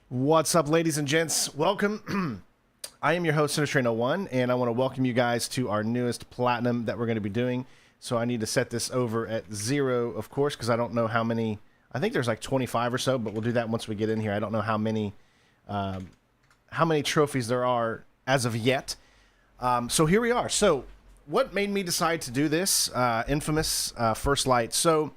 What's up, ladies and gents? Welcome. I am your host, CinderTrain01, and I want to welcome you guys to our newest platinum that we're going to be doing. So I need to set this over at 0, of course, because I don't know how many. I think there's like 25 or so, but we'll do that once we get in here. I don't know how many trophies there are as of yet. So here we are. So what made me decide to do this? Infamous First Light. So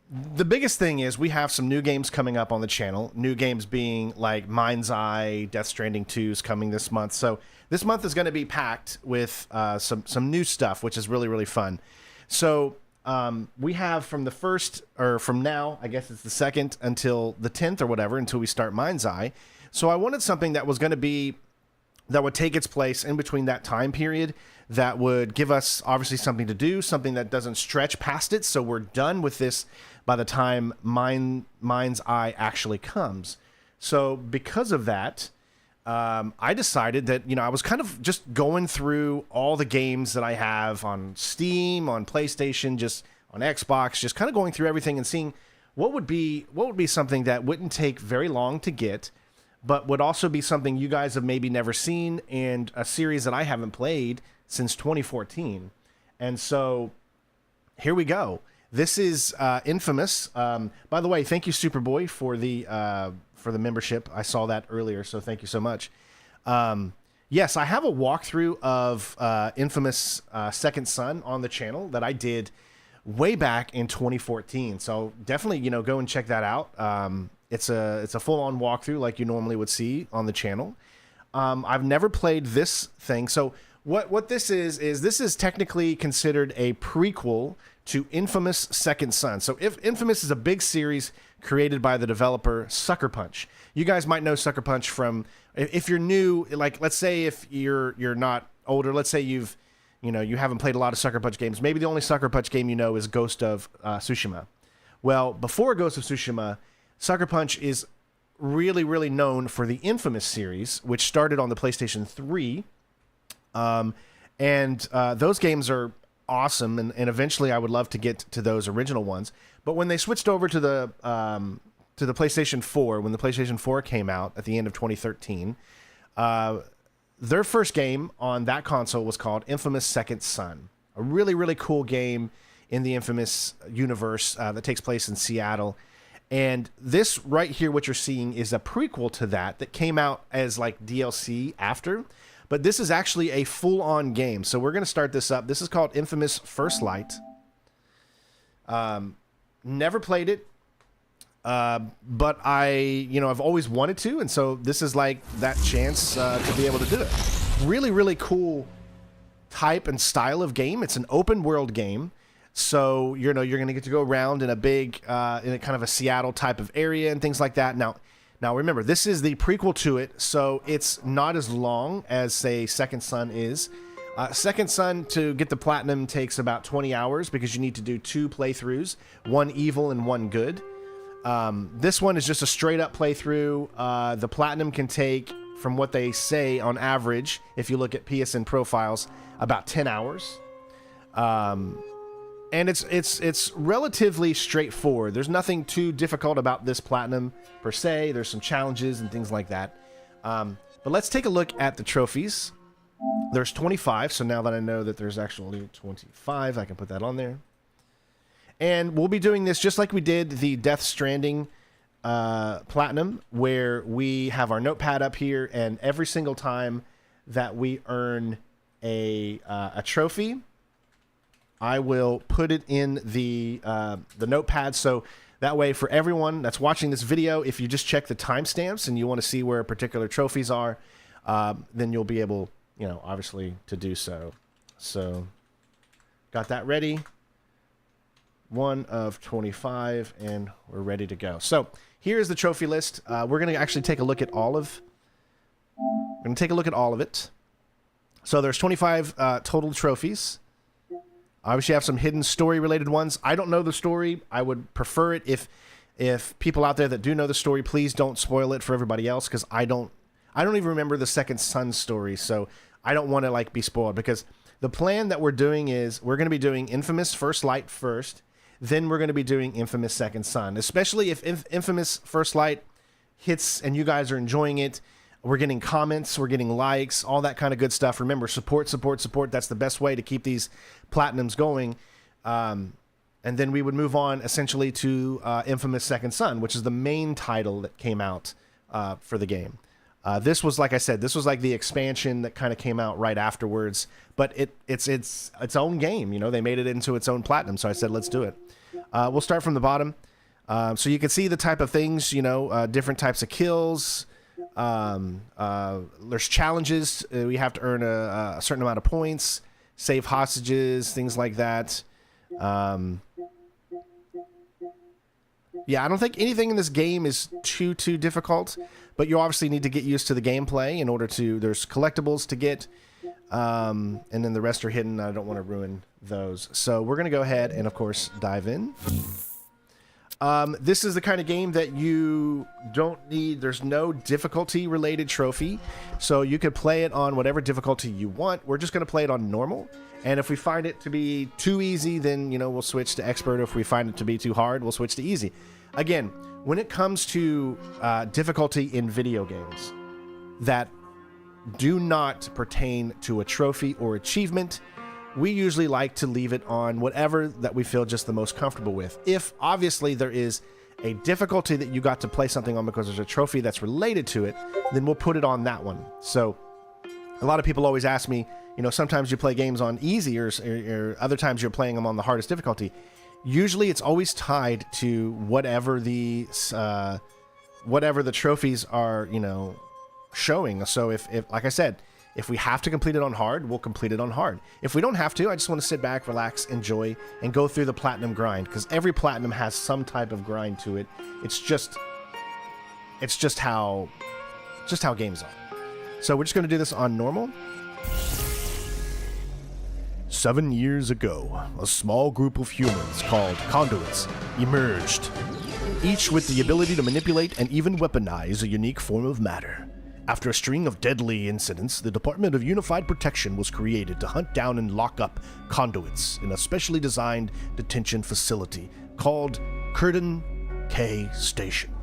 the biggest thing is we have some new games coming up on the channel. New games being like Mind's Eye, Death Stranding 2's coming this month. So this month is going to be packed with some new stuff, which is really, really fun. So we have from the first, or from now, I guess it's the 2nd until the 10th or whatever, until we start Mind's Eye. So I wanted something that was going to be, that would take its place in between that time period, that would give us obviously something to do, something that doesn't stretch past it, so we're done with this by the time Mind's Eye actually comes. So because of that, I decided that, I was kind of just going through all the games that I have on Steam, on PlayStation, just on Xbox, just kind of going through everything and seeing what would be something that wouldn't take very long to get, but would also be something you guys have maybe never seen, and a series that I haven't played since 2014. And so here we go. This is Infamous. By the way, thank you, Superboy, for the membership. I saw that earlier, so thank you so much. Yes, I have a walkthrough of Infamous Second Son on the channel that I did way back in 2014. So definitely, go and check that out. It's a full-on walkthrough like you normally would see on the channel. I've never played this thing. So what this is this is technically considered a prequel to Infamous Second Son. So if Infamous is a big series created by the developer Sucker Punch. You guys might know Sucker Punch from, if you're new, like let's say if you're not older, let's say you haven't played a lot of Sucker Punch games. Maybe the only Sucker Punch game you know is Ghost of Tsushima. Well, before Ghost of Tsushima, Sucker Punch is really, really known for the Infamous series, which started on the PlayStation 3. Those games are awesome, and eventually I would love to get to those original ones. But when they switched over to the PlayStation 4, when the PlayStation 4 came out at the end of 2013, their first game on that console was called Infamous Second Son. A really, really cool game in the Infamous universe that takes place in Seattle. And this right here, what you're seeing, is a prequel to that came out as like DLC after. But this is actually a full-on game. So we're going to start this up. This is called Infamous First Light. Never played it. But I've always wanted to. And so this is like that chance to be able to do it. Really, really cool type and style of game. It's an open world game. So, you're going to get to go around in a big, in a kind of a Seattle type of area and things like that. Now remember, this is the prequel to it, so it's not as long as, say, Second Son is. Second Son, to get the platinum, takes about 20 hours because you need to do 2 playthroughs, one evil and one good. This one is just a straight-up playthrough. The platinum can take, from what they say on average, if you look at PSN profiles, about 10 hours. And it's relatively straightforward. There's nothing too difficult about this platinum per se. There's some challenges and things like that. But let's take a look at the trophies. There's 25, so now that I know that there's actually 25, I can put that on there. And we'll be doing this just like we did the Death Stranding platinum, where we have our notepad up here, and every single time that we earn a trophy, I will put it in the notepad, so that way for everyone that's watching this video, if you just check the timestamps and you want to see where particular trophies are, then you'll be able, obviously to do so. So, got that ready. 1 of 25, and we're ready to go. So, here's the trophy list. We're going to actually take a look at all of. We're going to take a look at all of it. So there's 25 total trophies. Obviously, you have some hidden story-related ones. I don't know the story. I would prefer it if people out there that do know the story, please don't spoil it for everybody else, because I don't even remember the Second Son story, so I don't want to be spoiled. Because the plan that we're doing is we're going to be doing Infamous First Light first, then we're going to be doing Infamous Second Son. Especially if Infamous First Light hits and you guys are enjoying it. We're getting comments, we're getting likes, all that kind of good stuff. Remember, support, support, support. That's the best way to keep these platinums going. And then we would move on essentially to Infamous Second Son, which is the main title that came out for the game. This was, like I said, this was like the expansion that kind of came out right afterwards. But it's its own game. You know, they made it into its own platinum. So I said, let's do it. We'll start from the bottom. So you can see the type of things, you know, different types of kills. There's challenges. We have to earn a certain amount of points, save hostages, things like that. Yeah, I don't think anything in this game is too difficult, but you obviously need to get used to the gameplay in order to, there's collectibles to get, and then the rest are hidden. I don't want to ruin those. So we're going to go ahead and, of course, dive in. This is the kind of game that you don't need, there's no difficulty related trophy, so you could play it on whatever difficulty you want. We're just going to play it on normal, and if we find it to be too easy, then, you know, we'll switch to expert. If we find it to be too hard, we'll switch to easy. Again, when it comes to difficulty in video games that do not pertain to a trophy or achievement, we usually like to leave it on whatever that we feel just the most comfortable with. If obviously there is a difficulty that you got to play something on because there's a trophy that's related to it, then we'll put it on that one. So a lot of people always ask me, you know, sometimes you play games on easy or other times you're playing them on the hardest difficulty. Usually it's always tied to whatever the trophies are, you know, showing. So if like I said, if we have to complete it on hard, we'll complete it on hard. If we don't have to, I just want to sit back, relax, enjoy, and go through the platinum grind, because every platinum has some type of grind to it. It's just how games are. So we're just going to do this on normal. 7 years ago, a small group of humans called conduits emerged, each with the ability to manipulate and even weaponize a unique form of matter. After a string of deadly incidents, the Department of Unified Protection was created to hunt down and lock up conduits in a specially designed detention facility called Curtin K Station.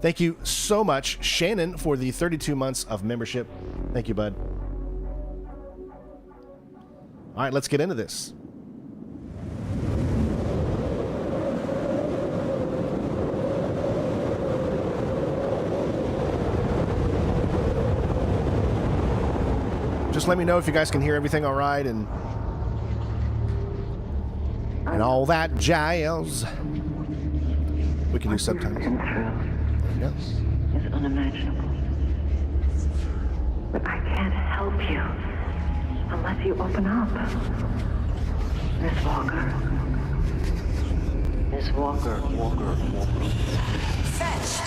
Thank you so much, Shannon, for the 32 months of membership. Thank you, bud. All right, let's get into this. Just let me know if you guys can hear everything all right and all that jazz. We can do subtitles. Yes. Is unimaginable. But I can't help you unless you open up. Miss Walker. Miss Walker. Fetch!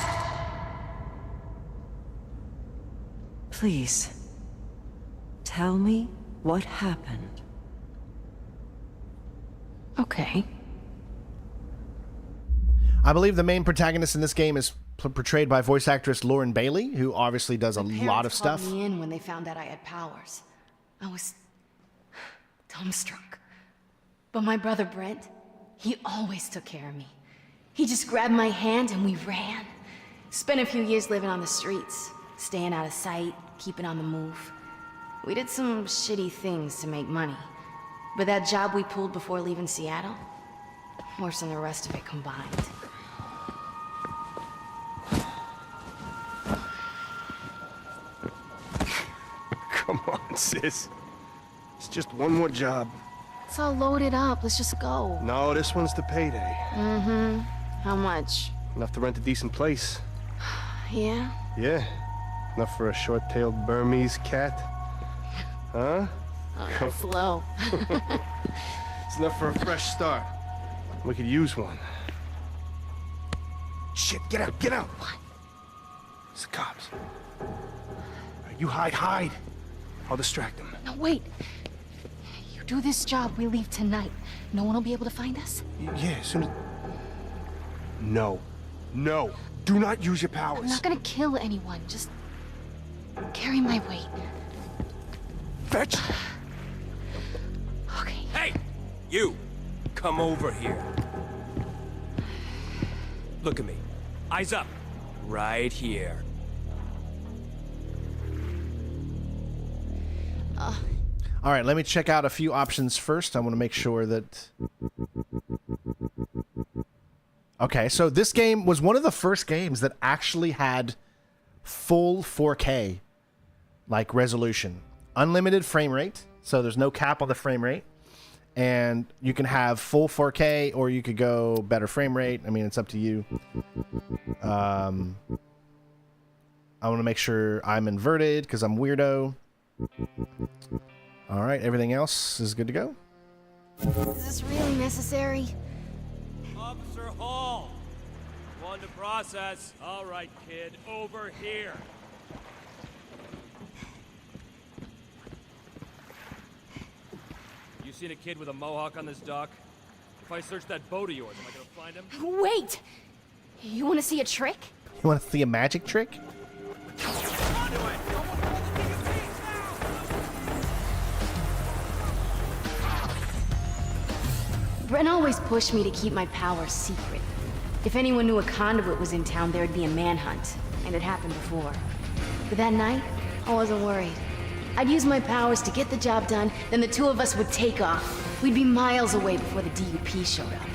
Please, tell me what happened. Okay. I believe the main protagonist in this game is portrayed by voice actress Lauren Bailey, who obviously does a lot of stuff. Called me in when they found out I had powers. I was dumbstruck. But my brother Brent, he always took care of me. He just grabbed my hand and we ran. Spent a few years living on the streets, staying out of sight, keeping on the move. We did some shitty things to make money. But that job we pulled before leaving Seattle, worse than the rest of it combined. Come on, sis. It's just one more job. It's all loaded up, let's just go. No, this one's the payday. Mm-hmm. How much? Enough to rent a decent place. Yeah? Yeah. Enough for a short-tailed Burmese cat. Huh? That's low. It's enough for a fresh start. We could use one. Shit, get out, get out! What? It's the cops. You hide. I'll distract them. No, wait. You do this job, we leave tonight. No one will be able to find us? Yeah, as soon as... No. Do not use your powers. I'm not gonna kill anyone, just carry my weight. Fetch! Okay. Hey! You! Come over here. Look at me. Eyes up. Right here. All right, let me check out a few options first. I want to make sure that... Okay, so this game was one of the first games that actually had full 4K, like, resolution. Unlimited frame rate, so there's no cap on the frame rate. And you can have full 4K, or you could go better frame rate. I mean, it's up to you. I want to make sure I'm inverted, because I'm weirdo. All right, everything else is good to go. Is this really necessary? Officer Hall! One to process. All right, kid, over here. You seen a kid with a mohawk on this dock? If I search that boat of yours, am I gonna find him? Wait! You want to see a trick? You want to see a magic trick? Brent always pushed me to keep my powers secret. If anyone knew a conduit was in town, there'd be a manhunt. And it happened before. But that night, I wasn't worried. I'd use my powers to get the job done, then the two of us would take off. We'd be miles away before the DUP showed up.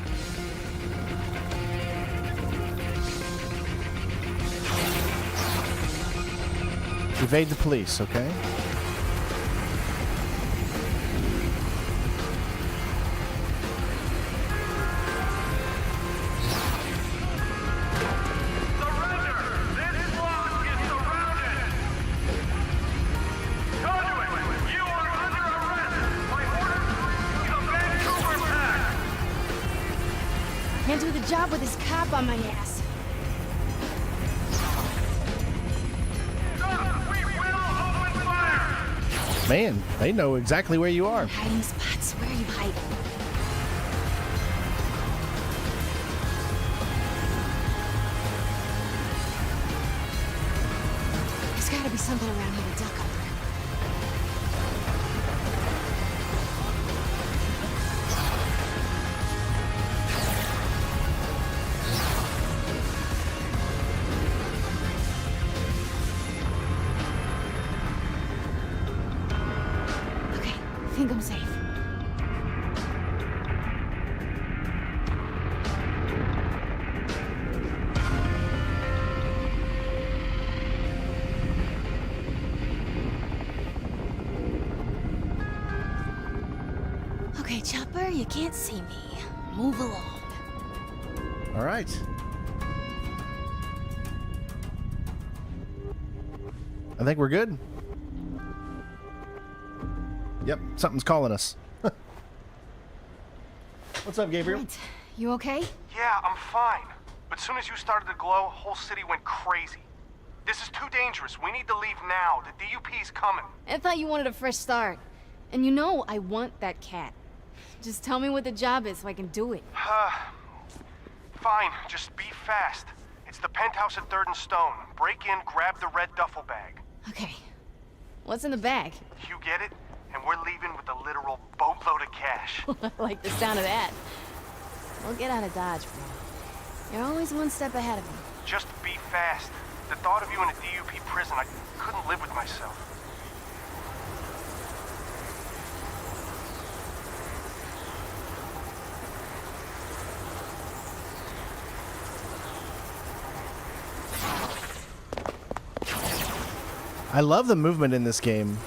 Evade the police, okay? Can't do the job with this cop on my ass. Man, they know exactly where you are. Hiding spots. Where are you hiding? There's gotta be something around here to duck under. I think I'm safe. Okay, Chopper, you can't see me. Move along. All right. I think we're good. Yep, something's calling us. What's up, Gabriel? Brent, you okay? Yeah, I'm fine. But as soon as you started to glow, whole city went crazy. This is too dangerous. We need to leave now. The DUP's coming. I thought you wanted a fresh start. And you know I want that cat. Just tell me what the job is so I can do it. Fine, just be fast. It's the penthouse at 3rd and Stone. Break in, grab the red duffel bag. Okay. What's in the bag? You get it? And we're leaving with a literal boatload of cash. I like the sound of that. We'll get out of Dodge, bro. You're always one step ahead of me. Just be fast. The thought of you in a DUP prison, I couldn't live with myself. I love the movement in this game.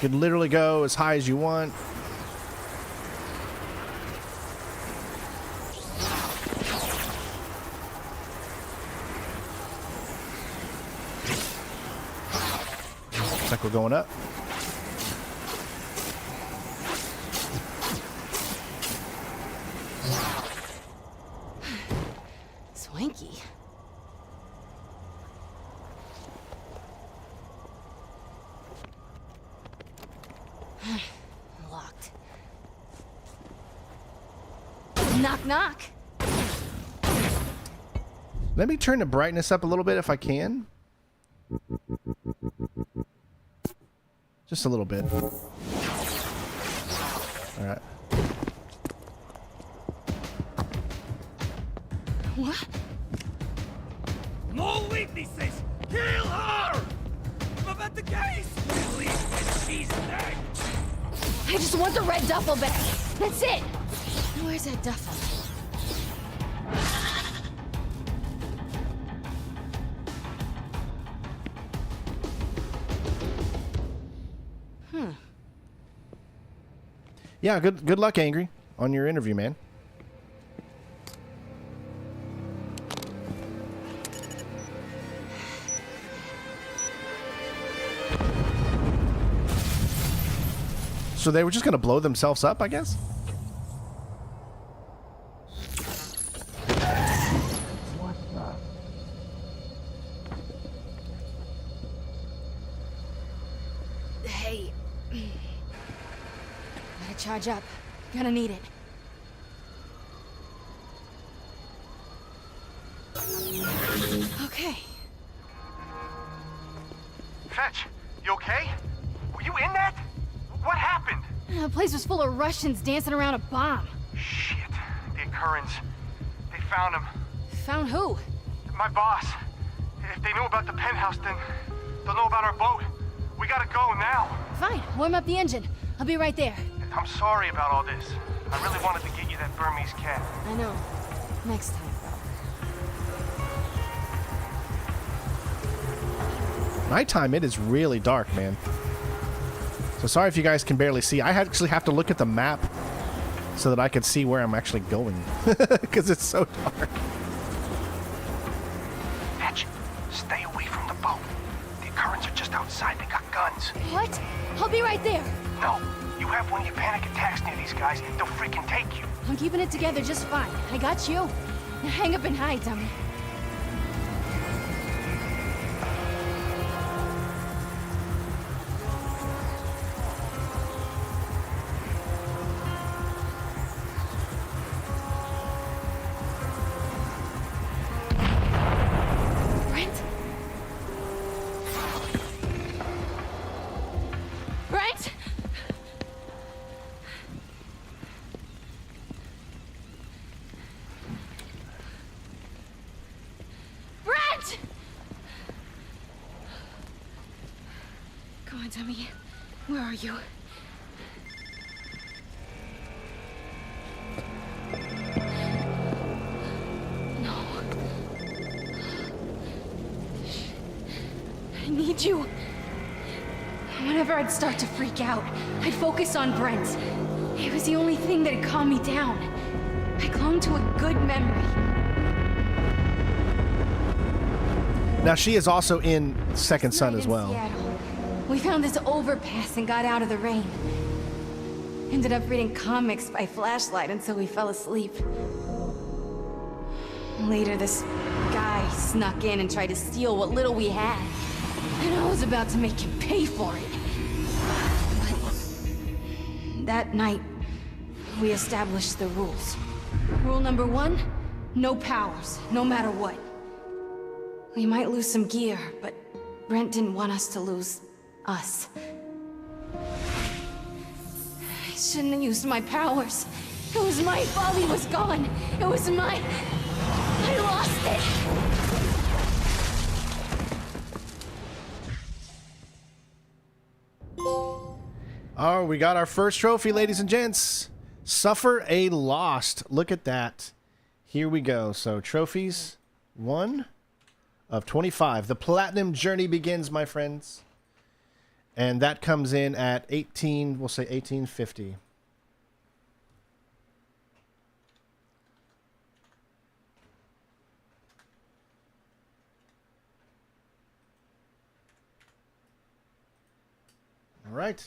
You can literally go as high as you want. Looks like we're going up. Swanky. Locked. Knock, knock. Let me turn the brightness up a little bit if I can. Just a little bit. All right. What? No weaknesses! Kill her! Prevent the case! Release and she's dead! I just want the red duffel bag. That's it. Where's that duffel? Yeah, good luck, Angry, on your interview, man. So they were just gonna blow themselves up, I guess? Hey. Gotta charge up. Gonna need it. Okay. Fetch, you okay? Were you in that? What happened? The place was full of Russians dancing around a bomb. Shit, the occurrence. They found him. Found who? My boss. If they knew about the penthouse, then they'll know about our boat. We gotta go now. Fine, warm up the engine. I'll be right there. I'm sorry about all this. I really wanted to get you that Burmese cat. I know. Next time. Nighttime, it is really dark, man. So sorry if you guys can barely see. I actually have to look at the map so that I can see where I'm actually going. Because it's so dark. Fetch, stay away from the boat. The occurrence are just outside. They got guns. What? I'll be right there. No, you have one of your panic attacks near these guys. They'll freaking take you. I'm keeping it together just fine. I got you. Now hang up and hide, dummy. Brent? Brent? Brent! Come on, dummy. Where are you? No. I need you. Whenever I'd start to freak out, I'd focus on Brent. It was the only thing that'd calm me down. I clung to a good memory. Now, she is also in Second Son Night as in well. Seattle. We found this overpass and got out of the rain. Ended up reading comics by flashlight until we fell asleep. Later, this guy snuck in and tried to steal what little we had. And I was about to make him pay for it. But that night, we established the rules. Rule number 1, no powers, no matter what. We might lose some gear, but Brent didn't want us to lose us. I shouldn't have used my powers. It was my fault he was gone. It was mine. I lost it. Oh, we got our first trophy, ladies and gents. Suffer a lost. Look at that. Here we go. So trophies, 1 of 25. The platinum journey begins, my friends. And that comes in at 18, we'll say 1850. All right.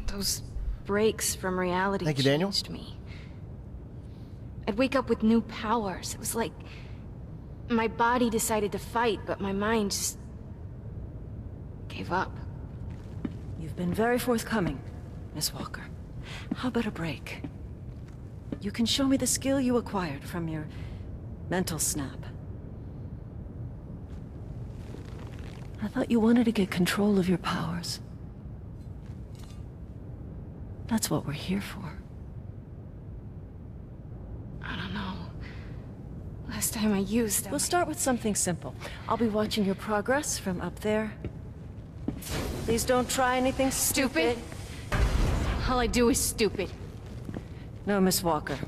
Those breaks from reality Thank you, Daniel. changed me. I'd wake up with new powers. It was like my body decided to fight, but my mind just gave up. You've been very forthcoming, Miss Walker. How about a break? You can show me the skill you acquired from your mental snap. I thought you wanted to get control of your powers. That's what we're here for. I don't know. Last time I used them. We'll start with something simple. I'll be watching your progress from up there. Please don't try anything stupid. All I do is stupid. No, Miss Walker.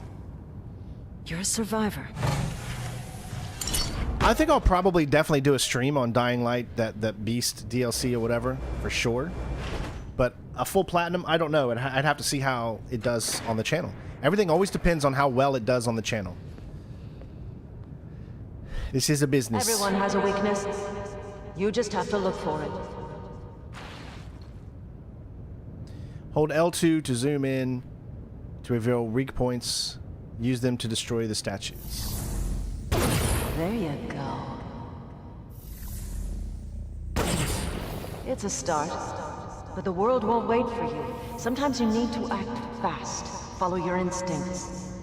You're a survivor. I think I'll probably definitely do a stream on Dying Light, that Beast DLC or whatever, for sure. But a full platinum, I don't know. I'd have to see how it does on the channel. Everything always depends on how well it does on the channel. This is a business. Everyone has a weakness. You just have to look for it. Hold L2 to zoom in to reveal weak points. Use them to destroy the statues. There you go. It's a start, but the world won't wait for you. Sometimes you need to act fast. Follow your instincts.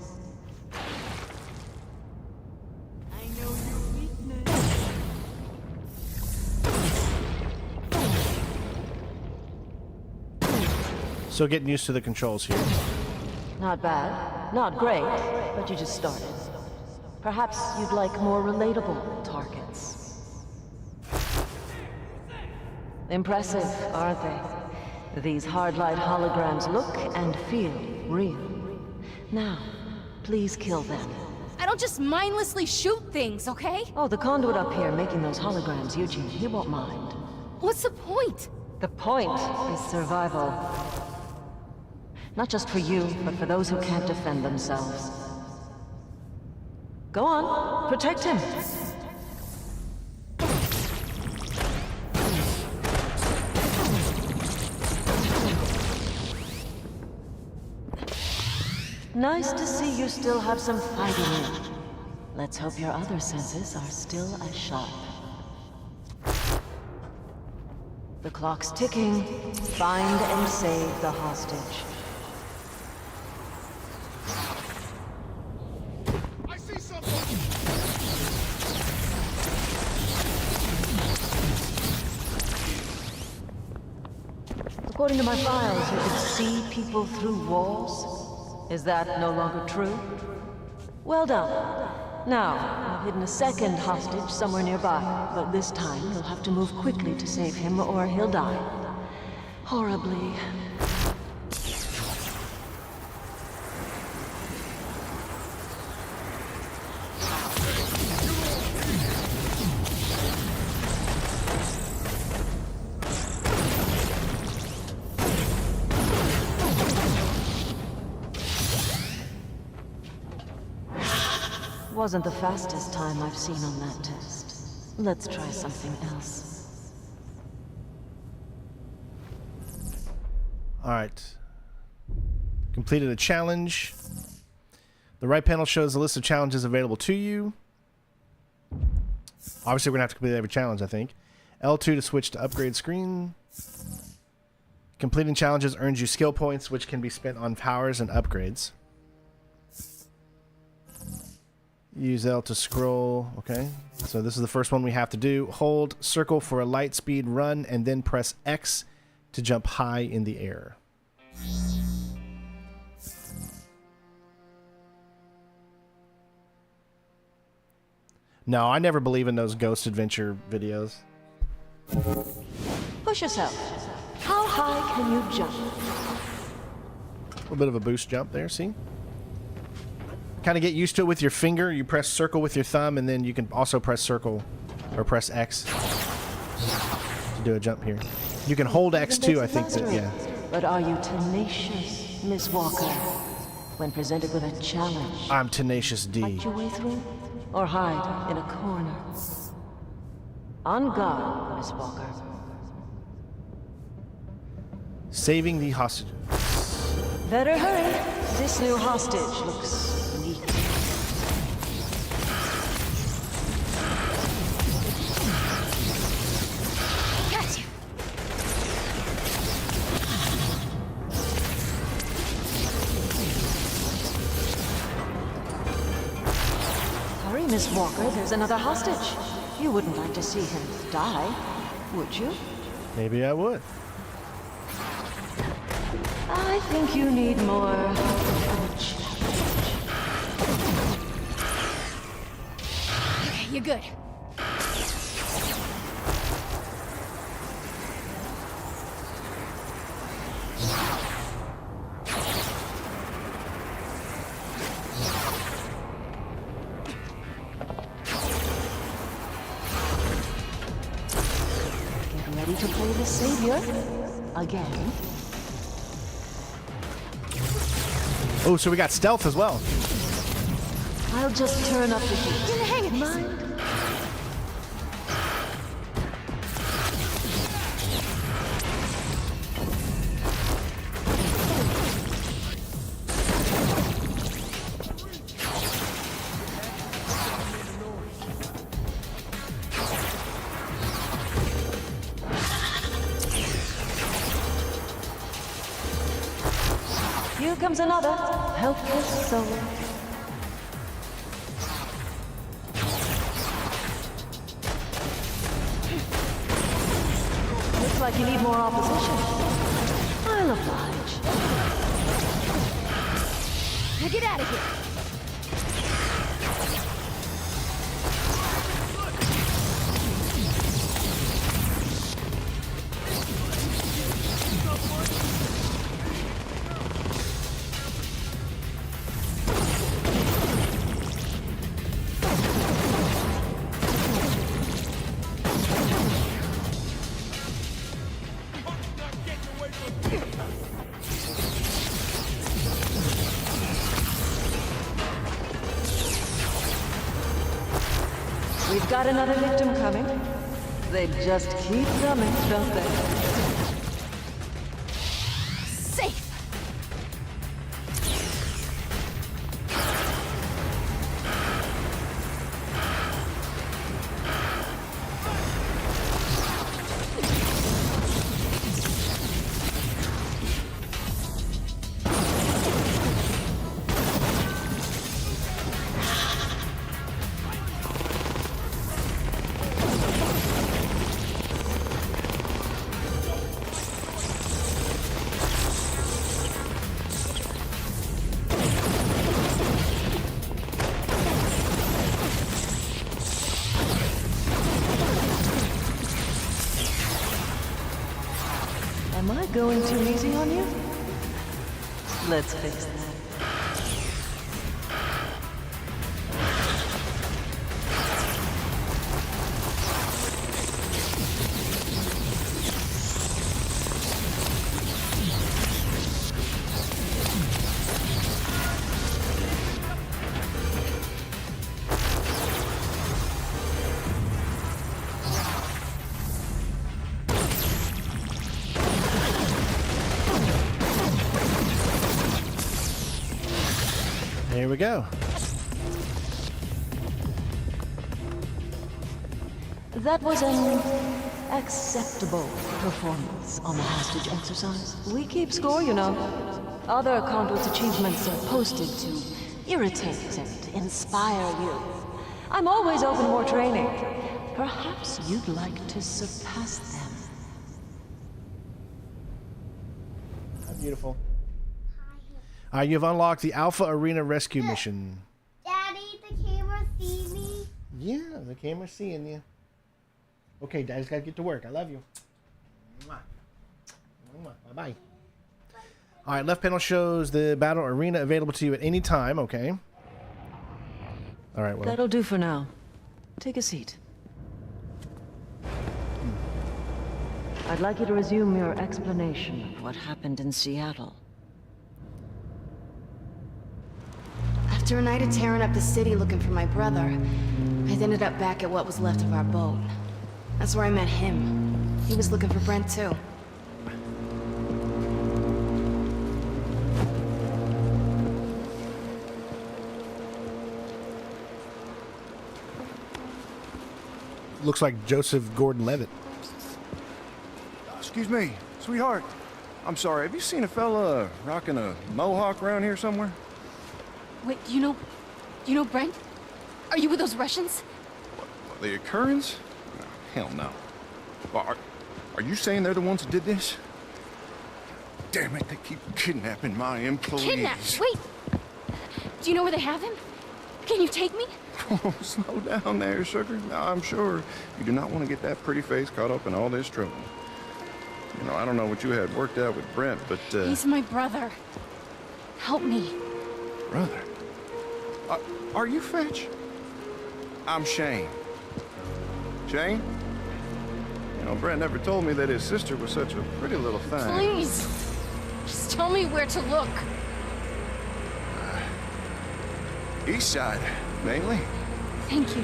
I know your weakness. So getting used to the controls here. Not bad, not great, but you just started. Perhaps you'd like more relatable targets. Impressive, aren't they? These hard-light holograms look and feel real. Now, please kill them. I don't just mindlessly shoot things, okay? Oh, the conduit up here making those holograms, Eugene, he won't mind. What's the point? The point is survival. Not just for you, but for those who can't defend themselves. Go on, protect him. Nice to see you still have some fighting in. Let's hope your other senses are still as sharp. The clock's ticking. Find and save the hostage. According to my files, you could see people through walls. Is that no longer true? Well done. Now, I've hidden a second hostage somewhere nearby, but this time you'll have to move quickly to save him or he'll die. Horribly. Wasn't the fastest time I've seen on that test. Let's try something else. Alright. Completed a challenge. The right panel shows a list of challenges available to you. Obviously, we're going to have to complete every challenge, I think. L2 to switch to upgrade screen. Completing challenges earns you skill points, which can be spent on powers and upgrades. Use L to scroll. Okay, so this is the first one we have to do. Hold circle for a light speed run, and then press X to jump high in the air. No, I never believe in those ghost adventure videos. Push yourself. How high can you jump? A little bit of a boost jump there, see? Kind of get used to it with your finger. You press circle with your thumb, and then you can also press circle or press X to do a jump here. You can hold X too, I think. That, yeah. But are you tenacious, Miss Walker? When presented with a challenge, I'm Tenacious D. fight your way through, or hide in a corner? On guard, Miss Walker. Saving the hostages. Better hurry. This new hostage looks weak. Gotcha. Hurry, Miss Walker. There's another hostage. You wouldn't like to see him die. Would you? Maybe I would. I think you need more punch. Okay, you're good. Get ready to play the savior again. Oh, so we got stealth as well. I'll just turn up the heat. Get the hang of this. Mind? Here comes another helpless soul. Looks like you need more opposition. I'll oblige. Now get out of here. We've got another victim coming. They just keep coming, don't they? Safe. Am I going too easy on you? Let's fix that. Here we go. That was an acceptable performance on the hostage exercise. We keep score, you know. Other conduit's achievements are posted to irritate and inspire you. I'm always open to more training. Perhaps you'd like to surpass them. Beautiful. You've unlocked the Alpha Arena Rescue Mission. Daddy, the camera see me? Yeah, the camera's seeing you. Okay, Daddy's got to get to work. I love you. Bye-bye. All right, left panel shows the battle arena available to you at any time. Okay. All right, well. That'll do for now. Take a seat. I'd like you to resume your explanation of what happened in Seattle. After a night of tearing up the city looking for my brother, I ended up back at what was left of our boat. That's where I met him. He was looking for Brent too. Looks like Joseph Gordon-Levitt. Excuse me, sweetheart. I'm sorry, have you seen a fella rocking a mohawk around here somewhere? Wait, you know Brent? Are you with those Russians? The occurrence? No, hell no. Are you saying they're the ones who did this? Damn it, they keep kidnapping my employees. Kidnap? Wait! Do you know where they have him? Can you take me? Oh, slow down there, sugar. I'm sure you do not want to get that pretty face caught up in all this trouble. You know, I don't know what you had worked out with Brent, but, He's my brother. Help me. Brother? Are you Fetch? I'm Shane. Shane? You know, Brent never told me that his sister was such a pretty little thing. Please. Just tell me where to look. East side, mainly. Thank you.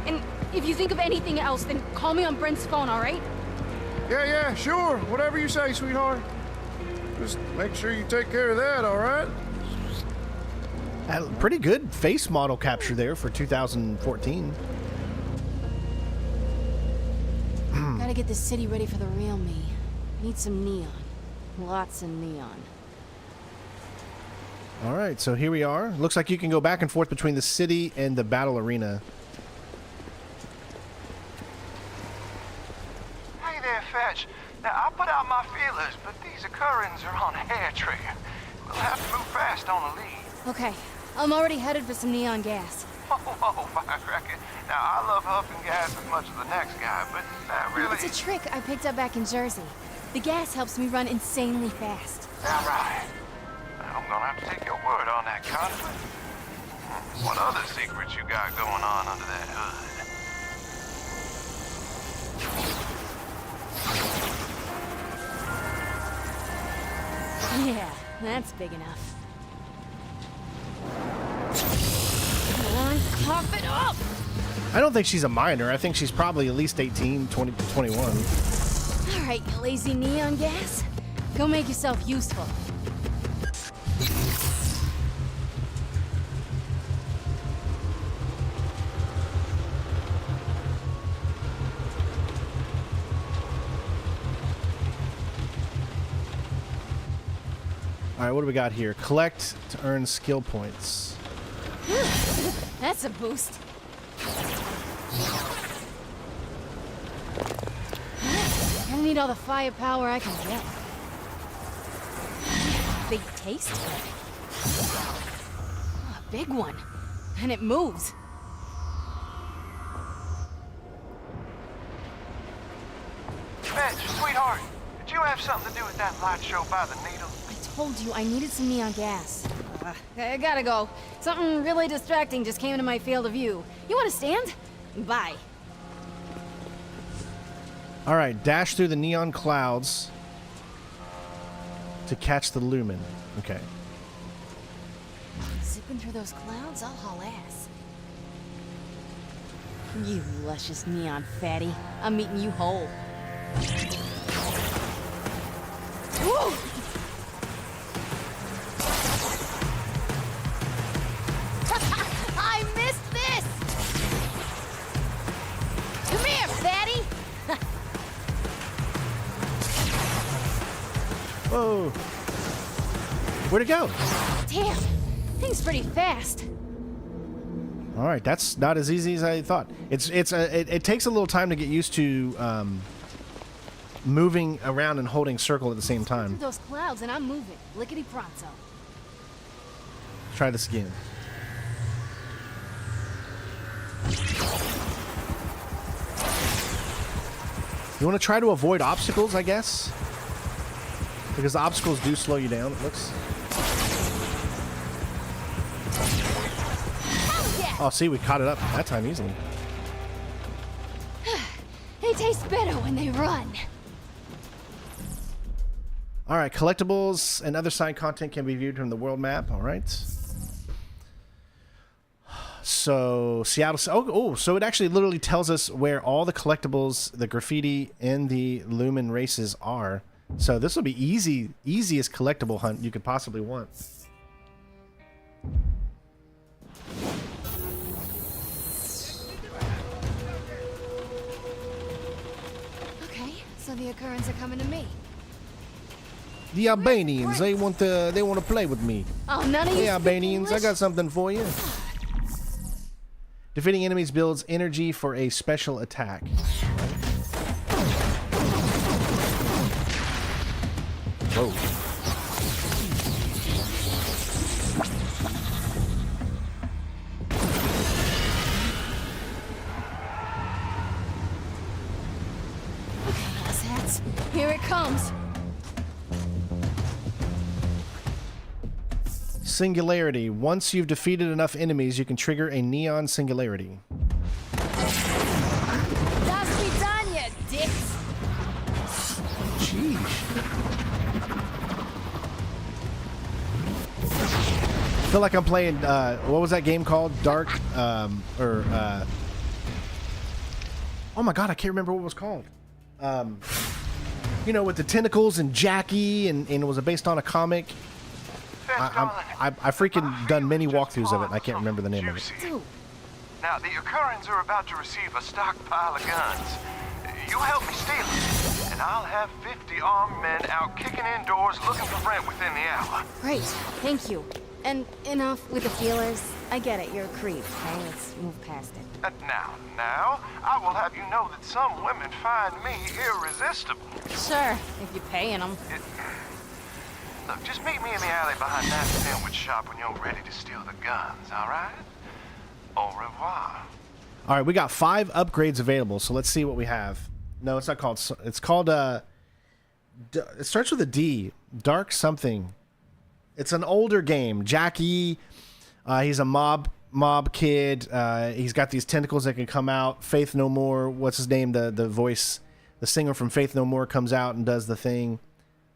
And if you think of anything else, then call me on Brent's phone, all right? Yeah, sure. Whatever you say, sweetheart. Just make sure you take care of that, all right? Pretty good face model capture there for 2014. Gotta get this city ready for the real me. Need some neon. Lots of neon. All right, so here we are. Looks like you can go back and forth between the city and the battle arena. Hey there, Fetch. Now, I put out my feelers, but these occurrences are on a hair trigger. We'll have to move fast on a lead. Okay, I'm already headed for some neon gas. Whoa, firecracker. Now, I love huffing gas as much as the next guy, but that really... It's a trick I picked up back in Jersey. The gas helps me run insanely fast. All right. I'm gonna have to take your word on that, Constable. What other secrets you got going on under that hood? Yeah, that's big enough. Come on, cough it up! I don't think she's a minor. I think she's probably at least 18, 20, 21. All right, you lazy neon gas. Go make yourself useful. All right, what do we got here? Collect to earn skill points. That's a boost. I need all the firepower I can get. Big taste? Oh, a big one. And it moves. Fetch, sweetheart, did you have something to do with that light show by the needle? I told you I needed some neon gas. I gotta go. Something really distracting just came into my field of view. You wanna stand? Bye. All right, dash through the neon clouds to catch the lumen. Okay. Zipping through those clouds, I'll haul ass. You luscious neon fatty. I'm eating you whole. Woo! I missed this! Come here, fatty! Whoa. Where'd it go? Damn, thing's pretty fast. All right, that's not as easy as I thought. It takes a little time to get used to moving around and holding circle at the same time. Through those clouds and I'm moving. Lickety Pronto. Try this again. You want to try to avoid obstacles, I guess? Because the obstacles do slow you down, it looks. Oh, see, we caught it up that time easily. They taste better when they run. All right, collectibles and other side content can be viewed from the world map. All right. So Seattle. Oh, so it actually literally tells us where all the collectibles, the graffiti, and the Lumen races are. So this will be easiest collectible hunt you could possibly want. Okay, so the occurrence are coming to me. The Albanians, they want to play with me. Oh, none of you Hey, speak Albanians, I English? got something for you. Defeating enemies builds energy for a special attack. Whoa. Hats. Here it comes. Singularity. Once you've defeated enough enemies, you can trigger a neon singularity. That's me done, you dicks. Jeez. I feel like I'm playing, what was that game called? Dark, oh my god, I can't remember what it was called. You know, with the tentacles and Jackie, and it was based on a comic. I freaking done many walkthroughs of it, and I can't remember the name of it. Now, the Occurrens are about to receive a stockpile of guns. You help me steal them, and I'll have 50 armed men out kicking in doors looking for Brent within the hour. Great, thank you. And enough with the feelers. I get it, you're a creep, okay? Let's move past it. Now, I will have you know that some women find me irresistible. Sure, if you're paying them. Look, just meet me in the alley behind that sandwich shop when you're ready to steal the guns, all right? Au revoir. All right, we got 5 upgrades available, so let's see what we have. No, it's not called. It's called. It starts with a D. Dark something. It's an older game. Jackie. He's a mob kid. He's got these tentacles that can come out. Faith No More. What's his name? The voice, the singer from Faith No More comes out and does the thing.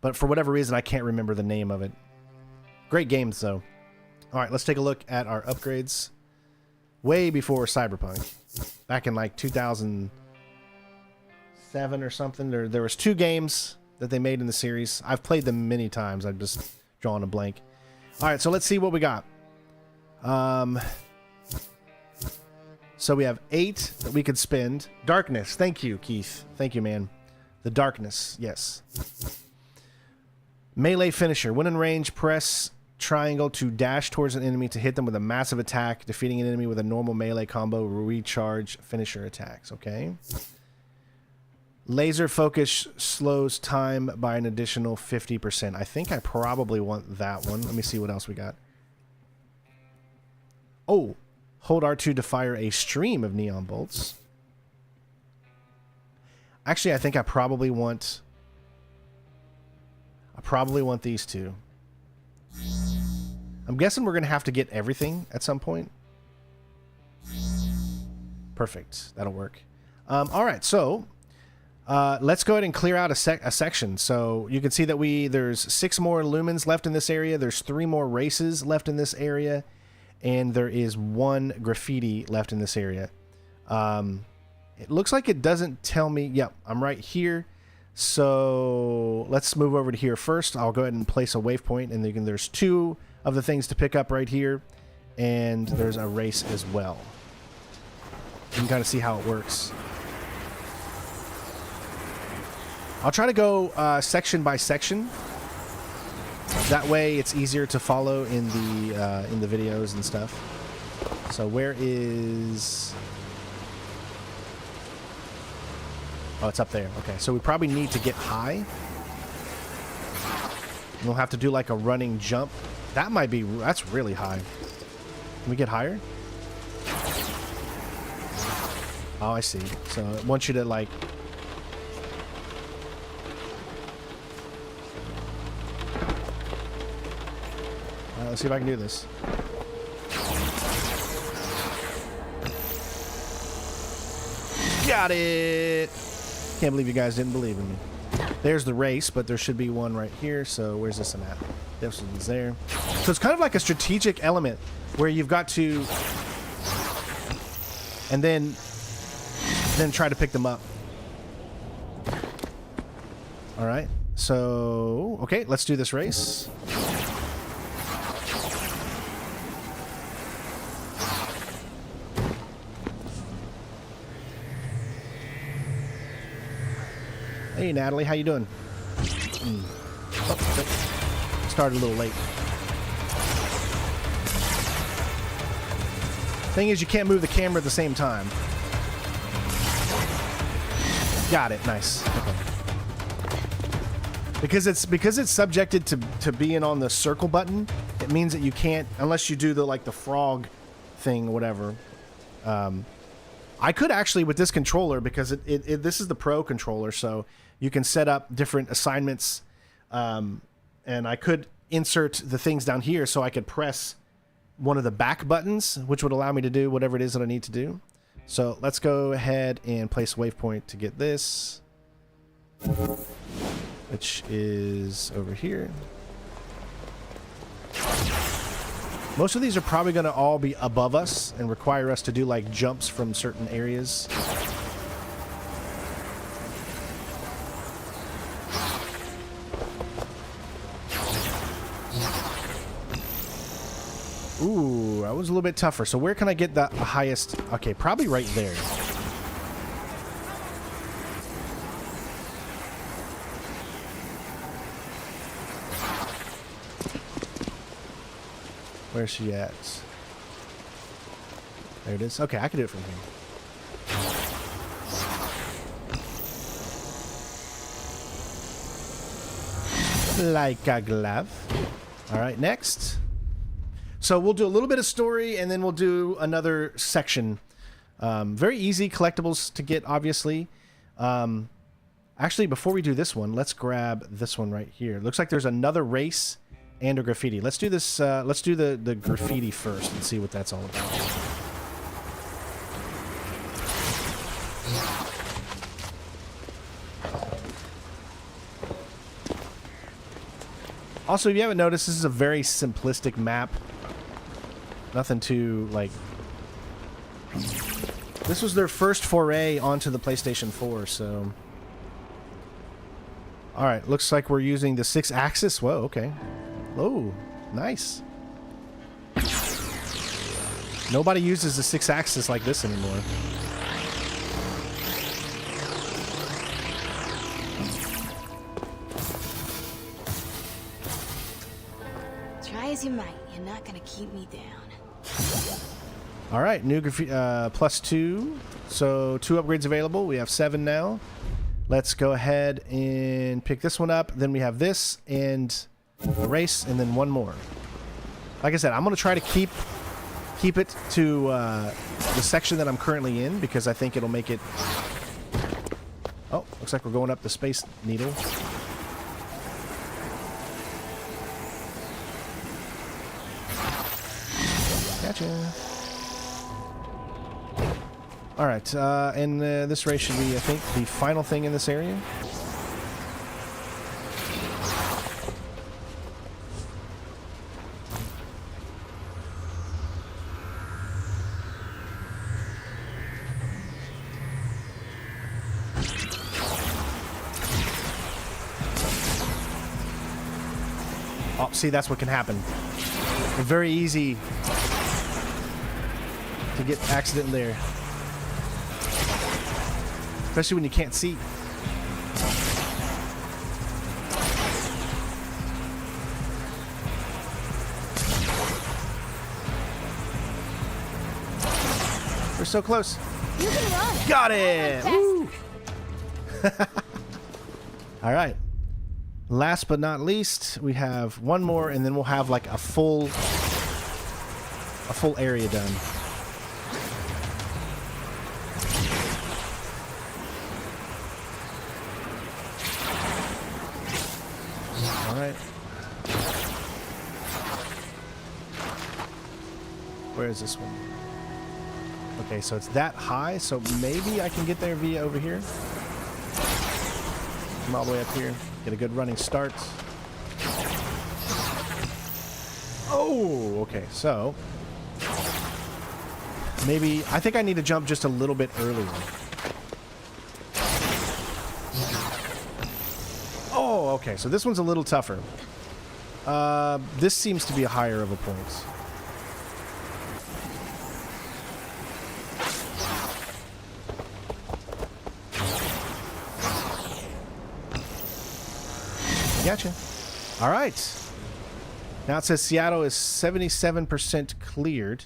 But for whatever reason, I can't remember the name of it. Great games, though. All right, let's take a look at our upgrades. Way before Cyberpunk. Back in like 2007 or something. There was 2 games that they made in the series. I've played them many times. I'm just drawing a blank. All right, so let's see what we got. So we have 8 that we could spend. Darkness. Thank you, Keith. Thank you, man. The darkness. Yes. Melee finisher. When in range, press triangle to dash towards an enemy to hit them with a massive attack. Defeating an enemy with a normal melee combo. Recharge finisher attacks. Okay. Laser focus slows time by an additional 50%. I think I probably want that one. Let me see what else we got. Oh, hold R2 to fire a stream of neon bolts. Actually, I think I probably want these 2. I'm guessing we're going to have to get everything at some point. Perfect. That'll work. All right, so let's go ahead and clear out a section. So you can see that there's 6 more lumens left in this area. There's 3 more races left in this area. And there is 1 graffiti left in this area. It looks like it doesn't tell me. Yep, I'm right here. So let's move over to here first. I'll go ahead and place a waypoint. And there's 2 of the things to pick up right here. And there's a race as well. You can kind of see how it works. I'll try to go section by section. That way it's easier to follow in the videos and stuff. So where is... Oh, it's up there. Okay, so we probably need to get high. And we'll have to do like a running jump. That's really high. Can we get higher? Oh, I see. So it wants you to like... Let's see if I can do this. Got it! Can't believe you guys didn't believe in me. There's the race, but there should be one right here. So where's this one at? This one's there. So it's kind of like a strategic element where you've got to... And then try to pick them up. All right. So, okay, let's do this race. Hey, Natalie, how you doing? Oh, started a little late. Thing is, you can't move the camera at the same time. Got it. Nice. Okay. Because it's subjected to being on the circle button, it means that you can't unless you do the frog thing or whatever. I could actually with this controller because this is the Pro controller, so you can set up different assignments, and I could insert the things down here so I could press one of the back buttons, which would allow me to do whatever it is that I need to do. So let's go ahead and place a waypoint to get this, which is over here. Most of these are probably going to all be above us and require us to do like jumps from certain areas. Ooh, that was a little bit tougher. So where can I get the highest? Okay, probably right there. Where's she at? There it is. Okay, I can do it from here. Like a glove. All right, next. So we'll do a little bit of story, and then we'll do another section. Very easy collectibles to get, obviously. Actually, before we do this one, let's grab this one right here. Looks like there's another race and a graffiti. Let's do this. Let's do the graffiti first and see what that's all about. Also, if you haven't noticed, this is a very simplistic map. Nothing too, like... This was their first foray onto the PlayStation 4, so... Alright, looks like we're using the 6-axis. Whoa, okay. Oh, nice. Nobody uses the 6-axis like this anymore. Try as you might, you're not gonna keep me down. All right, new +2. So 2 upgrades available. We have 7 now. Let's go ahead and pick this one up. Then we have this and a race, and then one more. Like I said, I'm going to try to keep it to the section that I'm currently in because I think it'll make it... Oh, looks like we're going up the Space Needle. Gotcha. Alright, and this race should be, I think, the final thing in this area. Oh, see, that's what can happen. It's very easy to get accident there. Especially when you can't see. We're so close. You can run. Got it! Woo! All right. Last but not least, we have one more, and then we'll have like a full area done. Where is this one? Okay, so it's that high, so maybe I can get there via over here. Come all the way up here, get a good running start. Oh, okay, so maybe I think I need to jump just a little bit earlier. Oh, okay, so this one's a little tougher. This seems to be a higher of a point. Gotcha. All right. Now it says Seattle is 77% cleared.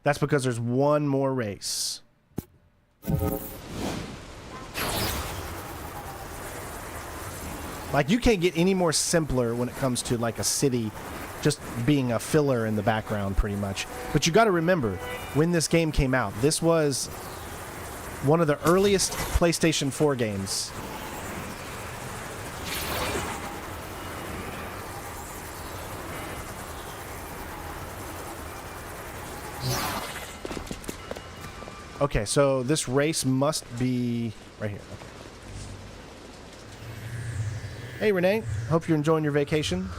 That's because there's one more race. Like, you can't get any more simpler when it comes to, like, a city just being a filler in the background, pretty much. But you got to remember, when this game came out, this was one of the earliest PlayStation 4 games. Okay, so this race must be right here. Okay. Hey, Renee. Hope you're enjoying your vacation.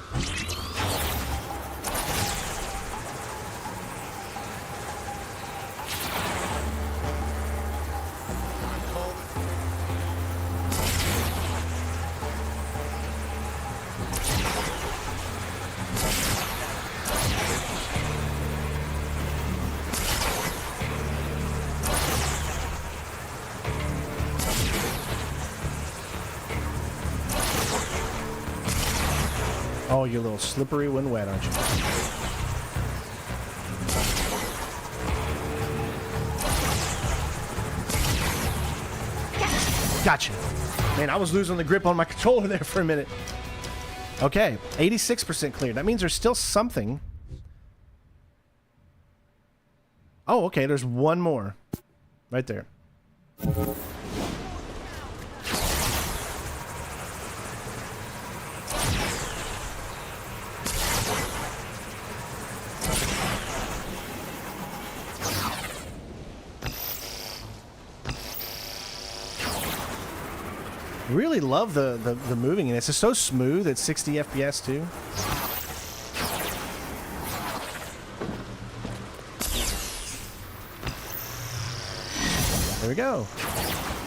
Oh, you're a little slippery when wet, aren't you? Gotcha. Man, I was losing the grip on my controller there for a minute. Okay, 86% cleared. That means there's still something. Oh, okay, there's one more. Right there. Really love the moving in it. It's just so smooth. It's 60 FPS too. There we go.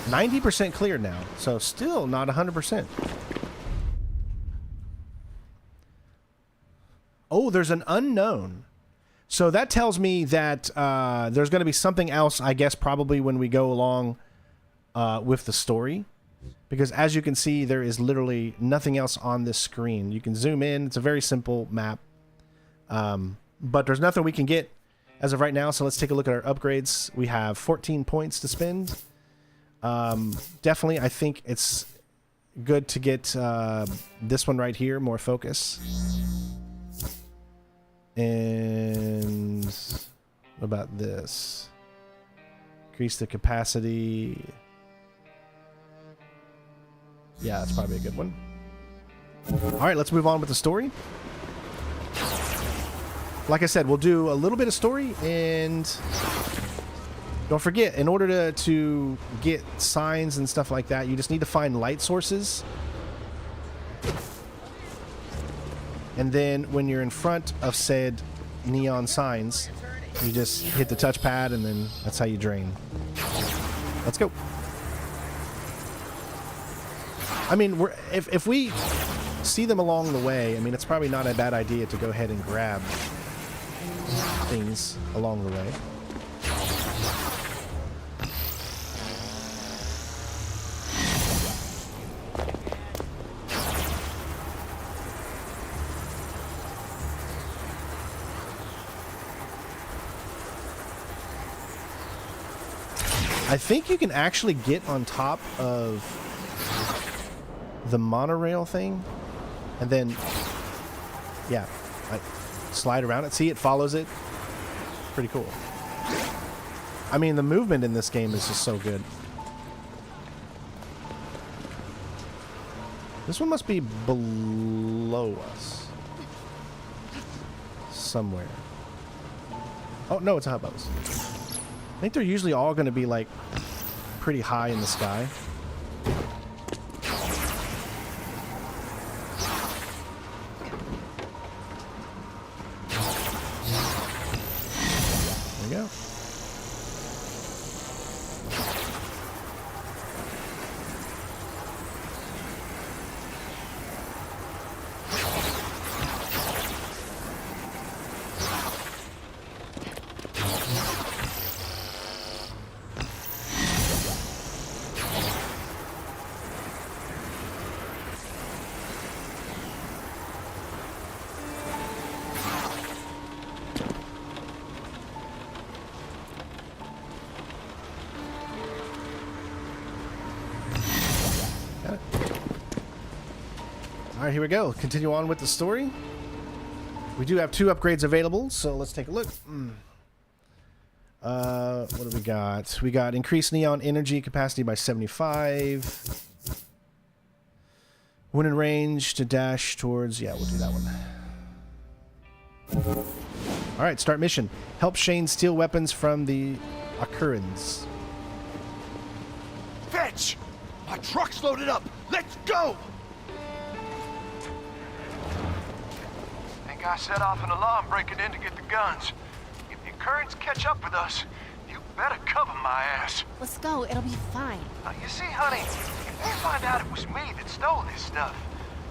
90% cleared now. So still not 100%. Oh, there's an unknown. So that tells me that there's going to be something else, I guess, probably when we go along with the story. Because as you can see, there is literally nothing else on this screen. You can zoom in. It's a very simple map. But there's nothing we can get as of right now. So let's take a look at our upgrades. We have 14 points to spend. Definitely, I think it's good to get this one right here, more focus. And what about this? Increase the capacity. Yeah, that's probably a good one. All right, let's move on with the story. Like I said, we'll do a little bit of story, and don't forget, in order to get signs and stuff like that, you just need to find light sources. And then when you're in front of said neon signs, you just hit the touchpad, and then that's how you drain. Let's go. I mean, if we see them along the way, I mean, it's probably not a bad idea to go ahead and grab things along the way. I think you can actually get on top of the monorail thing, and then, yeah, like slide around it. See, it follows it. Pretty cool. I mean, the movement in this game is just so good. This one must be below us somewhere. Oh no, it's above us. I think they're usually all going to be like pretty high in the sky. There we go. All right, here we go. Continue on with the story. We do have 2 upgrades available, so let's take a look. What do we got? We got increased neon energy capacity by 75. When in range to dash towards... Yeah, we'll do that one. All right, start mission. Help Shane steal weapons from the occurrence. Fetch! My truck's loaded up. Let's go! Think I set off an alarm breaking in to get the guns. If the Occurrence catch up with us, you better cover my ass. Let's go, it'll be fine. You see, honey, if they find out it was me that stole this stuff,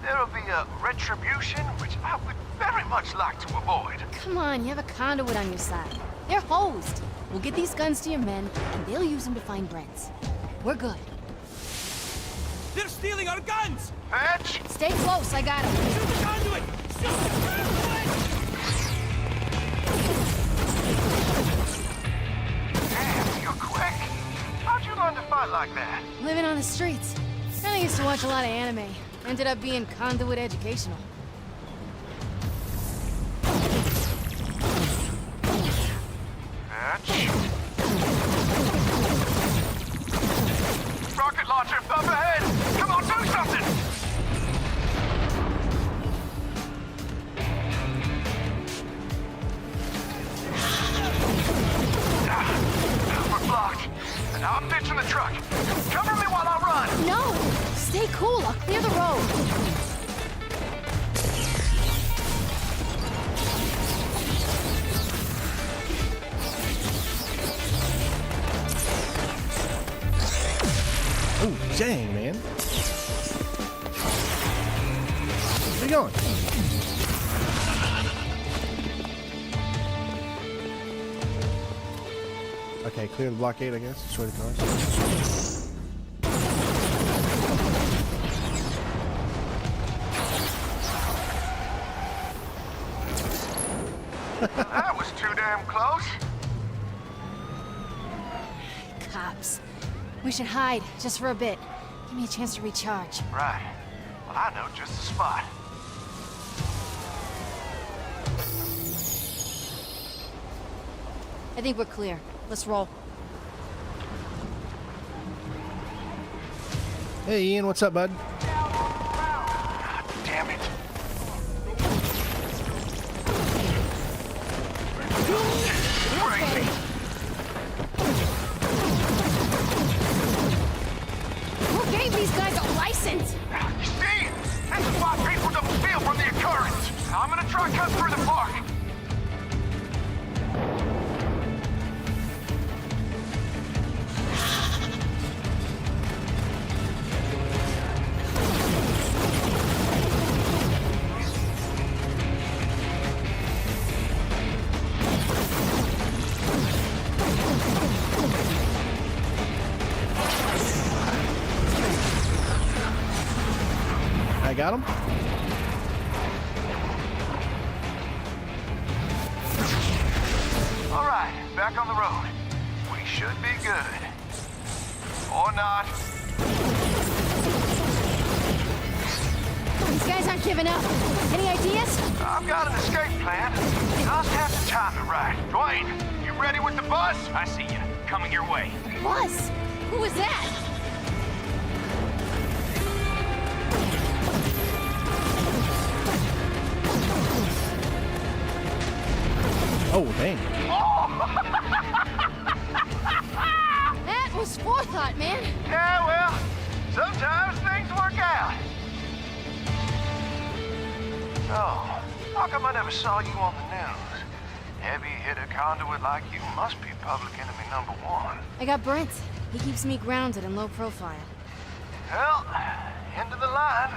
there'll be a retribution which I would very much like to avoid. Come on, you have a conduit on your side. They're hosed. We'll get these guns to your men, and they'll use them to find Brent. We're good. They're stealing our guns! Fetch! Stay close, I got him. Shoot the conduit! Shoot the Damn, you're quick. How'd you learn to fight like that? Living on the streets. I used to watch a lot of anime. Ended up being conduit educational. Fetch. Rocket launcher up ahead! Come on, do something! We're blocked. And now I'm ditching the truck. Cover me while I run! No! Stay cool, I'll clear the road. Oh, dang, man. Where you going? Okay, clear the blockade, I guess. Destroy the cars. That was too damn close. Cops. We should hide, just for a bit. Give me a chance to recharge. Right. Well, I know just the spot. I think we're clear. Let's roll. Hey, Ian, what's up, bud? Damn it. Crazy. Who gave these guys a license? You see? This is why people don't steal from the Occurrence. I'm gonna try cut through the park. I got him. All right, back on the road. We should be good. Or not. These guys aren't giving up. Any ideas? I've got an escape plan. Just have to time it right. Dwayne, you ready with the bus? I see you. Coming your way. Buzz! Who was that? Oh, dang. That was forethought, man. Yeah, well, sometimes things work out. Oh, how come I never saw you on the news? Heavy hitter conduit like you must be public enemy #1. I got Brent. He keeps me grounded and low profile. Well, end of the line.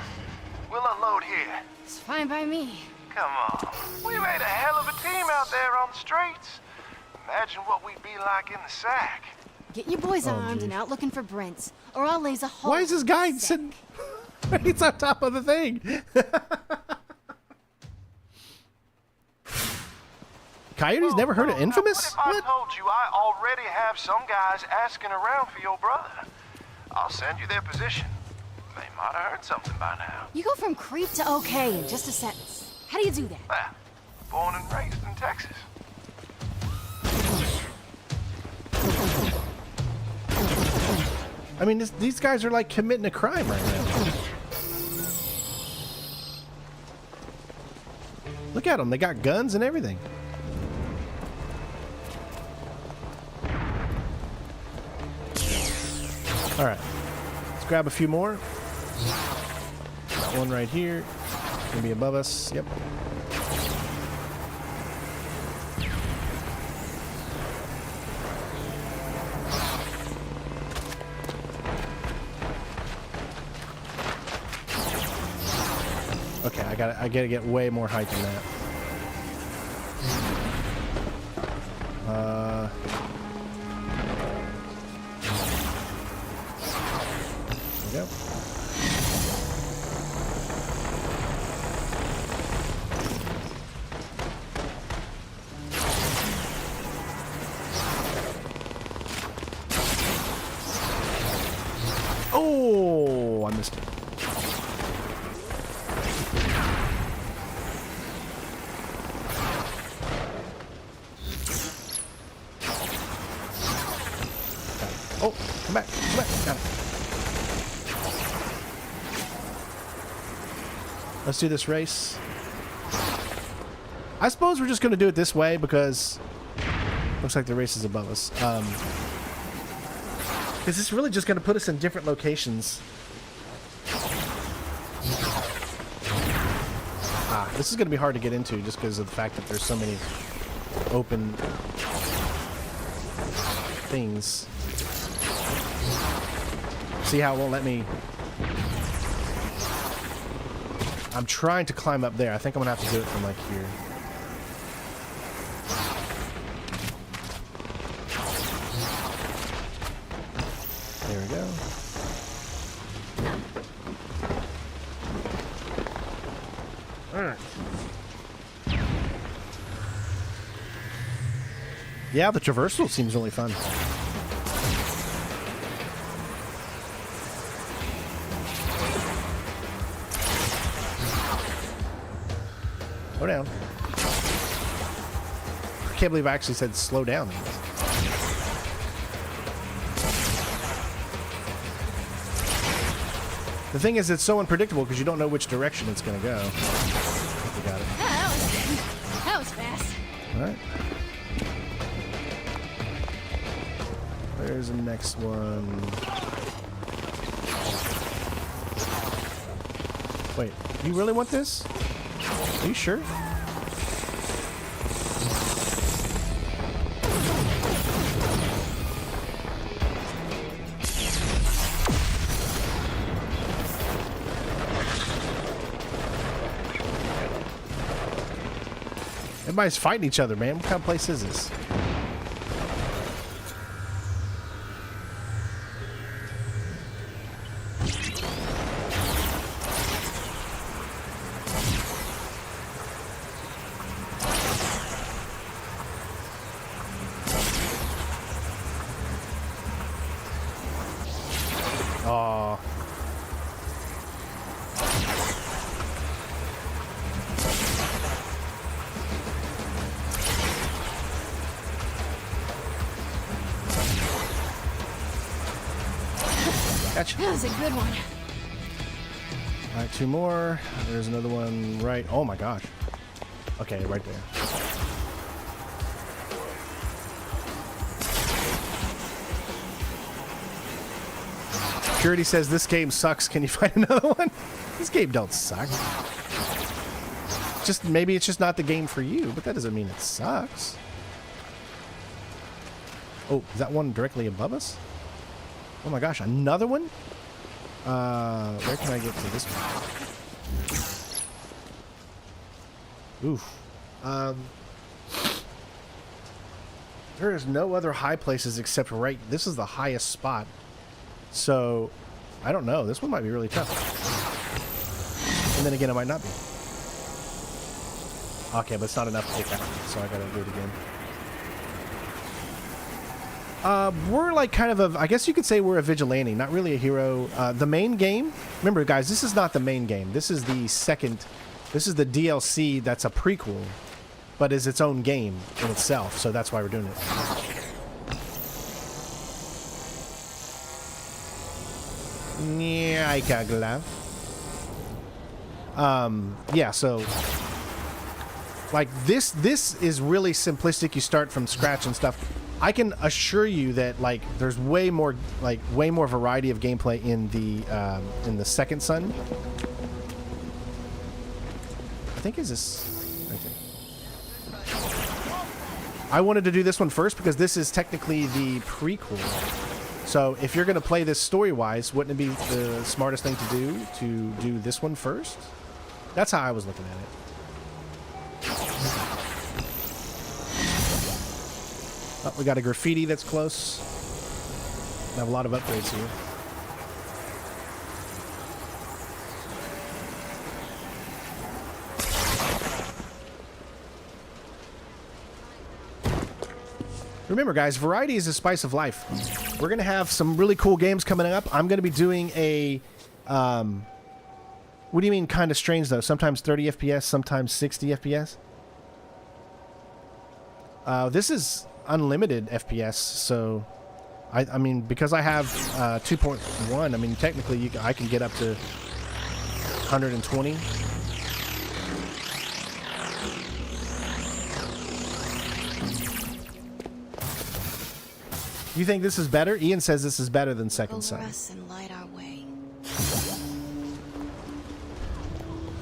We'll unload here. It's fine by me. Come on. We made a hell of a team out there on the streets. Imagine what we'd be like in the sack. Get your boys Oh, armed geez. and out looking for Brent, or I'll laze a hole. Why is this guy Sick. sitting right on top of the thing? Coyote's never heard of Infamous? What if I told you I already have some guys asking around for your brother? I'll send you their position. They might have heard something by now. You go from creep to okay in just a sentence. How do you do that? Well, born and raised in Texas. I mean, these guys are like committing a crime right now. Look at them. They got guns and everything. All right. Let's grab a few more. Got one right here. Gonna be above us. Yep. Okay, I gotta get way more height than that. There we go. Oh, I missed it. Oh, come back, come back. Got it. Let's do this race. I suppose we're just going to do it this way because looks like the race is above us. Is this really just going to put us in different locations? This is going to be hard to get into just because of the fact that there's so many open things. See how it won't let me... I'm trying to climb up there. I think I'm going to have to do it from like here. There we go. Alright. Yeah, the traversal seems really fun. Slow down. I can't believe I actually said slow down. The thing is, it's so unpredictable because you don't know which direction it's going to go. We got it. That was good. That was fast. All right. There's the next one. Wait, you really want this? Are you sure? Everybody's fighting each other, man. What kind of place is this? Oh. Gotcha. That was a good one. All right, two more. There's another one right. Oh my gosh. Okay, right there. Purity says this game sucks. Can you find another one? This game don't suck. Just maybe it's just not the game for you, but that doesn't mean it sucks. Oh, is that one directly above us? Oh my gosh, another one? Where can I get to this one? Oof. There is no other high places except right. This is the highest spot. So, I don't know. This one might be really tough. And then again, it might not be. Okay, but it's not enough to take out, so I gotta do it again. We're like kind of a, I guess you could say we're a vigilante, not really a hero. The main game, remember guys, this is not the main game. This is the second, this is the DLC that's a prequel, but is its own game in itself. So that's why we're doing it. Yeah, I can't laugh. Yeah, so like this is really simplistic. You start from scratch and stuff. I can assure you that like there's way more variety of gameplay in the Second Son. I think is this right there. I wanted to do this one first because this is technically the prequel. So if you're going to play this story-wise, wouldn't it be the smartest thing to do this one first? That's how I was looking at it. Oh, we got a graffiti that's close. We have a lot of upgrades here. Remember, guys, variety is the spice of life. We're going to have some really cool games coming up. I'm going to be doing a... what do you mean kind of strange, though? Sometimes 30 FPS, sometimes 60 FPS? This is unlimited FPS, so... I mean, because I have 2.1, I mean, technically I can get up to 120. You think this is better? Ian says this is better than Second Son. And light our way.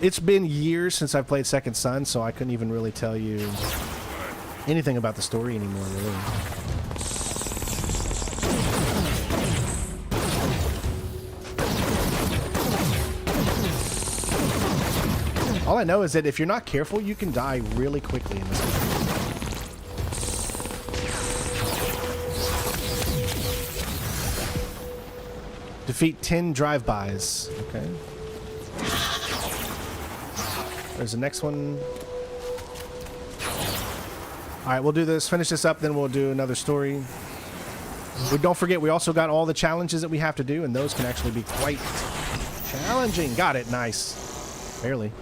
It's been years since I've played Second Son, so I couldn't even really tell you anything about the story anymore, really. All I know is that if you're not careful, you can die really quickly in this game. Defeat 10 drive-bys. Okay. There's the next one. Alright, we'll do this. Finish this up, then we'll do another story. But don't forget, we also got all the challenges that we have to do, and those can actually be quite challenging. Got it. Nice. Barely.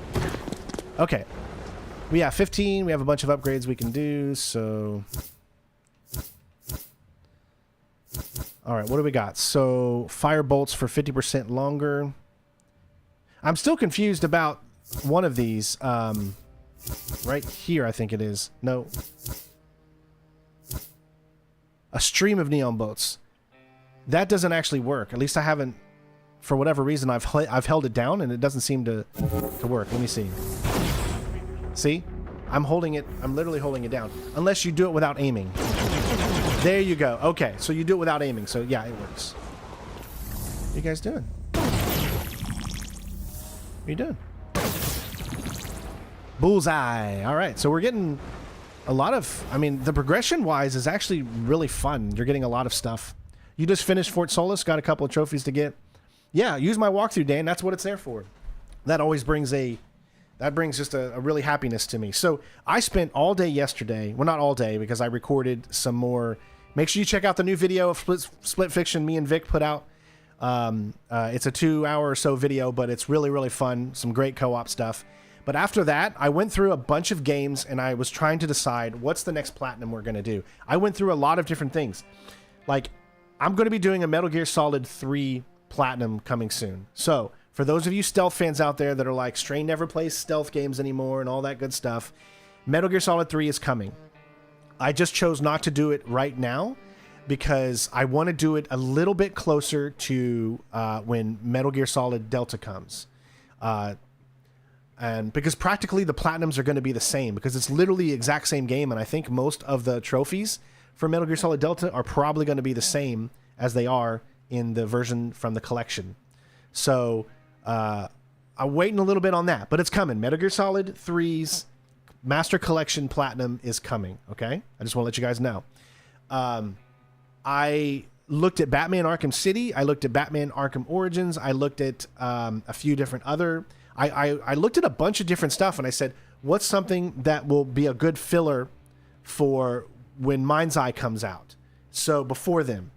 Okay. We have 15. We have a bunch of upgrades we can do, so... Alright, what do we got? So, fire bolts for 50% longer. I'm still confused about one of these. Right here, I think it is. No. A stream of neon bolts. That doesn't actually work. At least I haven't, for whatever reason, I've held it down and it doesn't seem to work. Let me see. See? I'm literally holding it down. Unless you do it without aiming. There you go. Okay, so you do it without aiming. So yeah, it works. What are you guys doing? What are you doing? Bullseye. All right, so we're getting a lot of... I mean, the progression-wise is actually really fun. You're getting a lot of stuff. You just finished Fort Solis, got a couple of trophies to get. Yeah, use my walkthrough, Dan. That's what it's there for. That always brings a... That brings just a really happiness to me. So I spent all day yesterday. Well, not all day, because I recorded some more... Make sure you check out the new video of Split Fiction me and Vic put out. It's a 2-hour or so video, but it's really, really fun. Some great co-op stuff. But after that, I went through a bunch of games, and I was trying to decide what's the next platinum we're going to do. I went through a lot of different things. Like, I'm going to be doing a Metal Gear Solid 3 platinum coming soon. So, for those of you stealth fans out there that are like, Strain never plays stealth games anymore and all that good stuff, Metal Gear Solid 3 is coming. I just chose not to do it right now because I want to do it a little bit closer to when Metal Gear Solid Delta comes. And because practically the platinums are going to be the same because it's literally the exact same game. And I think most of the trophies for Metal Gear Solid Delta are probably going to be the same as they are in the version from the collection. So I'm waiting a little bit on that, but it's coming. Metal Gear Solid 3's Master Collection Platinum is coming, okay? I just want to let you guys know. I looked at Batman Arkham City. I looked at Batman Arkham Origins. I looked at a few different other... I looked at a bunch of different stuff, and I said, what's something that will be a good filler for when Mind's Eye comes out? So before then,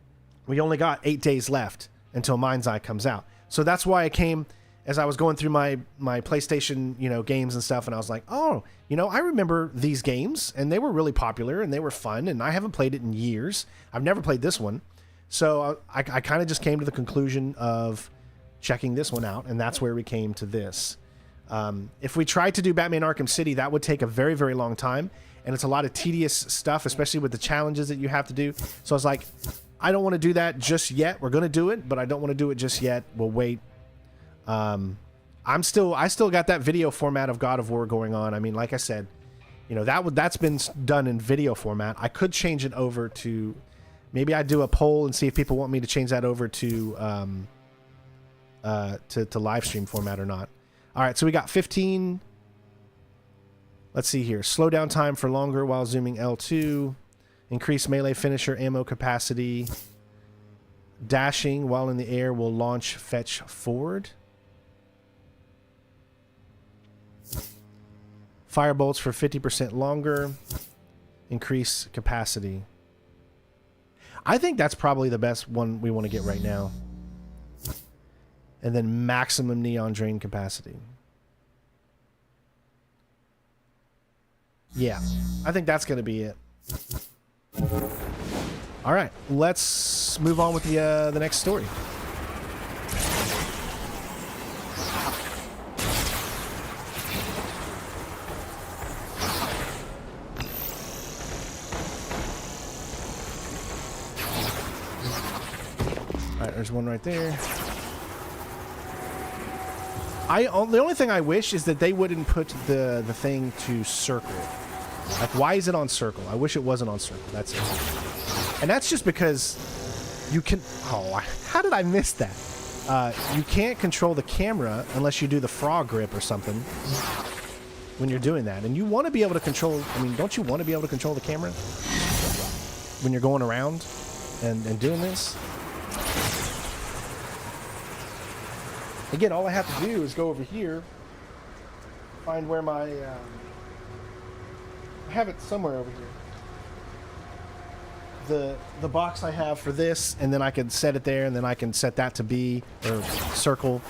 we only got 8 days left until Mind's Eye comes out. So that's why I came as I was going through my PlayStation, games and stuff, and I was like, oh, I remember these games, and they were really popular, and they were fun, and I haven't played it in years. I've never played this one. So I kind of just came to the conclusion of checking this one out, and that's where we came to this. If we tried to do Batman Arkham City, that would take a very, very long time, and it's a lot of tedious stuff, especially with the challenges that you have to do. So I was like, I don't want to do that just yet. We're going to do it, but I don't want to do it just yet. We'll wait. I still got that video format of God of War going on. I mean, like I said, that's been done in video format. I could change it over to, maybe I do a poll and see if people want me to change that over to live stream format or not. All right, so we got 15. Let's see here. Slow down time for longer while zooming L2. Increase melee finisher ammo capacity. Dashing while in the air will launch fetch forward. Firebolts for 50% longer. Increase capacity. I think that's probably the best one we want to get right now. And then maximum neon drain capacity. Yeah, I think that's going to be it. All right, let's move on with the next story. All right, there's one right there. The only thing I wish is that they wouldn't put the thing to circle. Like, why is it on circle? I wish it wasn't on circle. That's it. And that's just because you can... Oh, how did I miss that? You can't control the camera unless you do the frog grip or something when you're doing that. And you want to be able to control... I mean, don't you want to be able to control the camera when you're going around and doing this? Again, all I have to do is go over here, find where my... I have it somewhere over here. The box I have for this, and then I can set it there, and then I can set that to B or circle.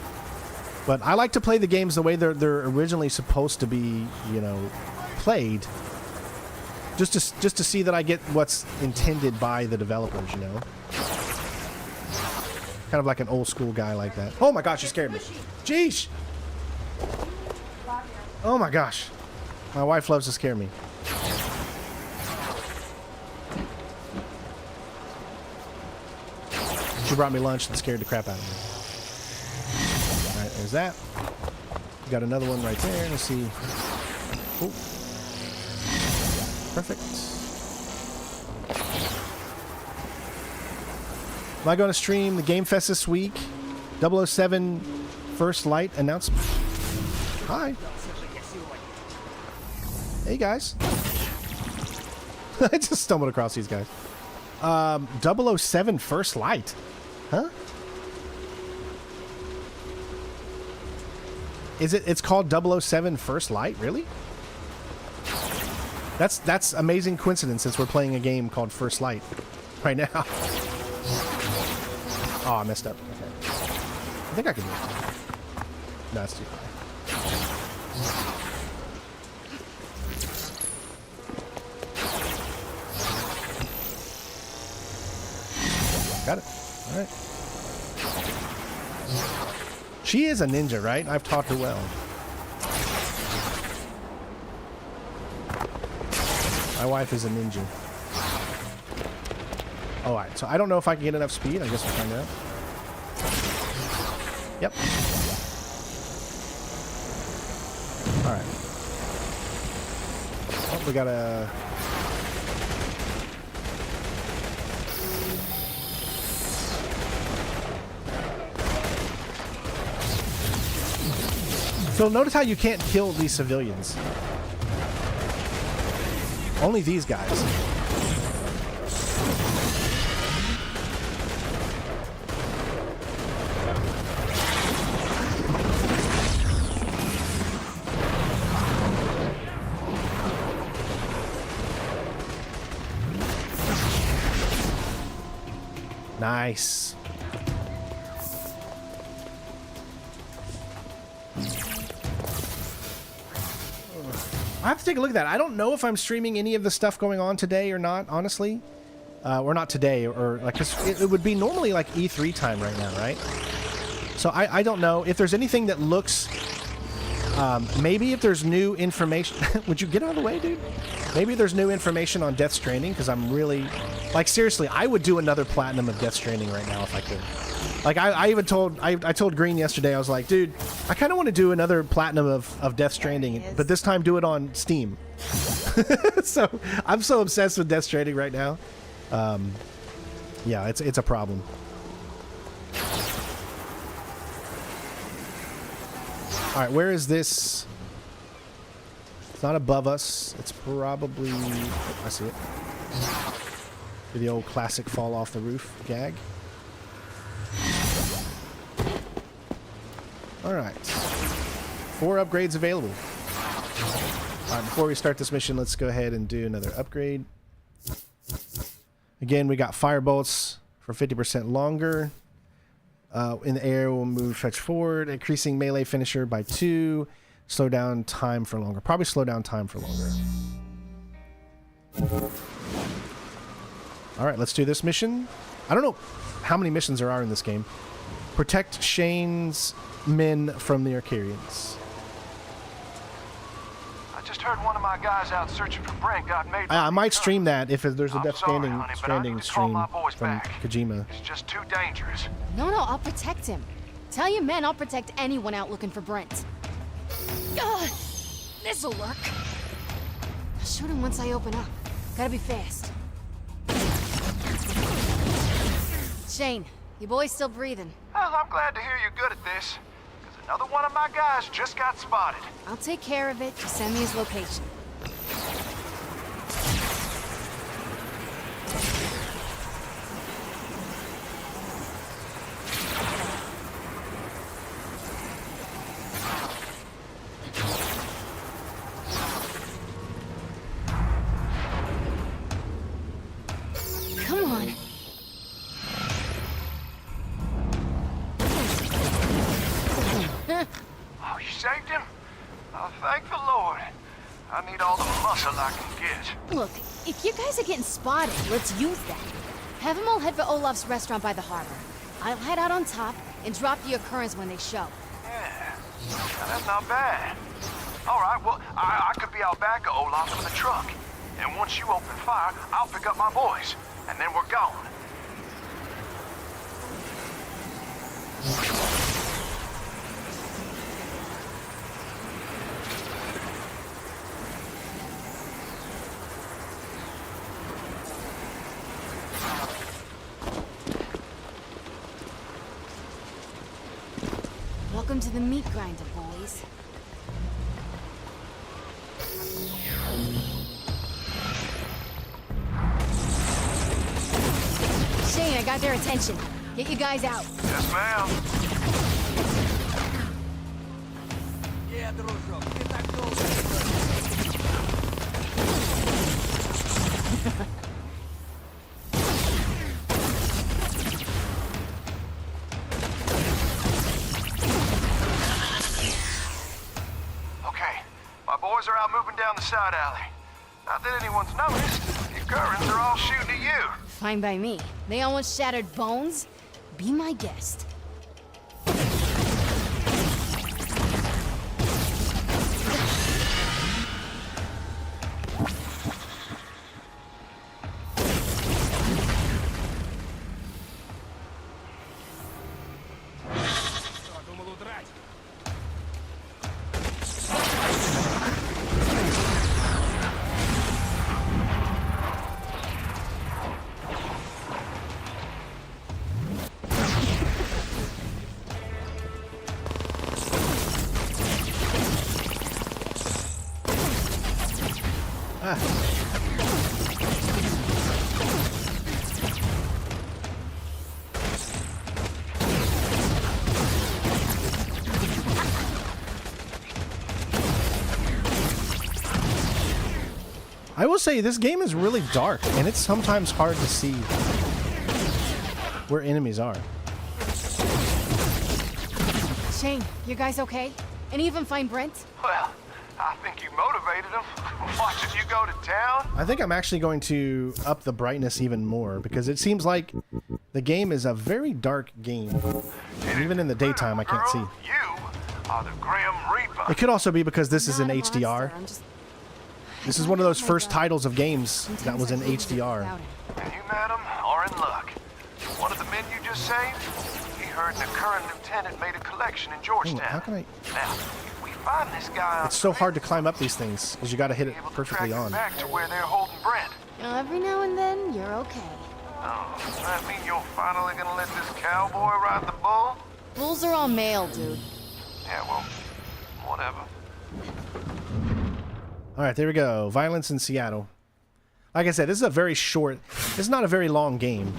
But I like to play the games the way they're originally supposed to be, played. Just to see that I get what's intended by the developers, Kind of like an old school guy like that. Oh my gosh, you scared me. Jeez. Oh my gosh. My wife loves to scare me. She brought me lunch and scared the crap out of me. Alright, there's that. We got another one right there. Let's see. Oh. Perfect. Am I going to stream the Game Fest this week? 007 First Light announcement. Hi. Hey, guys. I just stumbled across these guys. 007 First Light. Huh? It's called 007 First Light? Really? That's amazing coincidence since we're playing a game called First Light right now. Oh, I messed up. Okay. I think I can do it. No, it's too high. Got it. All right. She is a ninja, right? I've taught her well. My wife is a ninja. All right, so I don't know if I can get enough speed. I guess we'll find out. Yep. All right. Oh, we got a... So notice how you can't kill these civilians. Only these guys. Nice. I have to take a look at that. I don't know if I'm streaming any of the stuff going on today or not, honestly. Or not today, or like, 'cause it would be normally like E3 time right now, right? So I don't know if there's anything that looks, maybe if there's new information. Would you get out of the way, dude? Maybe there's new information on Death Stranding, because I'm really, like, seriously, I would do another platinum of Death Stranding right now if I could. Like, I even told, I told Green yesterday, I was like, dude, I kind of want to do another platinum of Death Stranding, but this time do it on Steam. So, I'm so obsessed with Death Stranding right now. Yeah, it's a problem. Alright, where is this? It's not above us. It's probably... Oh, I see it. The old classic fall off the roof gag. Alright. 4 upgrades available. Alright, before we start this mission, let's go ahead and do another upgrade. Again, we got fire bolts for 50% longer. In the air, we'll move stretch forward, increasing melee finisher by 2. Slow down time for longer. Probably slow down time for longer. Alright, let's do this mission. I don't know how many missions there are in this game. Protect Shane's men from the Arcarians. I just heard one of my guys out searching for Brent got made. I might stream that if there's a Death sorry, Stranding, honey, but I need to call stream my boys from back. Kojima. It's just too dangerous. No, I'll protect him. Tell your men I'll protect anyone out looking for Brent. Ugh, this'll work. I'll shoot him once I open up. Gotta be fast. Shane, your boy's still breathing. Well, I'm glad to hear you're good at this. Because another one of my guys just got spotted. I'll take care of it. Just send me his location. Come on. Oh, you saved him? Oh, thank the Lord. I need all the muscle I can get. Look, if you guys are getting spotted, let's use that. Have them all head for Olaf's restaurant by the harbor. I'll head out on top and drop the occurrence when they show. Yeah, now, that's not bad. All right, well, I could be out back at Olaf's with a truck. And once you open fire, I'll pick up my boys. And then we're gone. Welcome to the meat grinder, boys. Shane, I got their attention. Get you guys out. Yes, ma'am. Yeah, дружок, ты так долго. Okay, my boys are out moving down the side alley. Not that anyone's noticed. The Gurrens are all shooting at you. Fine by me. They all want shattered bones? Be my guest. Думал удрать. I will say this game is really dark, and it's sometimes hard to see. where enemies are. Shane, you guys okay? And even find Brent? Well, I think you motivated him. Watching you go to town. I think I'm actually going to up the brightness even more because it seems like the game is a very dark game. And even in the daytime, I can't see. You are the Grim Reaper. It could also be because this is in Not a HDR. monster, I'm just- This is one of those first titles of games that was in HDR. And you, madam, are in luck. One of the men you just saved, he heard the current lieutenant made a collection in Georgetown. How can I? Now, if we find this guy on It's so the hard to fence, climb up these things because you got to hit it we'll be able to perfectly track him on. back to where they're holding Brent. Every now and then, you're okay. Oh, does that mean you're finally gonna let this cowboy ride the bull? Bulls are all male, dude. Yeah, well, whatever. All right, there we go. Violence in Seattle. Like I said, this is a very short. This is not a very long game.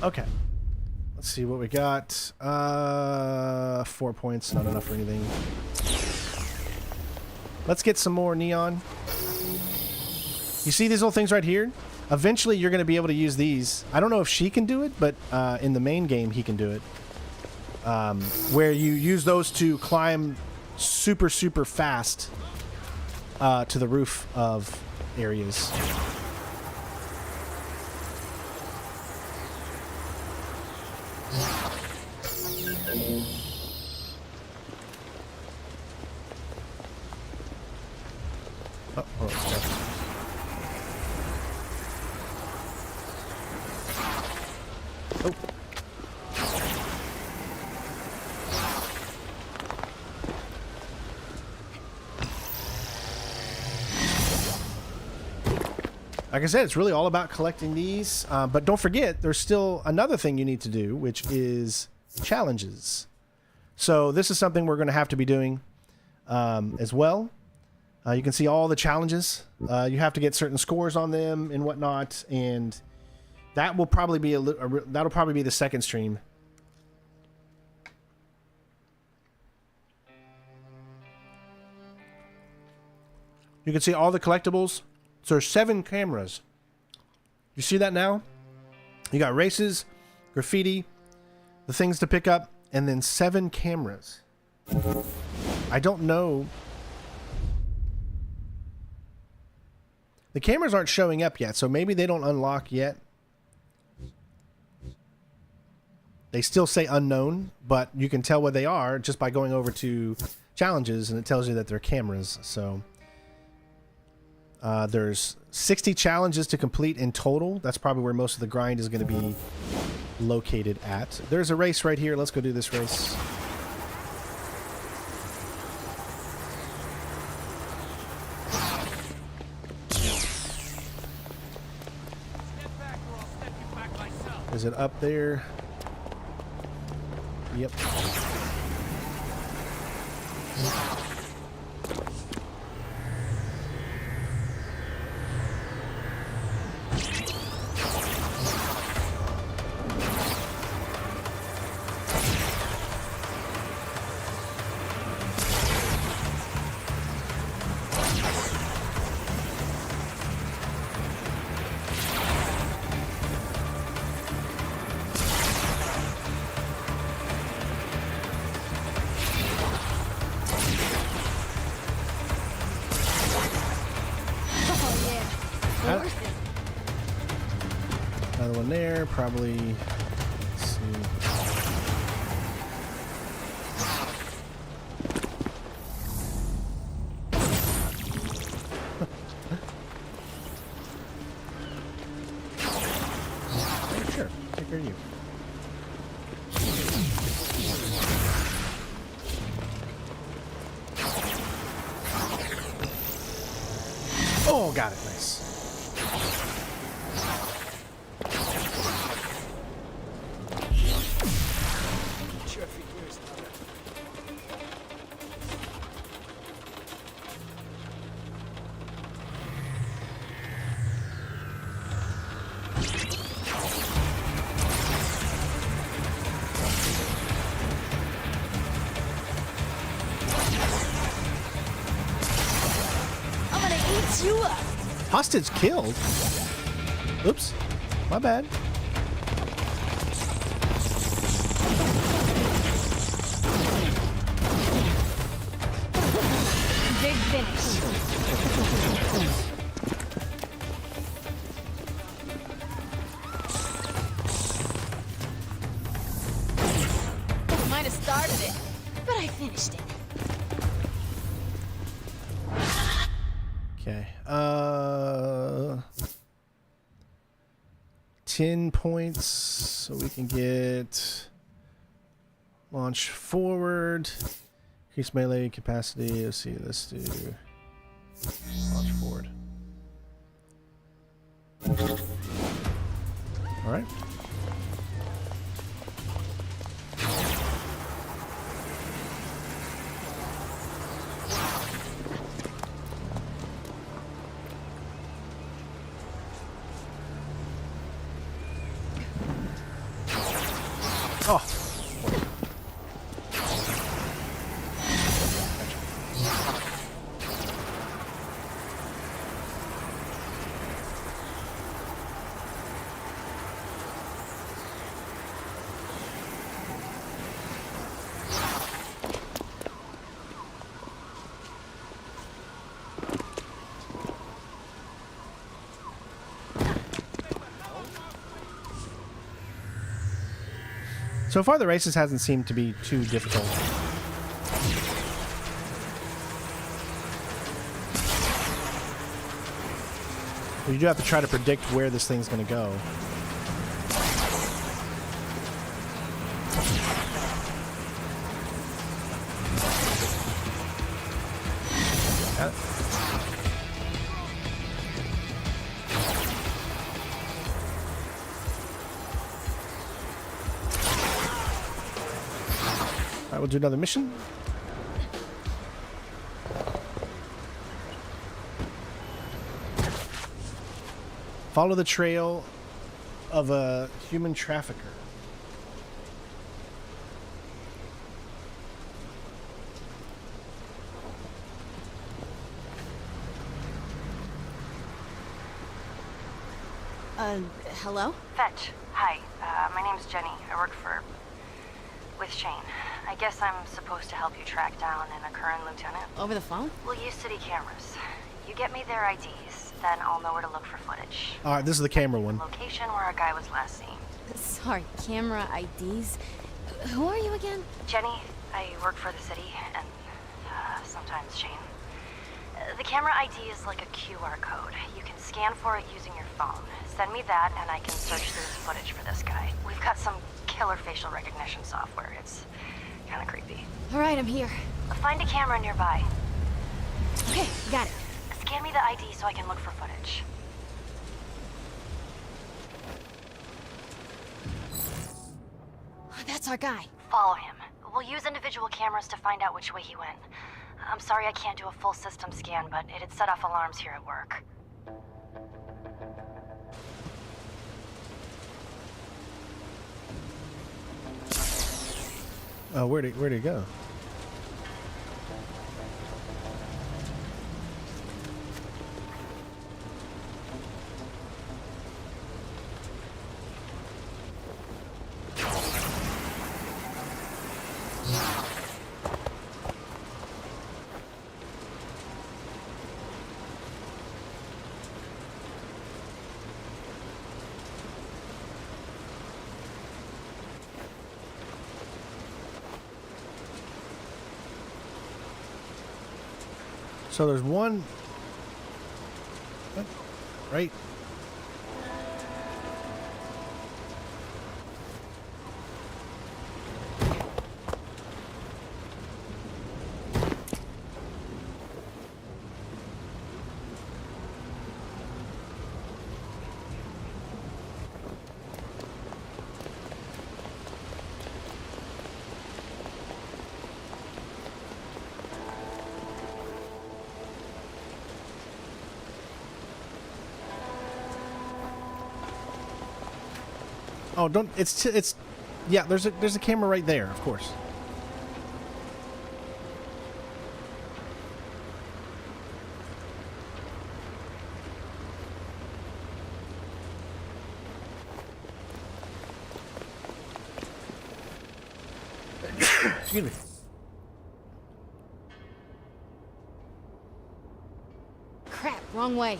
Okay. Let's see what we got. 4 points, not enough for anything. Let's get some more neon. You see these little things right here? Eventually you're going to be able to use these. I don't know if she can do it, but in the main game he can do it. Where you use those to climb super, super fast to the roof of areas. Oh, hold on. Oh. Like I said, it's really all about collecting these. But don't forget, there's still another thing you need to do, which is challenges. So this is something we're going to have to be doing as well. You can see all the challenges. You have to get certain scores on them and whatnot, and that will probably be that'll probably be the second stream. You can see all the collectibles. So there's 7 cameras. You see that now? You got races, graffiti, the things to pick up, and then 7 cameras. I don't know. The cameras aren't showing up yet, so maybe they don't unlock yet. They still say unknown, but you can tell what they are just by going over to challenges, and it tells you that they're cameras. So there's 60 challenges to complete in total. That's probably where most of the grind is going to be located at. There's a race right here. Let's go do this race. Is it up there? Yep. Another one there, probably. Let's see. Sure, take care of you. Oh, got it. Nice. I'm gonna eat you up. Hostage killed? Oops. My bad. Big finish. Might have started it, but I finished it. Okay. 10 points, so we can get launch forward, increase melee capacity. Let's see. Let's do launch forward. All right. Oh. So far, the races hasn't seemed to be too difficult. You do have to try to predict where this thing's going to go. Got it. Alright, we'll do another mission. Follow the trail of a human trafficker. Hello? Fetch. Hi. My name's Jenny. I work with Shane. I guess I'm supposed to help you track down an current lieutenant. Over the phone? We'll use city cameras. You get me their IDs, then I'll know where to look for footage. Alright, this is the camera one. Location where a guy was last seen. Sorry, camera IDs. Who are you again? Jenny, I work for the city, and sometimes Shane. The camera ID is like a QR code. You can scan for it using your phone. Send me that, and I can search through the footage for this guy. We've got some killer facial recognition software. It's kind of creepy. All right, I'm here. Find a camera nearby. Okay, got it. Scan me the ID so I can look for footage. That's our guy. Follow him. We'll use individual cameras to find out which way he went. I'm sorry I can't do a full system scan, but it'd set off alarms here at work. Where'd it go? So there's one, what? Right? Oh, don't. It's. Yeah, there's a camera right there, of course. Excuse me. Crap, wrong way.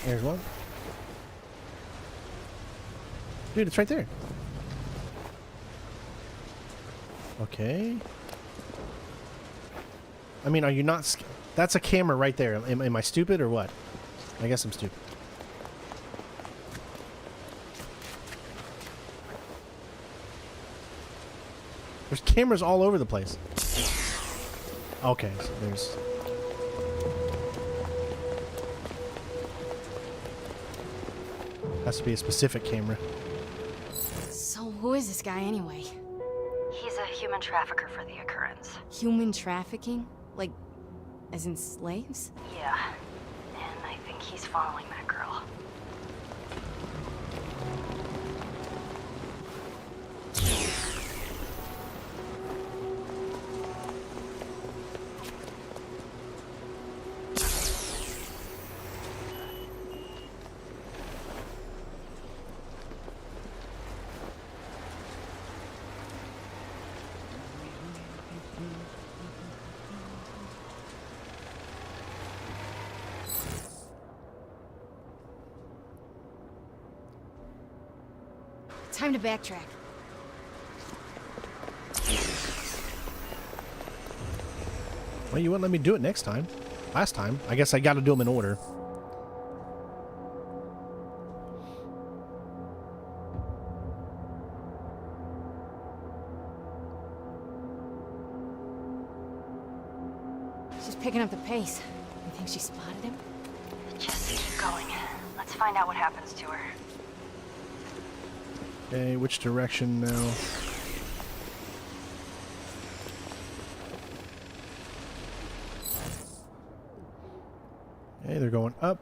There's one. Dude, it's right there. Okay. I mean, are you not... That's a camera right there. Am I stupid or what? I guess I'm stupid. There's cameras all over the place. Okay, so there's... Has to be a specific camera. So who is this guy anyway? He's a human trafficker for the occurrence. Human trafficking? Like, as in slaves? Yeah, and I think he's following that girl. Time to backtrack. Well, you wouldn't let me do it next time. Last time. I guess I gotta do them in order. She's picking up the pace. You think she spotted him? Just keep going. Let's find out what happens to her. Okay, which direction now? Okay, they're going up.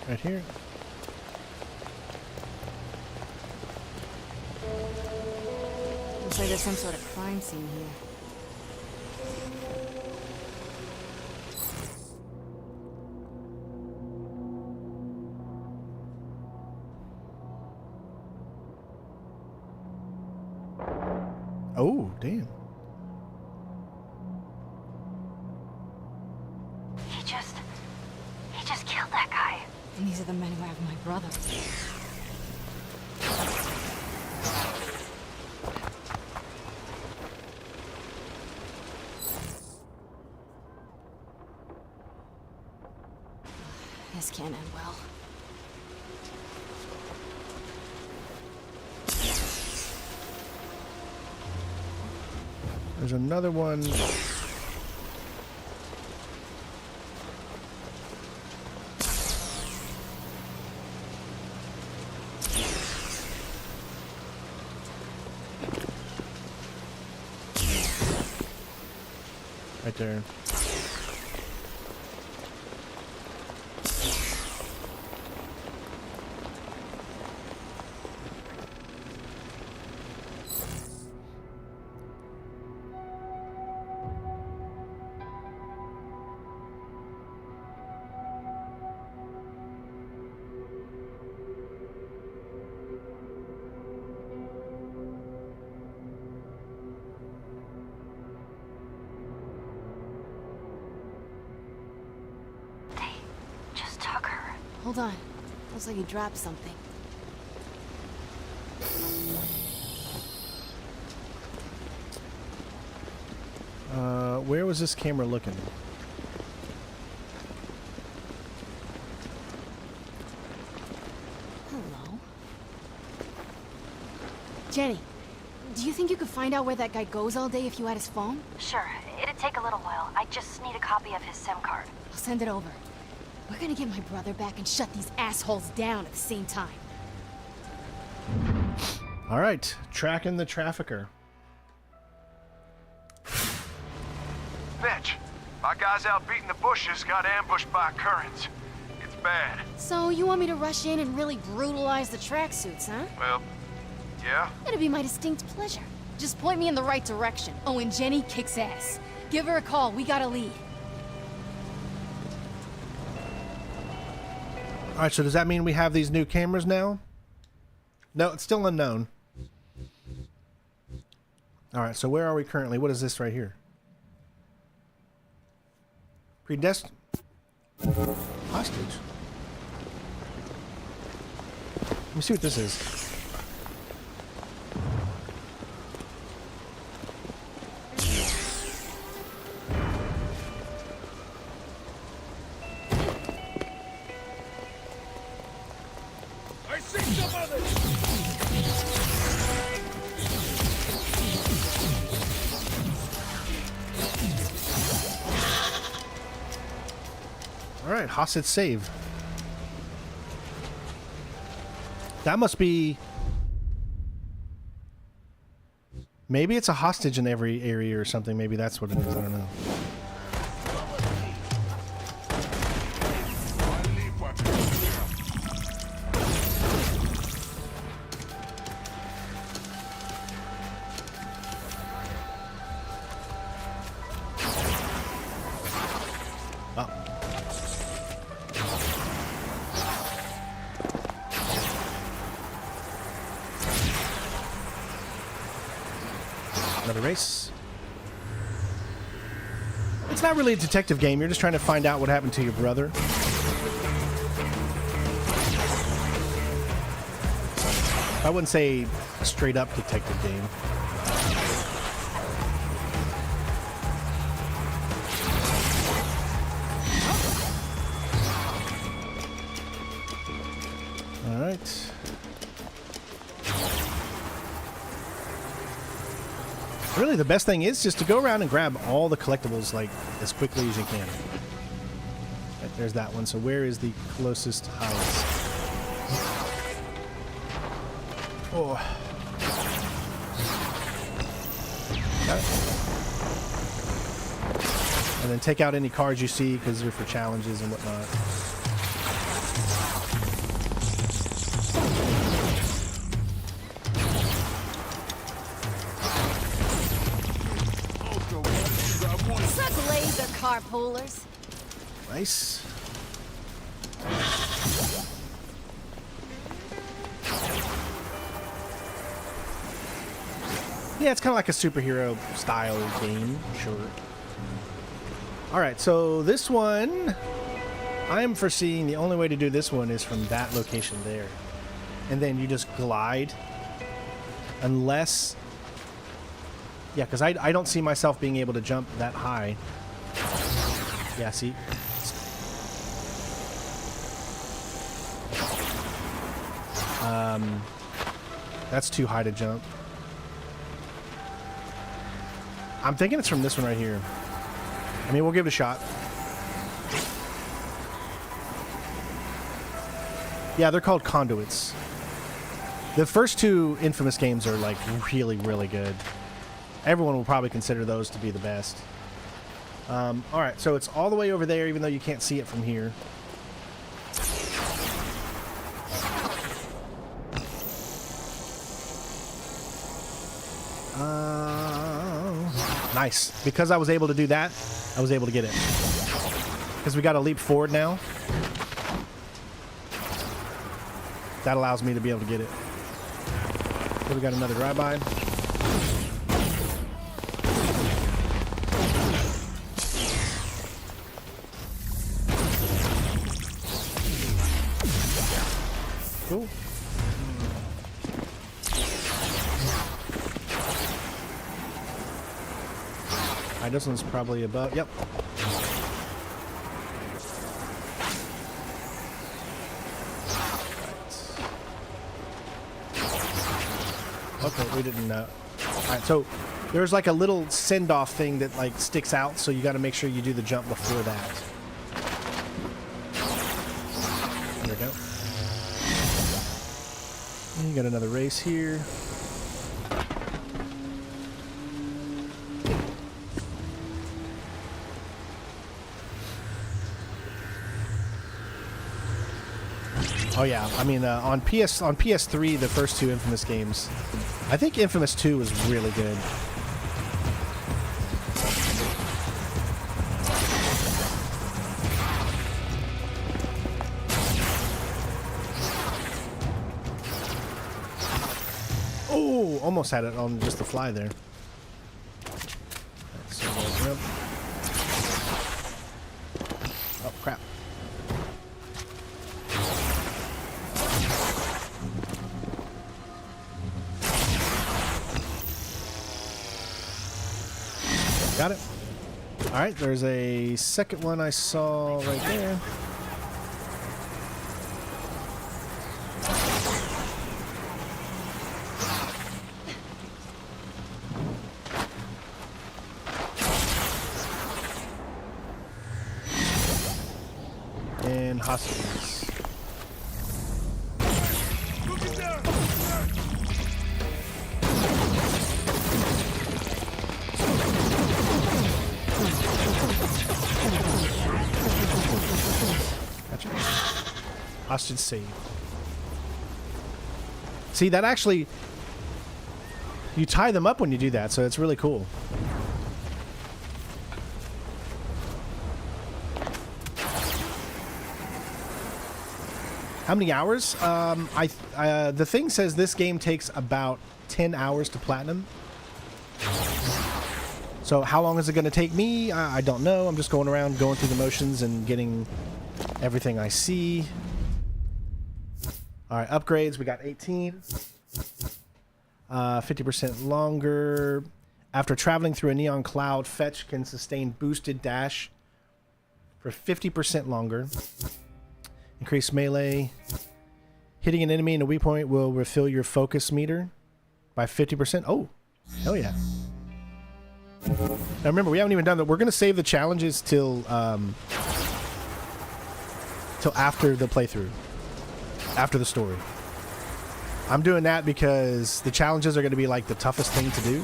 Right here. Looks like there's some sort of crime scene here. Oh, damn. He just killed that guy. And these are the men who have my brother. This can't end well. There's another one. Right there. Hold on. Looks like you dropped something. Where was this camera looking? Hello? Jenny, do you think you could find out where that guy goes all day if you had his phone? Sure. It'd take a little while. I just need a copy of his SIM card. I'll send it over. We're gonna get my brother back and shut these assholes down at the same time. All right, tracking the trafficker. Fetch, my guys out beating the bushes got ambushed by currents. It's bad. So you want me to rush in and really brutalize the tracksuits, huh? Well, yeah. It'd be my distinct pleasure. Just point me in the right direction. Oh, and Jenny kicks ass. Give her a call. We got a lead. All right, so does that mean we have these new cameras now? No, it's still unknown. All right, so where are we currently? What is this right here? Predestined hostage. Let me see what this is. I see some others! All right, hostage saved. That must be... Maybe it's a hostage in every area or something. Maybe that's what it is. I don't know. Another race. It's not really a detective game. You're just trying to find out what happened to your brother. I wouldn't say a straight up detective game. All right. Really, the best thing is just to go around and grab all the collectibles like as quickly as you can. Right, there's that one. So where is the closest house? Oh. Okay. And then take out any cards you see because they're for challenges and whatnot. Carpoolers. Nice. Yeah, it's kind of like a superhero style game, sure. All right, so this one, I am foreseeing the only way to do this one is from that location there. And then you just glide. Unless... Yeah, because I don't see myself being able to jump that high. Yeah, see? That's too high to jump. I'm thinking it's from this one right here. I mean, we'll give it a shot. Yeah, they're called conduits. The first two Infamous games are, like, really, really good. Everyone will probably consider those to be the best. Alright, so it's all the way over there, even though you can't see it from here. Nice. Because I was able to do that, I was able to get it. Because we got to leap forward now. That allows me to be able to get it. So we got another drive-by. Cool. Alright, this one's probably above. Yep. Okay, we didn't know. Alright, so There's like a little send-off thing that like sticks out, so you got to make sure you do the jump before that. There we go. And you got another race here. Oh yeah, I mean on PS3, the first two Infamous games, I think Infamous 2 was really good. Oh, almost had it on just the fly there. So jump. Oh crap. Got it. All right, there's a second one I saw right there. And hostages. Gotcha. Hostage saved. See, that actually, you tie them up when you do that, so it's really cool. How many hours? The thing says this game takes about 10 hours to platinum. So how long is it going to take me? I don't know. I'm just going around, going through the motions and getting everything I see. All right, upgrades. We got 18. 50% longer. After traveling through a neon cloud, fetch can sustain boosted dash for 50% longer. Increase melee. Hitting an enemy in a weak point will refill your focus meter by 50%. Oh, hell yeah. Now remember, we haven't even done that. We're going to save the challenges till after the playthrough. After the story. I'm doing that because the challenges are going to be like the toughest thing to do.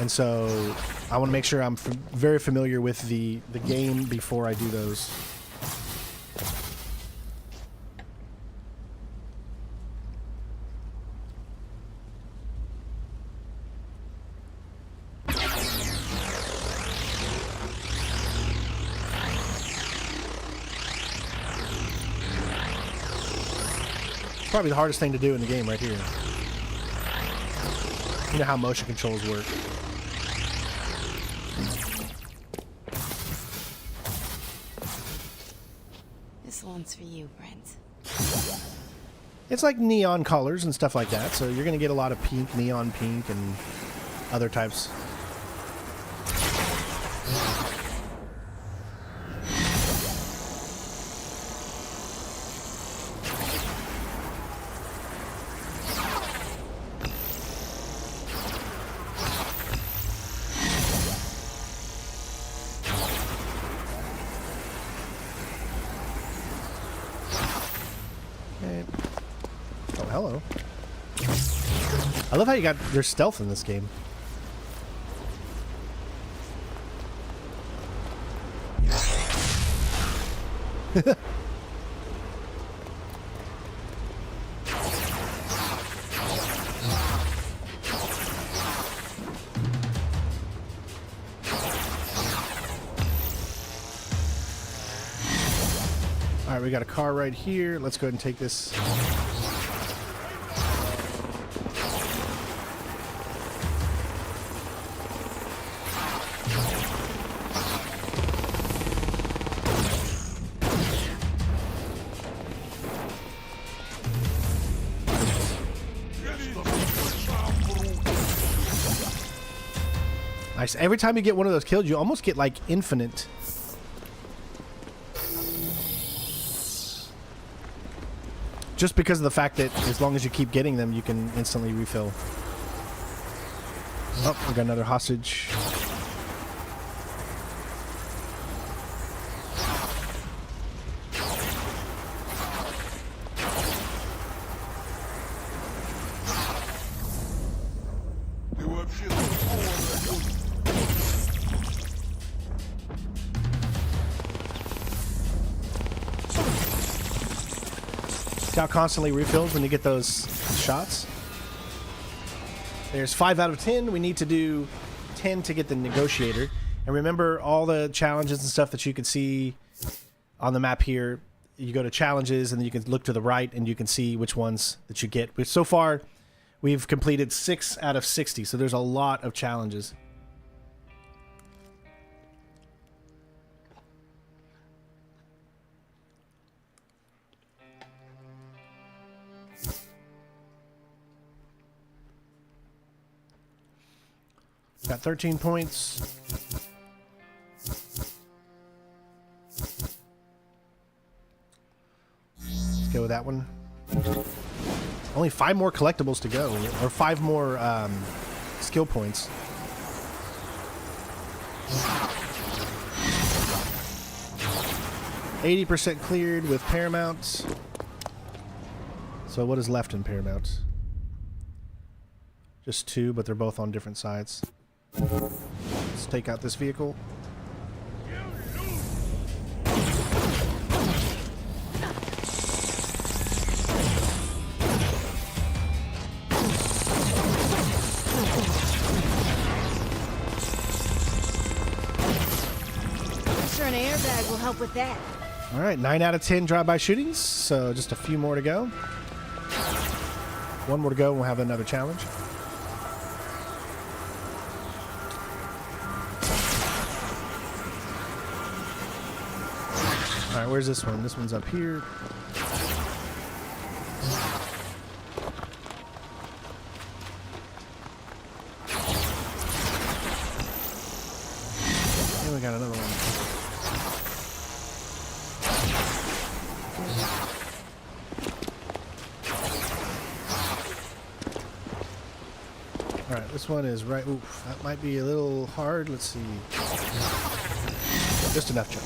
And so I want to make sure I'm very familiar with the game before I do those. Probably the hardest thing to do in the game right here. You know how motion controls work. This one's for you, Brent. It's like neon colors and stuff like that, so you're going to get a lot of pink, neon pink, and other types. Oh, hello. I love how you got your stealth in this game. All right, we got a car right here. Let's go ahead and take this. Nice. Every time you get one of those killed, you almost get like infinite. Just because of the fact that as long as you keep getting them, you can instantly refill. Oh, we got another hostage. Scout constantly refills when you get those shots. There's 5 out of 10. We need to do 10 to get the negotiator. And remember all the challenges and stuff that you can see on the map here. You go to challenges and you can look to the right and you can see which ones that you get. But so far, we've completed 6 out of 60. So there's a lot of challenges. Got 13 points. Let's go with that one. Only 5 more collectibles to go, or 5 more skill points. %, cleared with Paramount. So what is left in Paramount? Just 2, but they're both on different sides. Let's take out this vehicle. I'm sure an airbag will help with that. All right, 9 out of 10 drive-by shootings, so just a few more to go. 1 more to go and we'll have another challenge. All right, where's this one? This one's up here. And we got another one. All right, this one is right. Oof, that might be a little hard. Let's see. Just enough jump.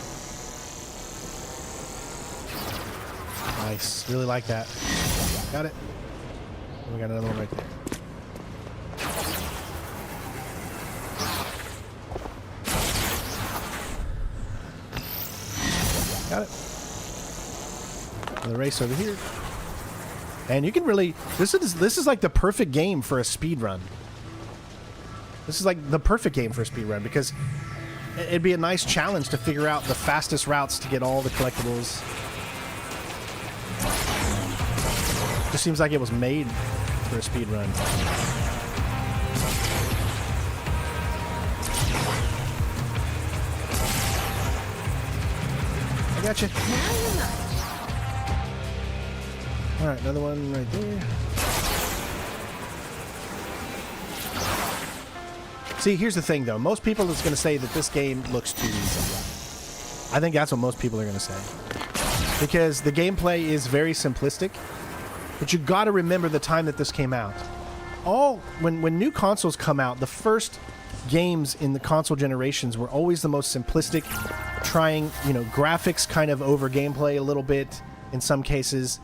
Nice. Really like that. Got it. And we got another one right there. Got it. Another race over here. And you can really... This is like the perfect game for a speed run. This is like the perfect game for a speed run because it'd be a nice challenge to figure out the fastest routes to get all the collectibles. Just seems like it was made for a speed run. I got you. All right, another one right there. See, here's the thing, though. Most people is going to say that this game looks too easy. I think that's what most people are going to say. Because the gameplay is very simplistic. But you got to remember the time that this came out. When new consoles come out, the first games in the console generations were always the most simplistic, trying, graphics kind of over gameplay a little bit in some cases.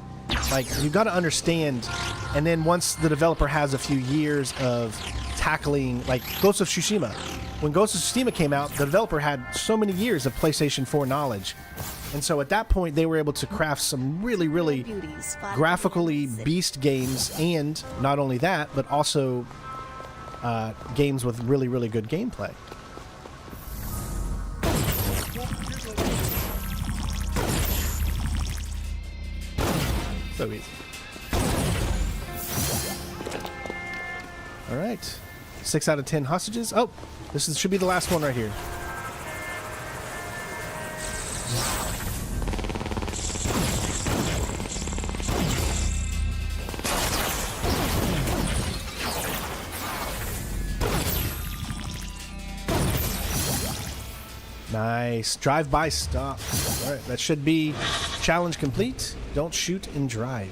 Like, you got to understand, and then once the developer has a few years of tackling, like Ghost of Tsushima. When Ghost of Tsushima came out, the developer had so many years of PlayStation 4 knowledge. And so at that point, they were able to craft some really, really graphically beast games, and not only that, but also games with really, really good gameplay. So easy. All right. 6 out of 10 hostages. Oh, should be the last one right here. Nice. Drive-by stop. All right, that should be challenge complete. Don't shoot and drive.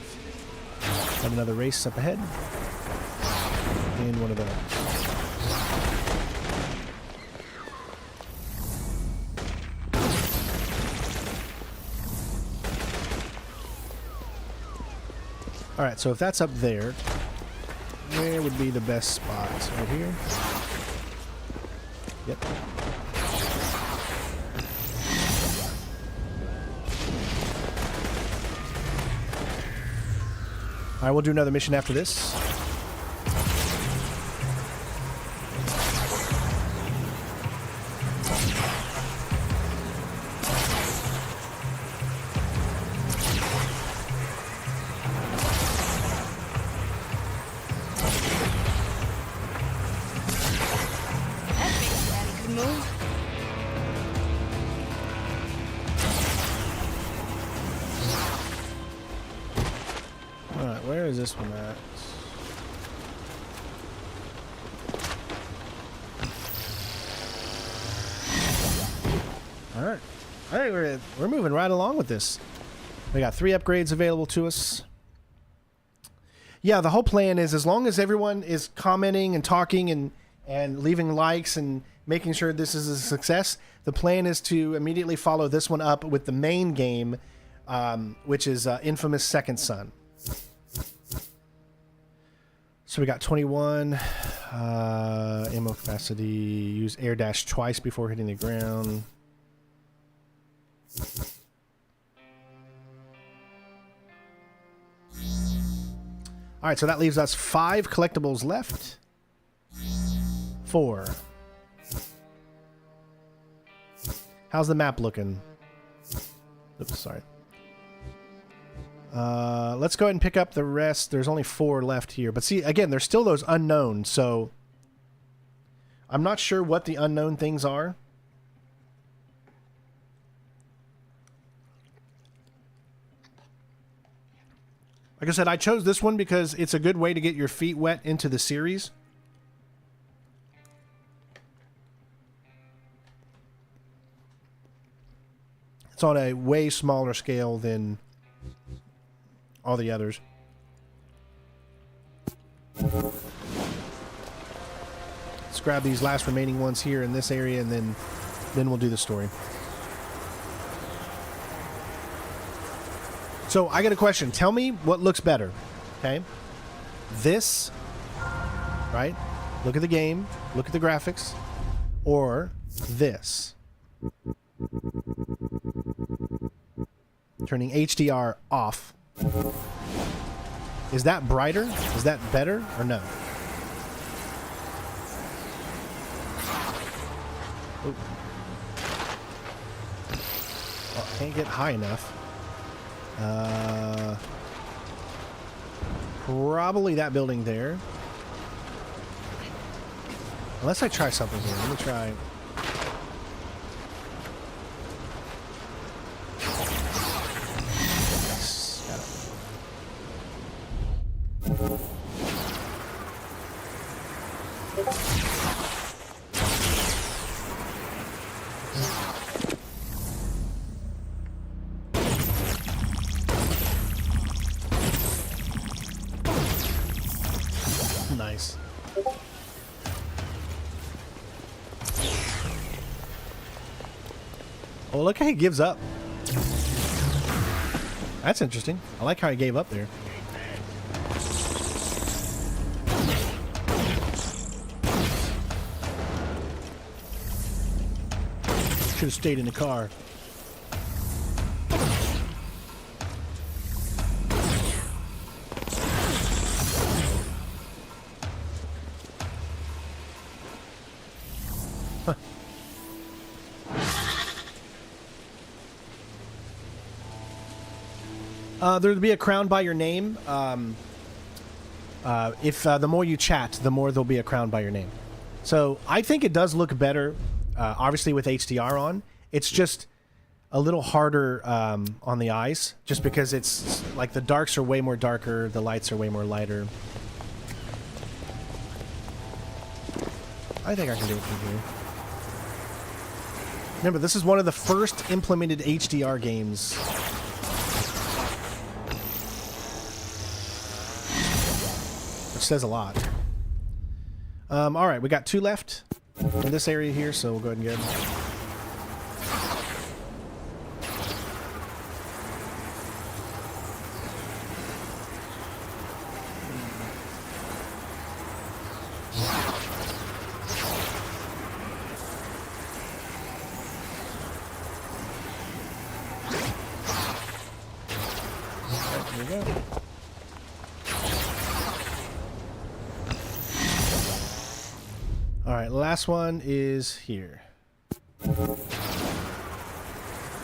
Have another race up ahead. And one of those. Alright, so if that's up there, where would be the best spots? Right here? Yep. Alright, we'll do another mission after this. Alright, where is this one at? Alright. Alright, we're moving right along with this. We got 3 upgrades available to us. Yeah, the whole plan is as long as everyone is commenting and talking and leaving likes and making sure this is a success, the plan is to immediately follow this one up with the main game, which is Infamous Second Son. So we got 21 ammo capacity. Use air dash twice before hitting the ground. All right, so that leaves us 5 collectibles left. 4. How's the map looking? Oops, sorry. Let's go ahead and pick up the rest. There's only 4 left here. But see, again, there's still those unknowns, so I'm not sure what the unknown things are. Like I said, I chose this one because it's a good way to get your feet wet into the series. It's on a way smaller scale than all the others. Let's grab these last remaining ones here in this area, and then we'll do the story. So I got a question. Tell me what looks better. Okay? This, right? Look at the game. Look at the graphics. Or this. Turning HDR off. Is that brighter? Is that better or no? Oh, I can't get high enough. Probably that building there. Unless I try something here. Let me try. Yes, got it. Nice. Oh, look how he gives up. That's interesting. I like how he gave up there. Should have stayed in the car. There'll be a crown by your name. If the more you chat, the more there'll be a crown by your name. So I think it does look better, obviously with HDR on. It's just a little harder on the eyes, just because it's like the darks are way more darker, the lights are way more lighter. I think I can do it from here. Remember, this is one of the first implemented HDR games. Says a lot. All right, we got 2 left in this area here, so we'll go ahead and get them. Here we go. All right, last one is here.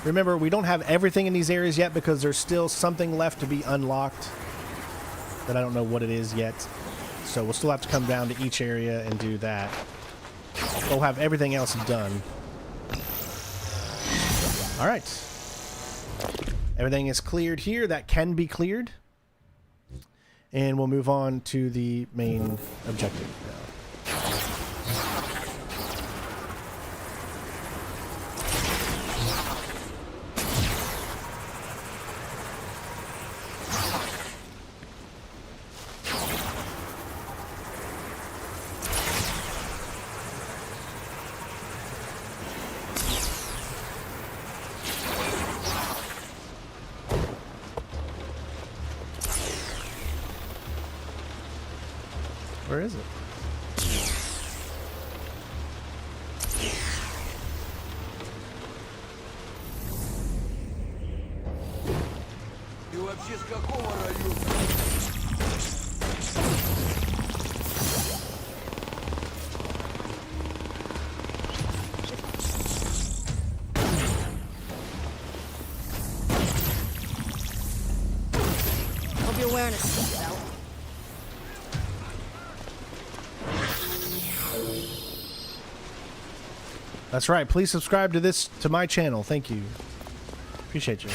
Remember, we don't have everything in these areas yet because there's still something left to be unlocked that I don't know what it is yet. So we'll still have to come down to each area and do that. We'll have everything else done. All right. Everything is cleared here. That can be cleared. And we'll move on to the main objective now. Where is it? Hope you're wearing a seatbelt. That's right. Please subscribe to my channel. Thank you. Appreciate you.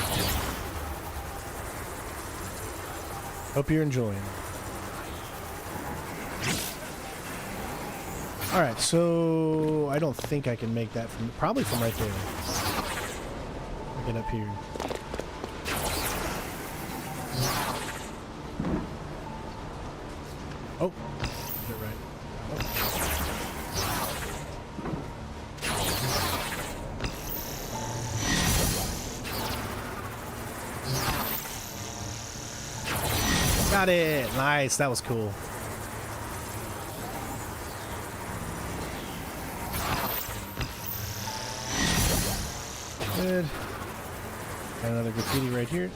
Hope you're enjoying. All right, so I don't think I can make that from probably from right there. Get up here. Oh, get it right. Oh. Got it! Nice, that was cool. Good. Got another graffiti right here.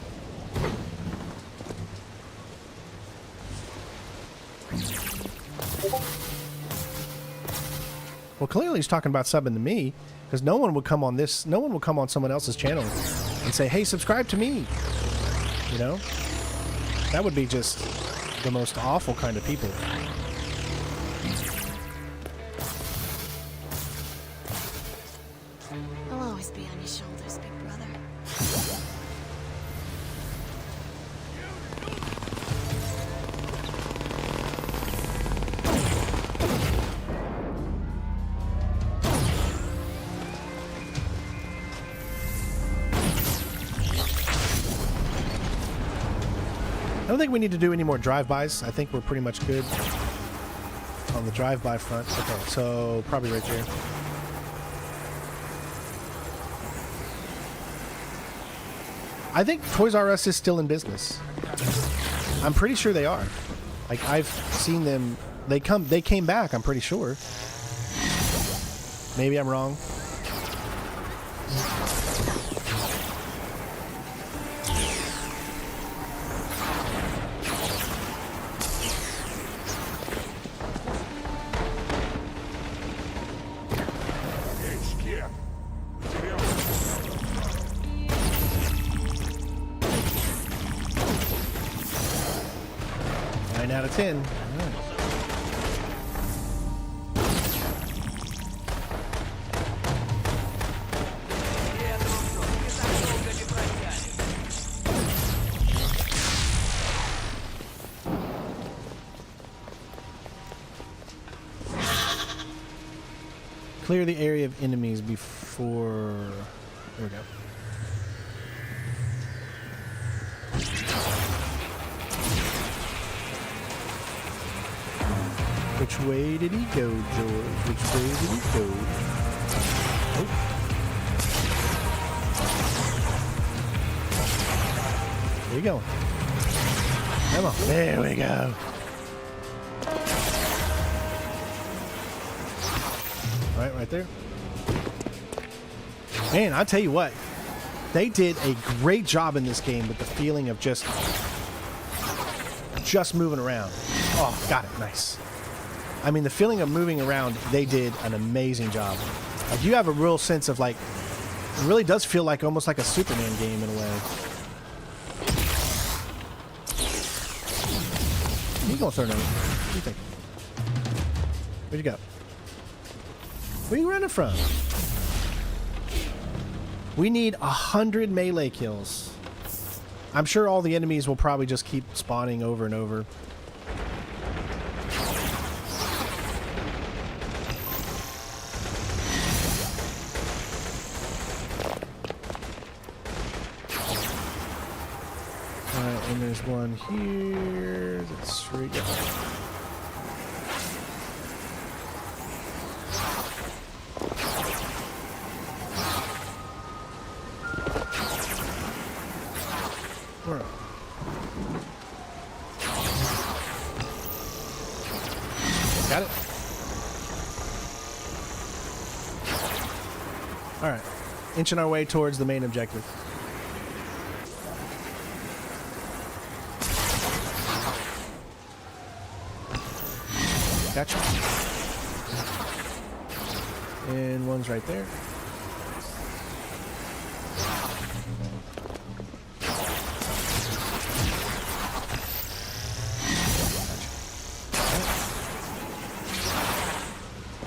Well, clearly he's talking about subbing to me, because no one would come on this, no one would come on someone else's channel and say, hey, subscribe to me. You know? That would be just the most awful kind of people. I'll always be on your shoulders, big brother. I don't think we need to do any more drive-bys. I think we're pretty much good on the drive-by front. Okay, so probably right there. I think Toys R Us is still in business. I'm pretty sure they are. Like, I've seen them. They came back, I'm pretty sure. Maybe I'm wrong. Out of 10. Right. Clear the area of enemies before. There we go. Which way did he go, George? Which way did he go? Oh. There you go. Come on. There we go. Right there. Man, I'll tell you what. They did a great job in this game with the feeling of just just moving around. Oh, got it. Nice. I mean, the feeling of moving around, they did an amazing job. Like, you have a real sense of, like, it really does feel like almost like a Superman game in a way. You gonna throw no? What do you think? Where'd you go? Where are you running from? We need 100 melee kills. I'm sure all the enemies will probably just keep spawning over and over. Alright, and there's one here. That's straight up. Got it. All right, inching our way towards the main objective. Gotcha. And one's right there.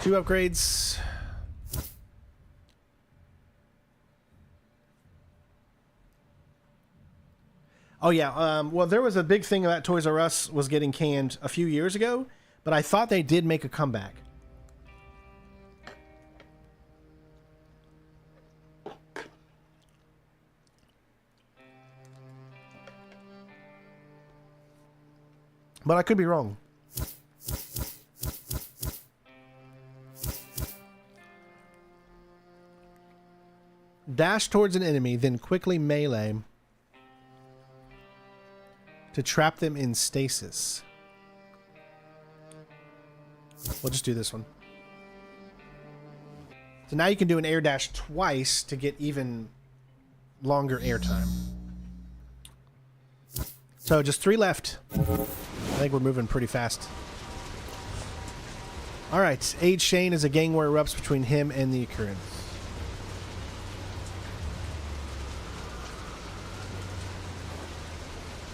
Two upgrades. Oh yeah, well there was a big thing about Toys R Us was getting canned a few years ago, but I thought they did make a comeback. But I could be wrong. Dash towards an enemy, then quickly melee to trap them in stasis. We'll just do this one. So now you can do an air dash twice to get even longer air time. So just 3 left. I think we're moving pretty fast. Alright, aid Shane as a gang war erupts between him and the occurrence.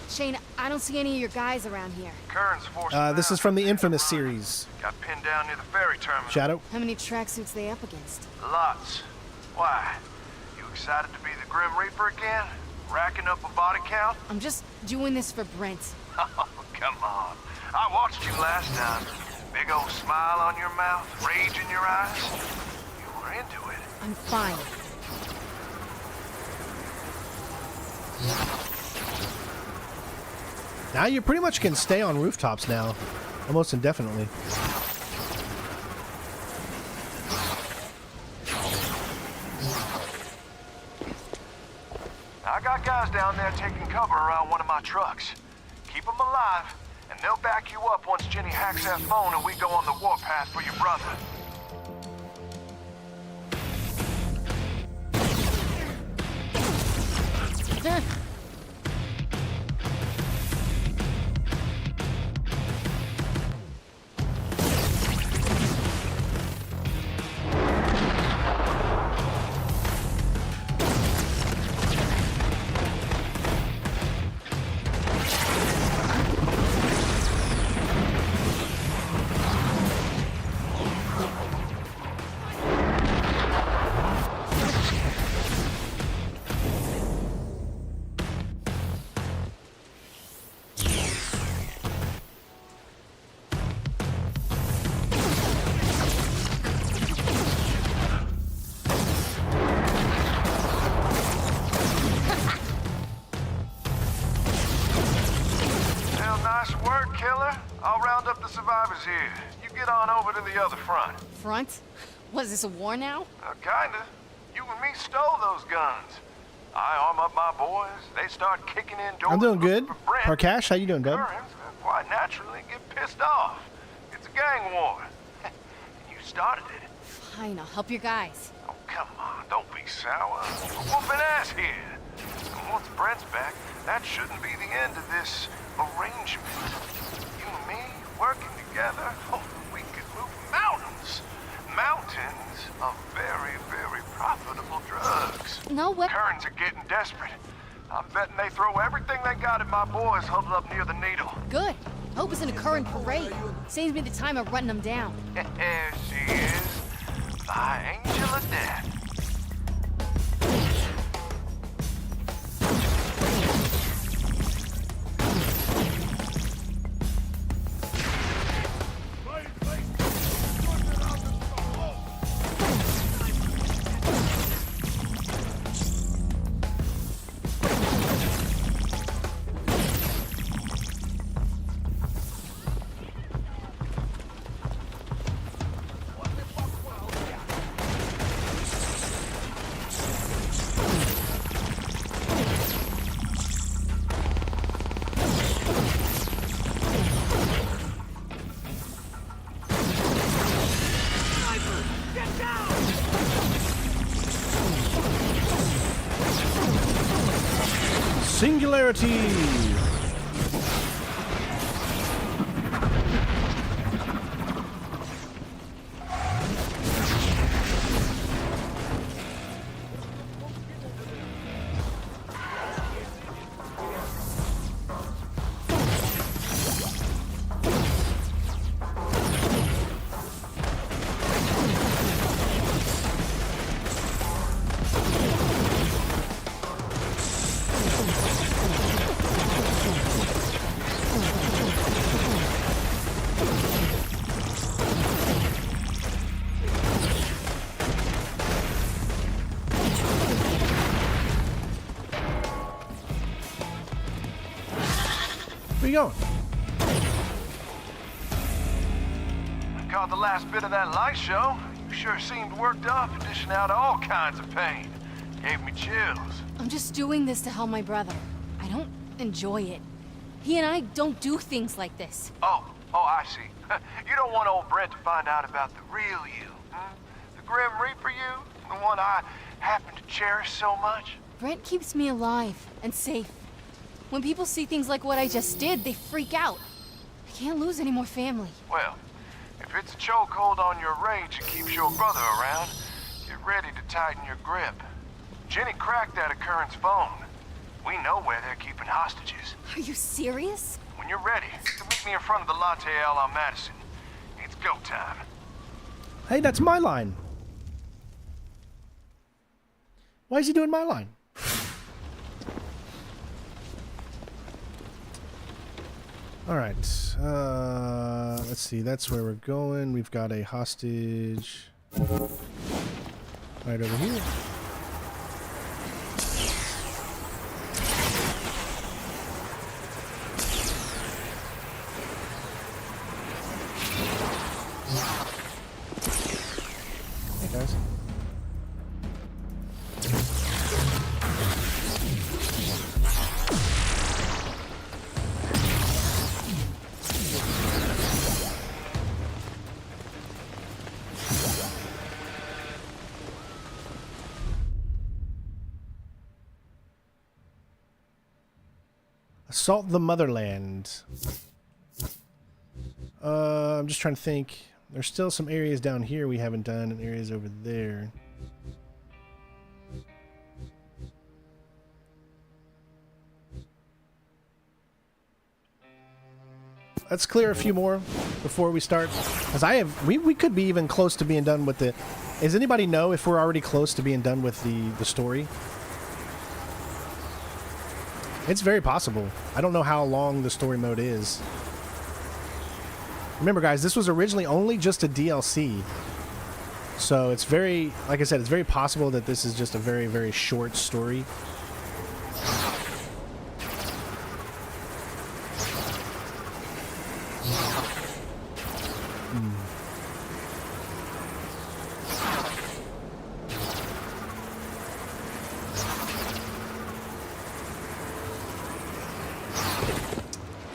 Shane, I don't see any of your guys around here. Current's forced This is from the InFAMOUS series. Got pinned down near the ferry terminal. Shadow? How many tracksuits they up against? Lots. Why? You excited to be the Grim Reaper again? Racking up a body count? I'm just doing this for Brent. Oh, come on. I watched you last time. Big old smile on your mouth, rage in your eyes. You were into it. I'm fine. Now you pretty much can stay on rooftops now, almost indefinitely. I got guys down there taking cover around one of my trucks. Keep them alive, and they'll back you up once Jenny hacks that phone and we go on the warpath for your brother. Here. You get on over to the other front. Front? Was this a war now? Kinda. You and me stole those guns. I arm up my boys. They start kicking in doors. I'm doing good. Parkash, how you doing, Dub? Quite naturally get pissed off. It's a gang war. You started it. Fine, I'll help your guys. Oh, come on. Don't be sour. We're whooping ass here. And once Brent's back, that shouldn't be the end of this arrangement. Oh, we could move mountains. Mountains of very, very profitable drugs. No way. Kearns are getting desperate. I'm betting they throw everything they got at my boys huddled up near the needle. Good. Hope it's in a current parade. Saves me the time of running them down. There she is. My angel of death. Singularity! Where you going? I caught the last bit of that light show. You sure seemed worked up, dishing out all kinds of pain. Gave me chills. I'm just doing this to help my brother. I don't enjoy it. He and I don't do things like this. Oh, I see. You don't want old Brent to find out about the real you, hmm? The Grim Reaper you? The one I happen to cherish so much? Brent keeps me alive and safe. When people see things like what I just did, they freak out. I can't lose any more family. Well, if it's a chokehold on your rage that keeps your brother around, get ready to tighten your grip. Jenny cracked that Kearns' phone. We know where they're keeping hostages. Are you serious? When you're ready, you can meet me in front of the Latte L on Madison. It's go time. Hey, that's my line. Why is he doing my line? All right. Let's see. That's where we're going. We've got a hostage right over here. Hey, guys. Assault the Motherland. I'm just trying to think. There's still some areas down here we haven't done, and areas over there. Let's clear a few more before we start, because we could be even close to being done with the. Does anybody know if we're already close to being done with the story? It's very possible. I don't know how long the story mode is. Remember, guys, this was originally only just a DLC. So it's very, like I said, it's very possible that this is just a very, very short story.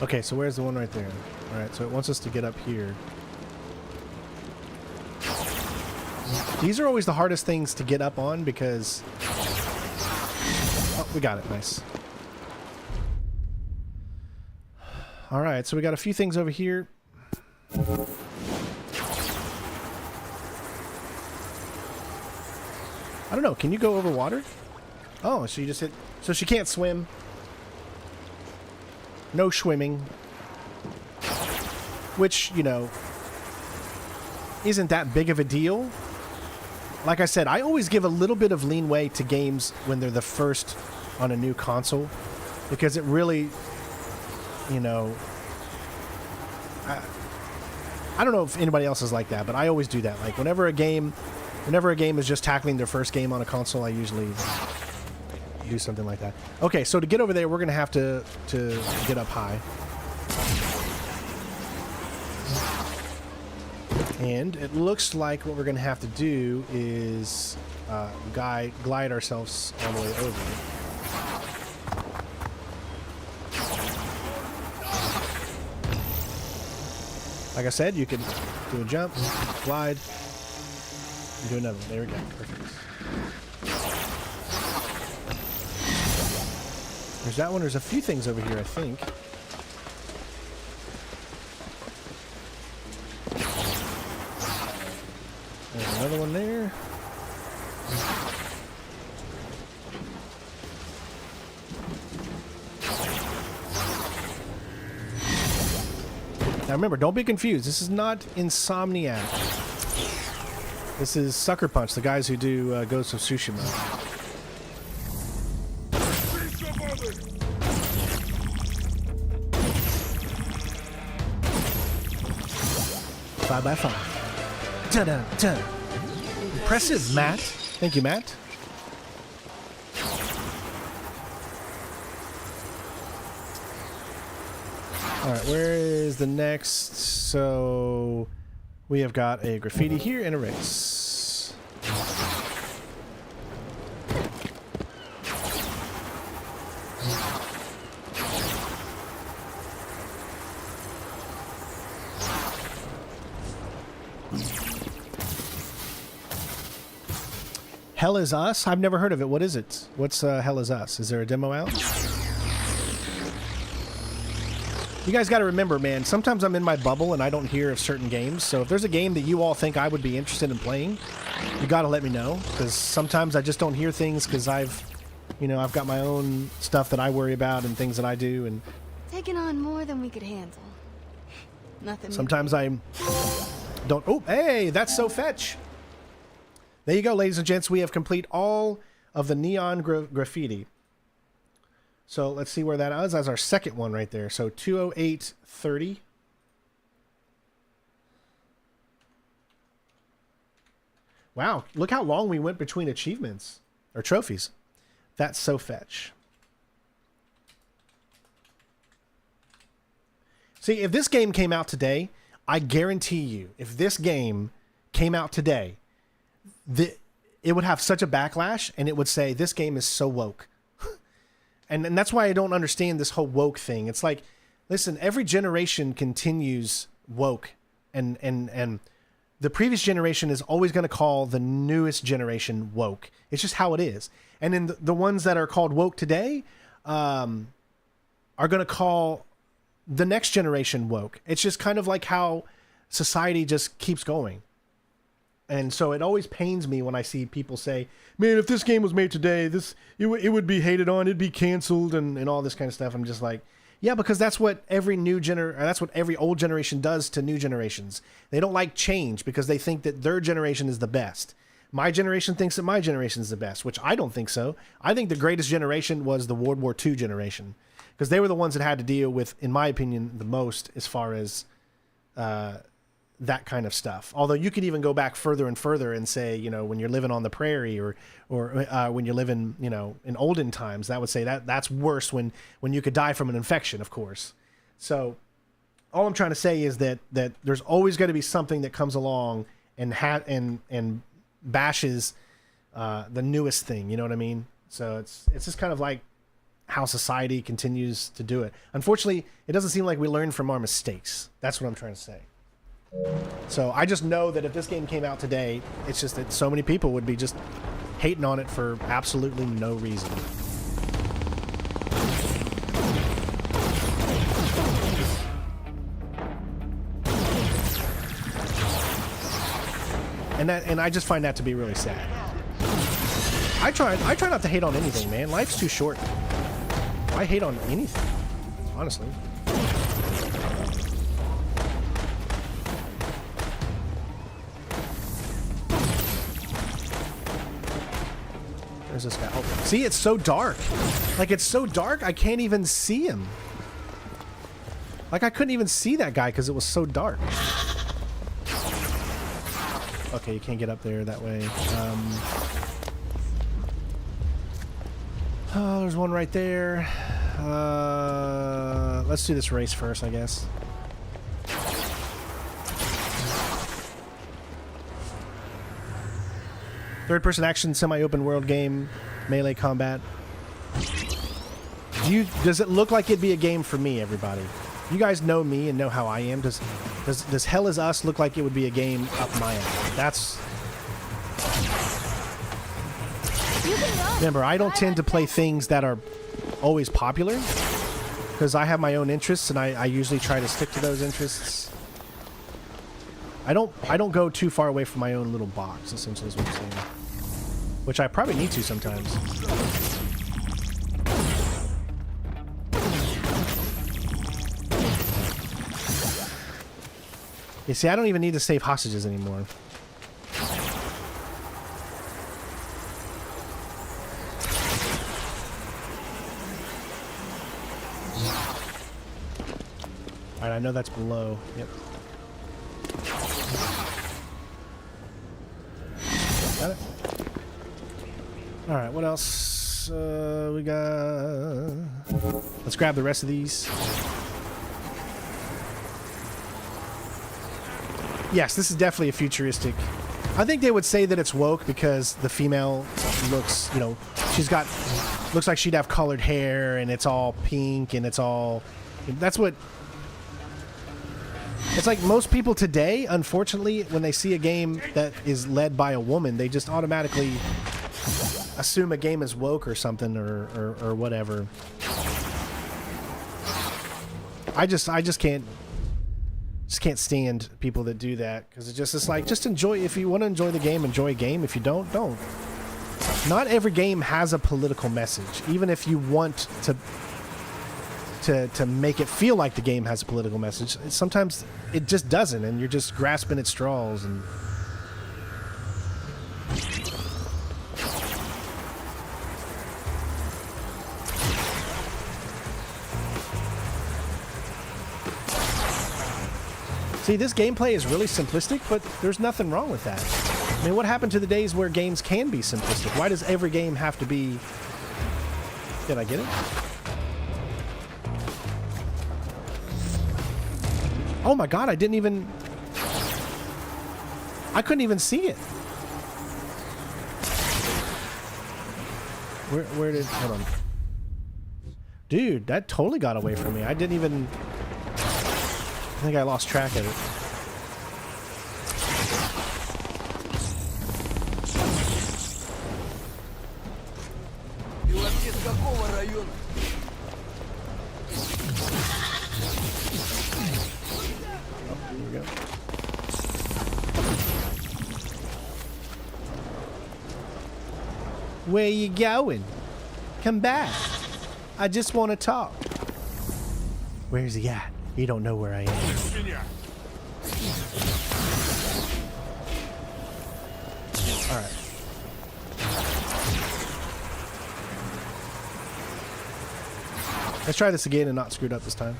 Okay, so where's the one right there? Alright, so it wants us to get up here. These are always the hardest things to get up on because... Oh, we got it. Nice. Alright, so we got a few things over here. I don't know. Can you go over water? Oh, so you just hit... So she can't swim. No swimming. Which, you know, isn't that big of a deal. Like I said, I always give a little bit of leeway to games when they're the first on a new console. Because it really, you know... I don't know if anybody else is like that, but I always do that. Like, whenever a game is just tackling their first game on a console, I usually do something like that. Okay, so to get over there, we're going to have to get up high. And it looks like what we're going to have to do is glide ourselves all the way over. Like I said, you can do a jump, glide, and do another one. There we go. Perfect. There's that one. There's a few things over here, I think. There's another one there. Now remember, don't be confused. This is not Insomniac. This is Sucker Punch, the guys who do Ghost of Tsushima. 5x5. Dun-dun-dun. Impressive, Matt. Thank you, Matt. Alright, where is the next? So, we have got a graffiti here and a race. Hell Is Us? I've never heard of it. What is it? What's Hell Is Us? Is there a demo out? You guys got to remember, man, sometimes I'm in my bubble and I don't hear of certain games. So if there's a game that you all think I would be interested in playing, you got to let me know. Because sometimes I just don't hear things because I've got my own stuff that I worry about and things that I do. And taking on more than we could handle. Nothing. Sometimes I don't... Oh, hey, that's so fetch. There you go, ladies and gents. We have complete all of the neon graffiti. So let's see where that is. That's our second one right there. So 208.30. Wow, look how long we went between achievements or trophies. That's so fetch. See, if this game came out today, I guarantee you, if this game came out today, it would have such a backlash and it would say, this game is so woke. And that's why I don't understand this whole woke thing. It's like, listen, every generation continues woke, and the previous generation is always going to call the newest generation woke. It's just how it is. And then the ones that are called woke today are going to call the next generation woke. It's just kind of like how society just keeps going. And so it always pains me when I see people say, man, if this game was made today, it would be hated on, it'd be canceled and all this kind of stuff. I'm just like, yeah, because that's what every that's what every old generation does to new generations. They don't like change because they think that their generation is the best. My generation thinks that my generation is the best, which I don't think so. I think the greatest generation was the World War II generation because they were the ones that had to deal with, in my opinion, the most as far as that kind of stuff. Although you could even go back further and further and say, when you're living on the prairie or when you're living, in olden times, that would say that's worse when you could die from an infection, of course. So all I'm trying to say is that there's always going to be something that comes along and bashes the newest thing. You know what I mean? So it's just kind of like how society continues to do it. Unfortunately, it doesn't seem like we learn from our mistakes. That's what I'm trying to say. So I just know that if this game came out today, it's just that so many people would be just hating on it for absolutely no reason. And I just find that to be really sad. I try not to hate on anything, man. Life's too short. I hate on anything, honestly. There's this guy. Oh, see, it's so dark. Like, it's so dark, I can't even see him. Like, I couldn't even see that guy because it was so dark. Okay, you can't get up there that way. Oh, there's one right there. Let's do this race first, I guess. Third-person action, semi-open world game, melee combat. Does it look like it'd be a game for me, everybody? You guys know me and know how I am. Does Hell Is Us look like it would be a game up my alley? That's... Remember, I don't tend to play things that are always popular because I have my own interests and I usually try to stick to those interests. I don't go too far away from my own little box, essentially is what I'm saying. Which I probably need to sometimes. You see, I don't even need to save hostages anymore. Alright, I know that's below. Yep. Got it. Alright, what else we got? Let's grab the rest of these. Yes, this is definitely a futuristic. I think they would say that it's woke because the female looks, you know, looks like she'd have colored hair and it's all pink and it's all... That's what... It's like most people today, unfortunately, when they see a game that is led by a woman, they just automatically assume a game is woke or something or whatever. I just can't stand people that do that because it's like just enjoy. If you want to enjoy the game, enjoy a game. If you don't. Not every game has a political message, even if you want to make it feel like the game has a political message. Sometimes it just doesn't, and you're just grasping at straws. And see, this gameplay is really simplistic, but there's nothing wrong with that. I mean, what happened to the days where games can be simplistic? Why does every game have to be... Did I get it? Oh my god, I couldn't even see it. Where did... Hold on. Dude, that totally got away from me. I didn't even... I think I lost track of it. Where you going? Come back. I just want to talk. Where's he at? You don't know where I am. Alright. Let's try this again and not screw it up this time.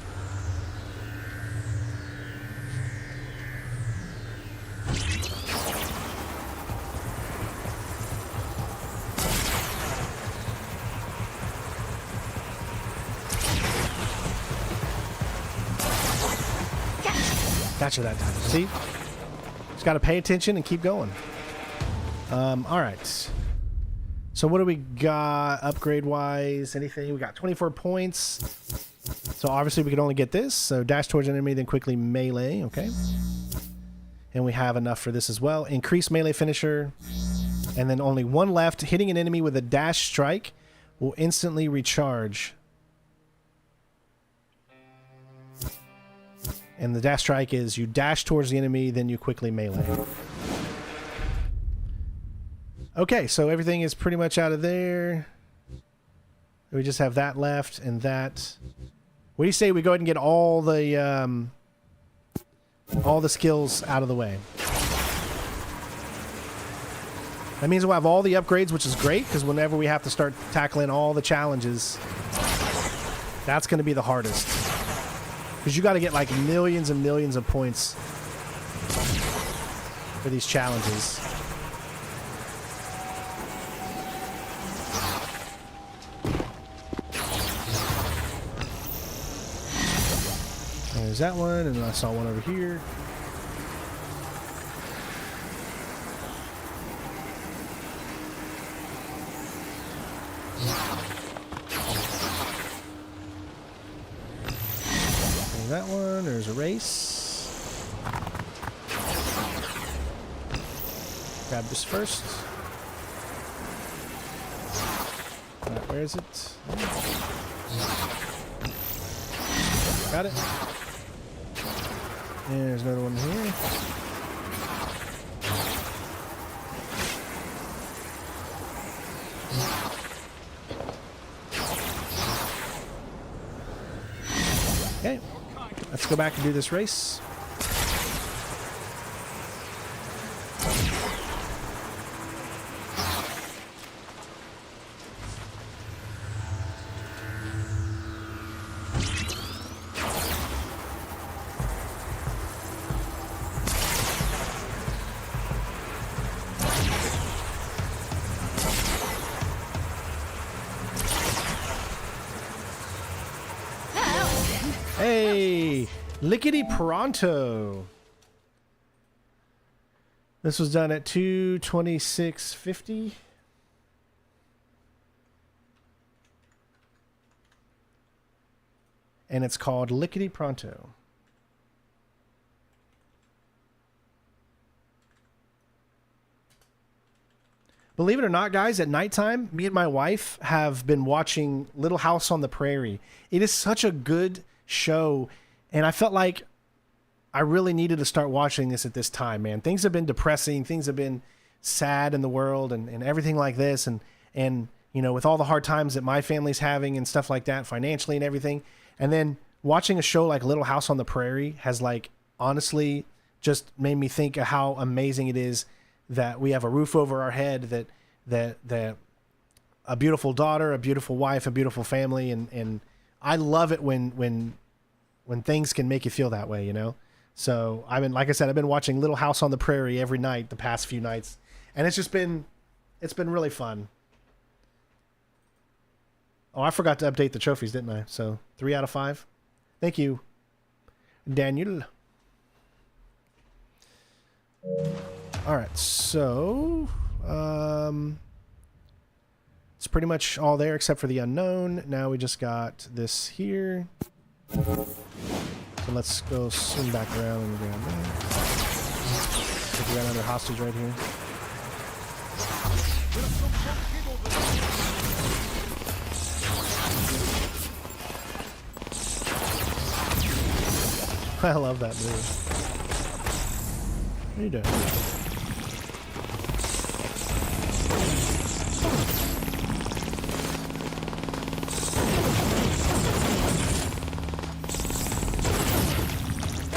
Gotcha that time. See? Just got to pay attention and keep going. Alright. So what do we got upgrade-wise? Anything? We got 24 points. So obviously we can only get this. So dash towards an enemy, then quickly melee. Okay. And we have enough for this as well. Increase melee finisher. And then only one left. Hitting an enemy with a dash strike will instantly recharge. And the dash strike is you dash towards the enemy, then you quickly melee. Okay, so everything is pretty much out of there. We just have that left and that. What do you say we go ahead and get all the skills out of the way? That means we'll have all the upgrades, which is great, because whenever we have to start tackling all the challenges, that's going to be the hardest. Because you got to get like millions and millions of points for these challenges. There's that one, and I saw one over here. There's that one. There's a race. Grab this first. Alright, where is it? Got it. And there's another one here. Okay, let's go back and do this race. Hey, Lickety Pronto. This was done at 2:26:50. And it's called Lickety Pronto. Believe it or not, guys, at nighttime, me and my wife have been watching Little House on the Prairie. It is such a good show, and I felt like I really needed to start watching this at this time, man. Things have been depressing, things have been sad in the world, and everything like this, and you know, with all the hard times that my family's having and stuff like that, financially and everything, and then watching a show like Little House on the Prairie has, like, honestly just made me think of how amazing it is that we have a roof over our head, that a beautiful daughter, a beautiful wife, a beautiful family, and I love it when things can make you feel that way, you know? So like I said, I've been watching Little House on the Prairie every night the past few nights, and it's been really fun. Oh, I forgot to update the trophies, didn't I? So 3 out of 5. Thank you, Daniel. All right, so it's pretty much all there except for the unknown. Now we just got this here. So let's go swing back around and grab that. Take around under hostage right here. I love that move. What are you doing?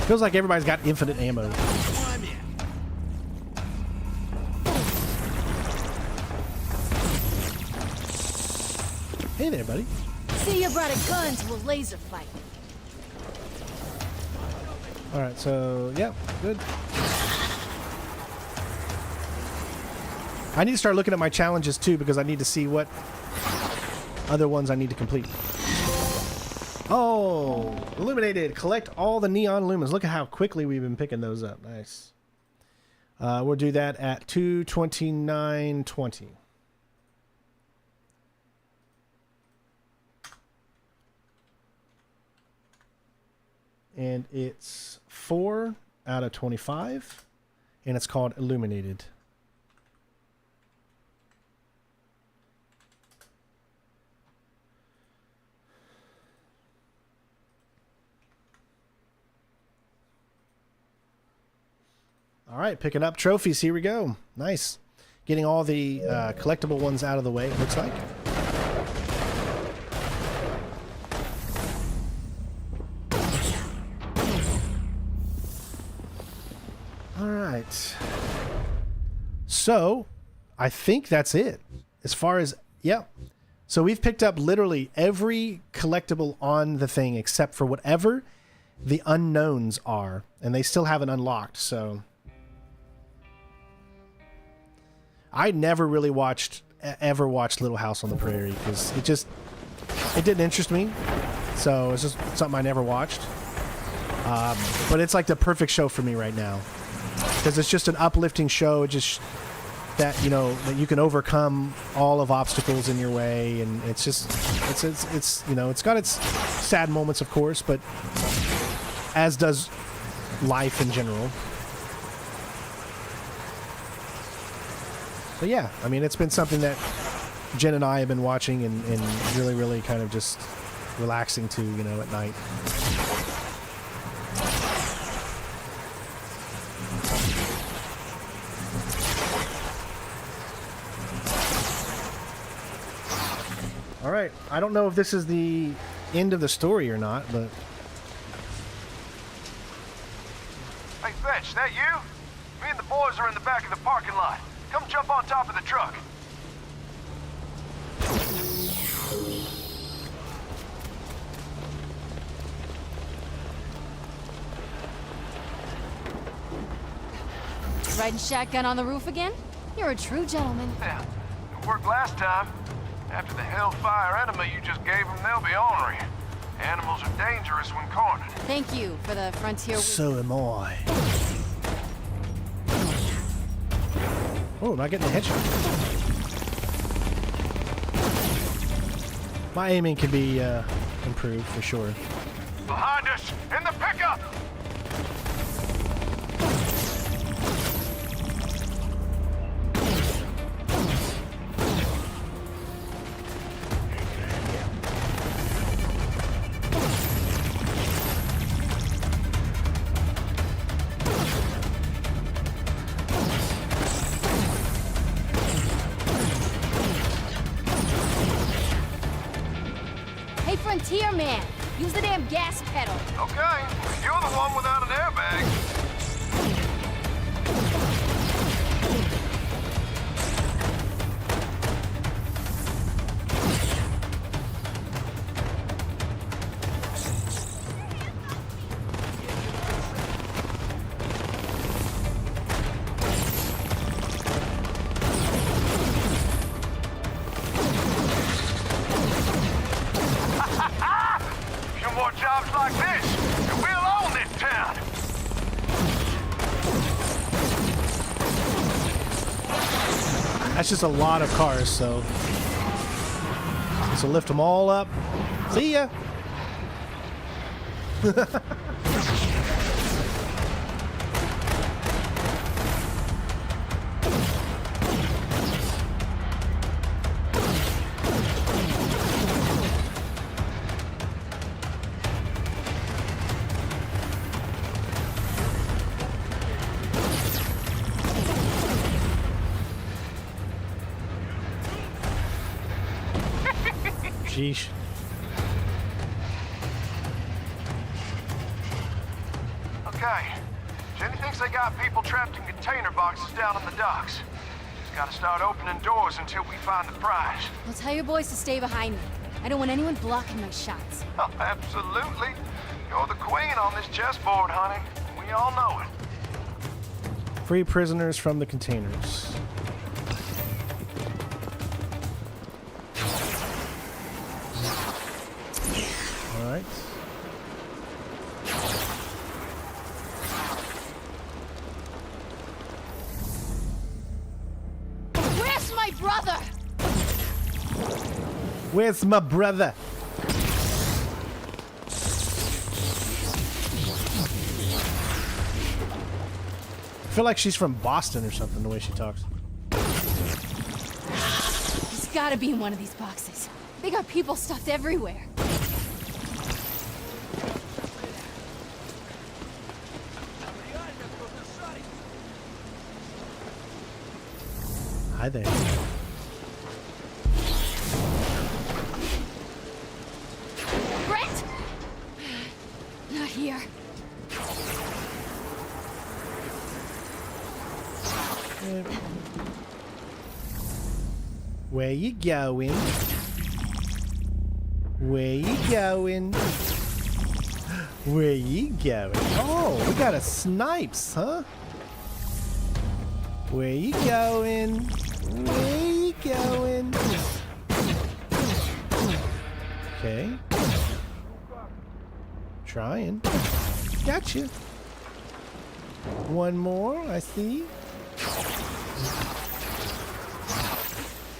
Feels like everybody's got infinite ammo. Hey there, buddy. See, you brought a gun to a laser fight. Alright, so, yeah, good. I need to start looking at my challenges, too, because I need to see what other ones I need to complete. Oh, Illuminated. Collect all the neon lumens. Look at how quickly we've been picking those up. Nice. We'll do that at 2:29:20. And it's 4 out of 25. And it's called Illuminated. All right, picking up trophies. Here we go. Nice. getting all the collectible ones out of the way, it looks like. All right. So, I think that's it. As far as, yeah. So we've picked up literally every collectible on the thing except for whatever the unknowns are. And they still haven't unlocked, so... I never really ever watched Little House on the Prairie because it didn't interest me. So it's just something I never watched. But it's like the perfect show for me right now because it's just an uplifting show. It just that that you can overcome all of obstacles in your way, and it's it's got its sad moments, of course, but as does life in general. But yeah, I mean, it's been something that Jen and I have been watching and really, really kind of just relaxing to, at night. All right, I don't know if this is the end of the story or not, but... Hey, Fetch, that you? Me and the boys are in the back of the parking lot. Come jump on top of the truck. Riding shotgun on the roof again? You're a true gentleman. Yeah, it worked last time. After the hellfire enema you just gave them, they'll be ornery. Animals are dangerous when cornered. Thank you for the frontier. So am I. Oh, am I getting a headshot? My aiming can be improved for sure. Behind us, in the pickup! Frontier man, use the damn gas pedal. Okay, you're the one without an airbag. Jobs like this, and we'll own this town. That's just a lot of cars, so lift them all up. See ya. Sheesh. Okay. Jenny thinks they got people trapped in container boxes down on the docks. Just gotta start opening doors until we find the prize. I'll tell your boys to stay behind me. I don't want anyone blocking my shots. Oh, absolutely. You're the queen on this chessboard, honey. We all know it. Free prisoners from the containers. All right. Where's my brother? Where's my brother? I feel like she's from Boston or something, the way she talks. He's gotta be in one of these boxes. They got people stuffed everywhere. I Hi there. Brent! Not here. Where you going? Where you going? Where you going? Oh, we got a snipes, huh? Where you going? Where you going? Okay. Trying. Gotcha. One more, I see.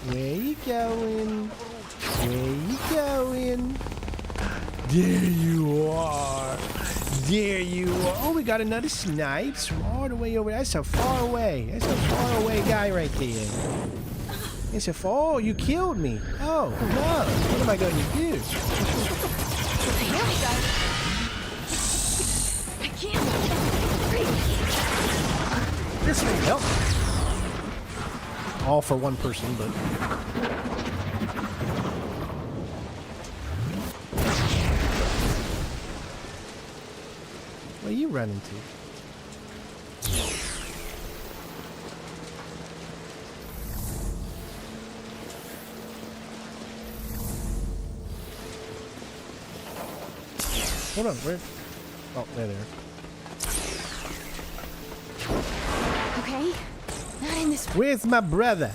Where you going? Where you going? There you are. There you are. Oh, we got another snipes from all the way over there. That's a far away. That's a far away guy right there. It's a far. Oh, you killed me. Oh, no. What am I going to do? Here we go. I can't breathe. This may help. All for one person, but... What are you running to? Hold on, where? Oh, there they are. Okay, not in this. Where's my brother?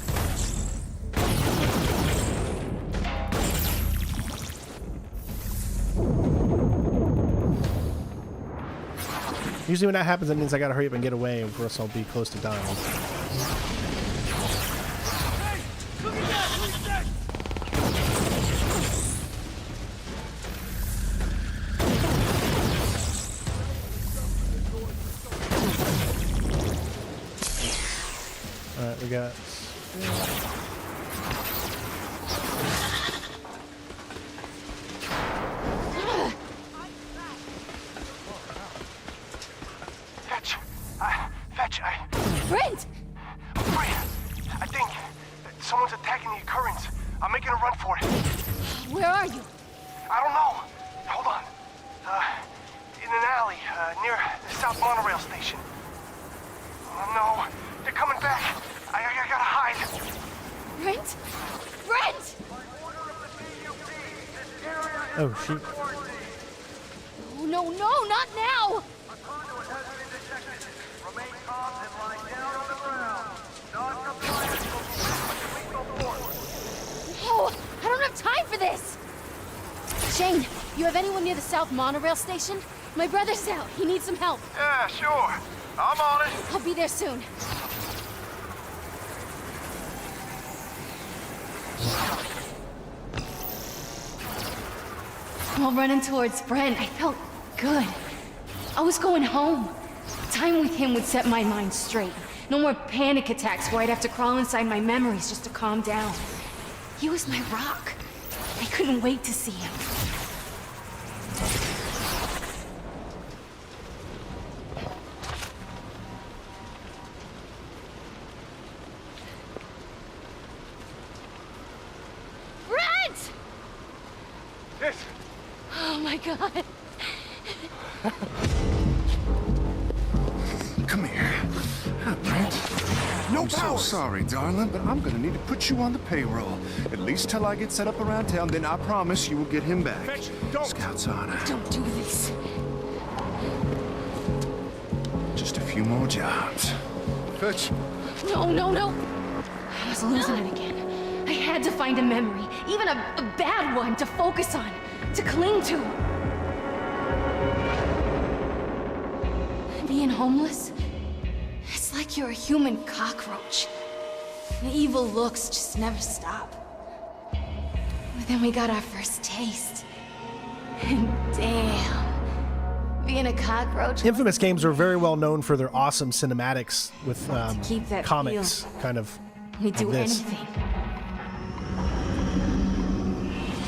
Usually when that happens, that means I gotta hurry up and get away, or else I'll be close to dying. Alright, we got... Brent! Freya, I think someone's attacking the occurrence. I'm making a run for it. Where are you? I don't know. Hold on. In an alley near the South Monorail station. Oh no, they're coming back. I gotta hide. Brent? Brent! Oh, shoot. Oh, no, no, not now! No, I don't have time for this! Shane, you have anyone near the South Monorail station? My brother's out. He needs some help. Yeah, sure. I'm on it. I'll be there soon. While running towards Brent, I felt good. I was going home. Time with him would set my mind straight. No more panic attacks where I'd have to crawl inside my memories just to calm down. He was my rock. I couldn't wait to see him. Brent! Yes. Oh my god. Come here. Brent. No I'm so sorry, darling, but I'm gonna need to put you on the payroll. At least till I get set up around town, then I promise you will get him back. Fetch, don't. Scout's honor. Don't do this. Just a few more jobs. Fetch. No, no, no. I was losing it again. I had to find a memory, even a bad one, to focus on, to cling to. Being homeless? It's like you're a human cockroach. The evil looks just never stop. But then we got our first taste. And damn. Being a cockroach. Infamous games are very well known for their awesome cinematics with keep that comics, feel. kind of. We'd do this. anything.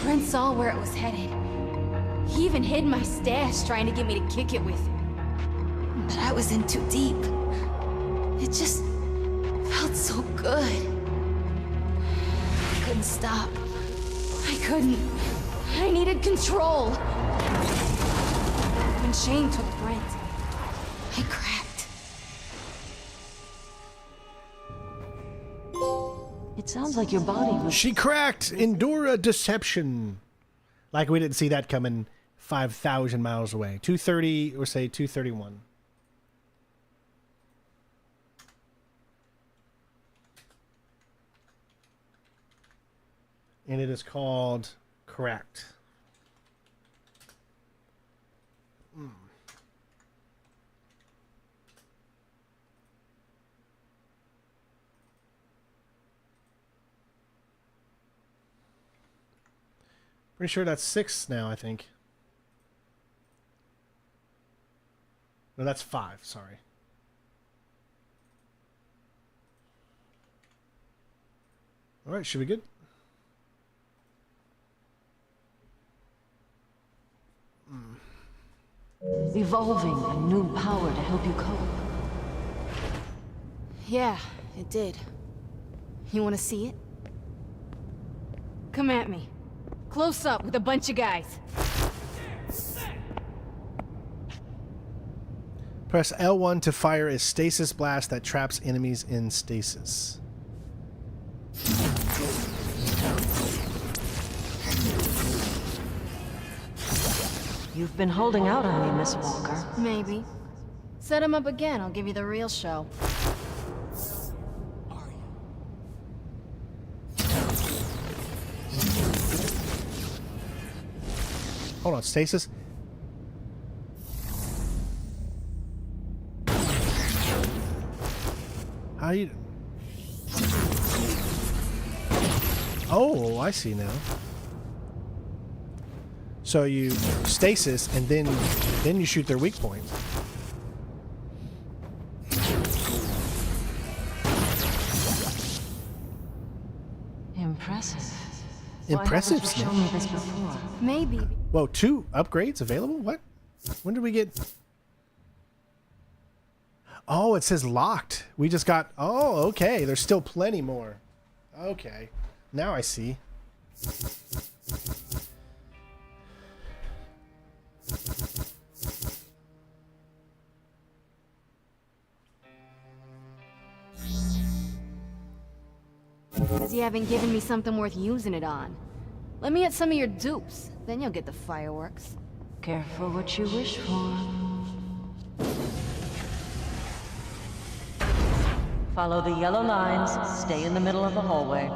Brent saw where it was headed. He even hid my stash, trying to get me to kick it with him. But I was in too deep. It just felt so good. couldn't stop. I couldn't. I needed control. When Shane took Brent, I cracked. It sounds like your body was... She cracked! Endure a deception. Like we didn't see that coming 5,000 miles away. 230, or say 231. And it is called Cracked. Pretty sure that's 6 now, I think. No, that's 5, sorry. Alright, should be good. Evolving a new power to help you cope. Yeah, it did. You want to see it? Come at me. Close up with a bunch of guys. Press L1 to fire a stasis blast that traps enemies in stasis. You've been holding out on me, Miss Walker. Maybe. Set him up again, I'll give you the real show. Hold on, stasis. How you... Oh, I see now. So you stasis and then you shoot their weak point. Impressive. Impressive, Why haven't you Snake. shown me this before? Maybe. Whoa, 2 upgrades available? What? When did we get... Oh, it says locked. We just got... Oh, okay. There's still plenty more. Okay. Now I see. Because you haven't given me something worth using it on. Let me at some of your dupes, then you'll get the fireworks. Careful what you wish for. Follow the yellow lines. Stay in the middle of the hallway.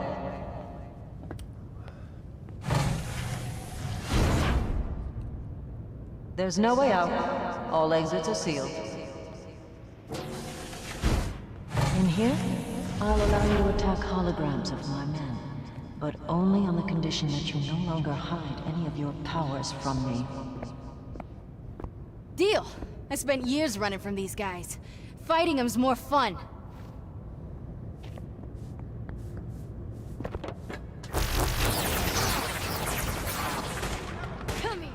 There's no way out. All exits are sealed. In here, I'll allow you to attack holograms of my men, but only on the condition that you no longer hide any of your powers from me. Deal! I spent years running from these guys. Fighting them's more fun. Come here!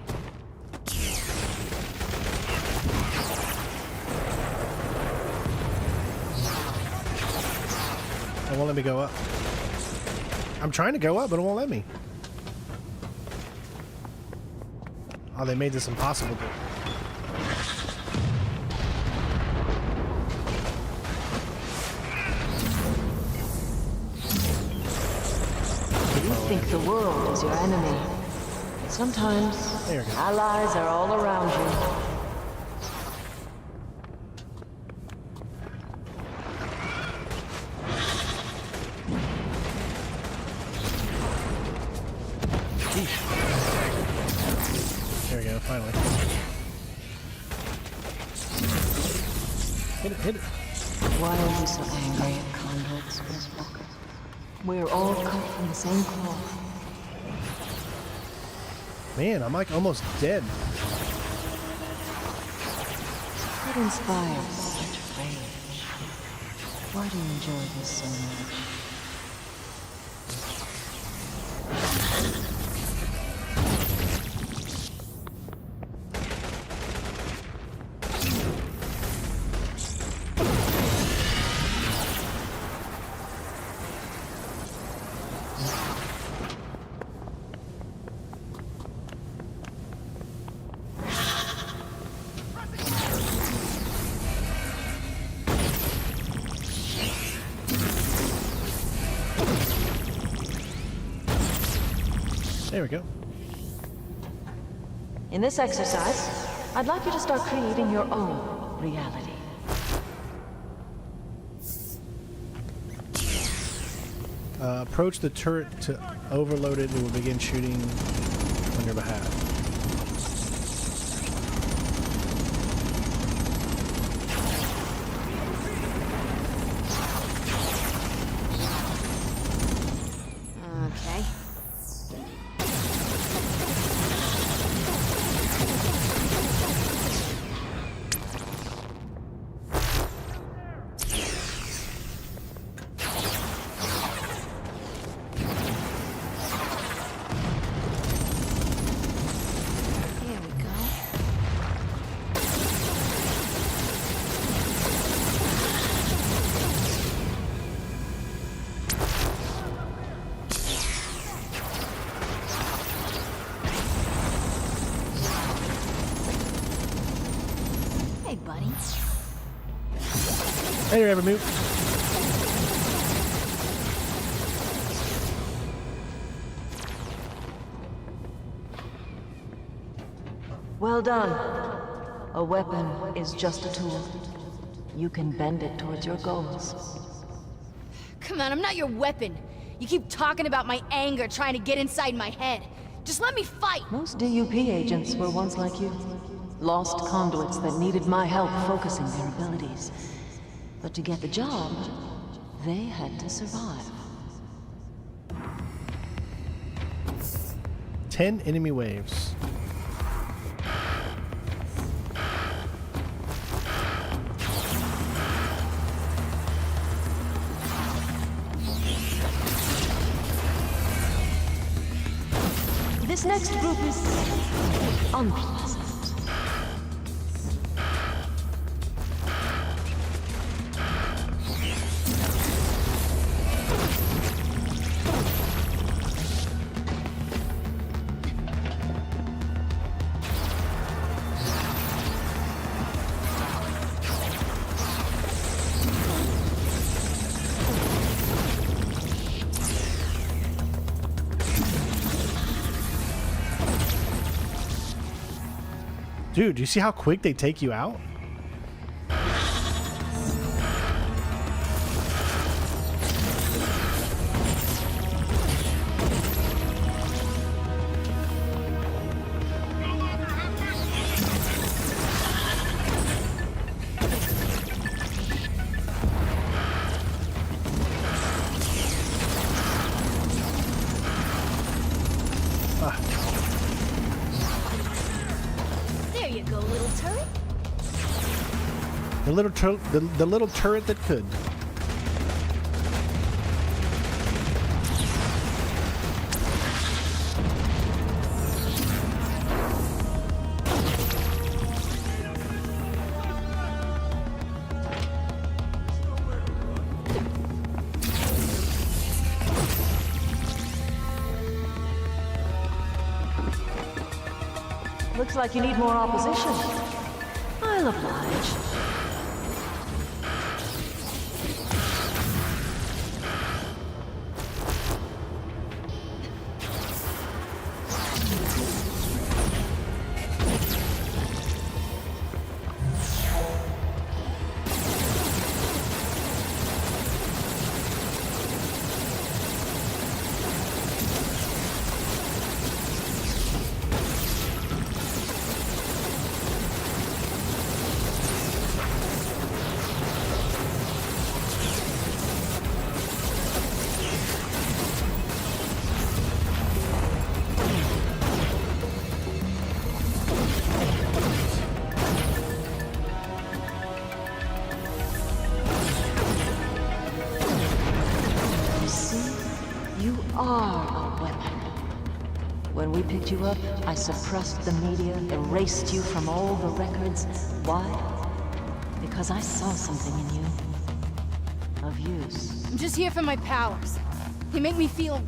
It won't let me go up. I'm trying to go up, but it won't let me. Oh, they made this impossible. You think the world is your enemy. Sometimes, There you go. allies are all around you. There we go, finally. Hit it, hit it. Why are you so angry at convicts, Miss Walker? We're all cut from the same cloth. Man, I'm like almost dead. What inspires such rage? Why do you enjoy this so much? There we go. In this exercise, I'd like you to start creating your own reality. Approach the turret to overload it. It will begin shooting on your behalf. Okay. There we go. Hey, buddy. Hey there, Evermoot. Well done. A weapon is just a tool. You can bend it towards your goals. Come on, I'm not your weapon. You keep talking about my anger trying to get inside my head. Just let me fight! Most DUP agents were once like you. Lost conduits that needed my help focusing their abilities. But to get the job, they had to survive. 10 enemy waves. This next group is unpleasant. Dude, do you see how quick they take you out? There you go, little turret. The little turret that could. Looks like you need more opposition. I'll oblige. You are a weapon. When we picked you up, I suppressed the media, erased you from all the records. Why? Because I saw something in you. Of use. I'm just here for my powers. They make me feel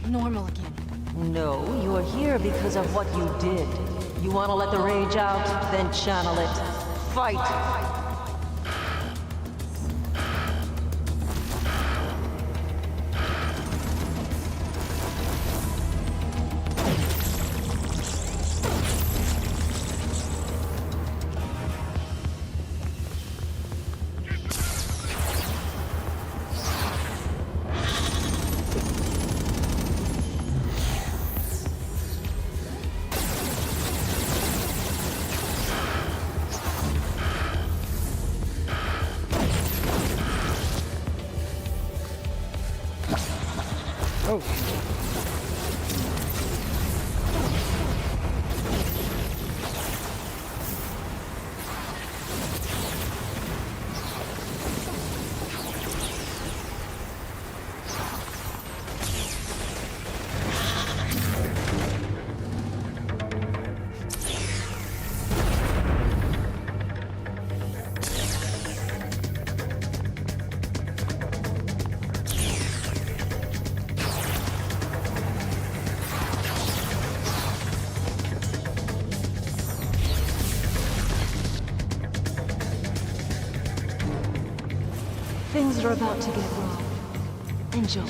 normal again. No, you're here because of what you did. You want to let the rage out, then channel it. Fight! Oh. Things are about to get wrong. Enjoy.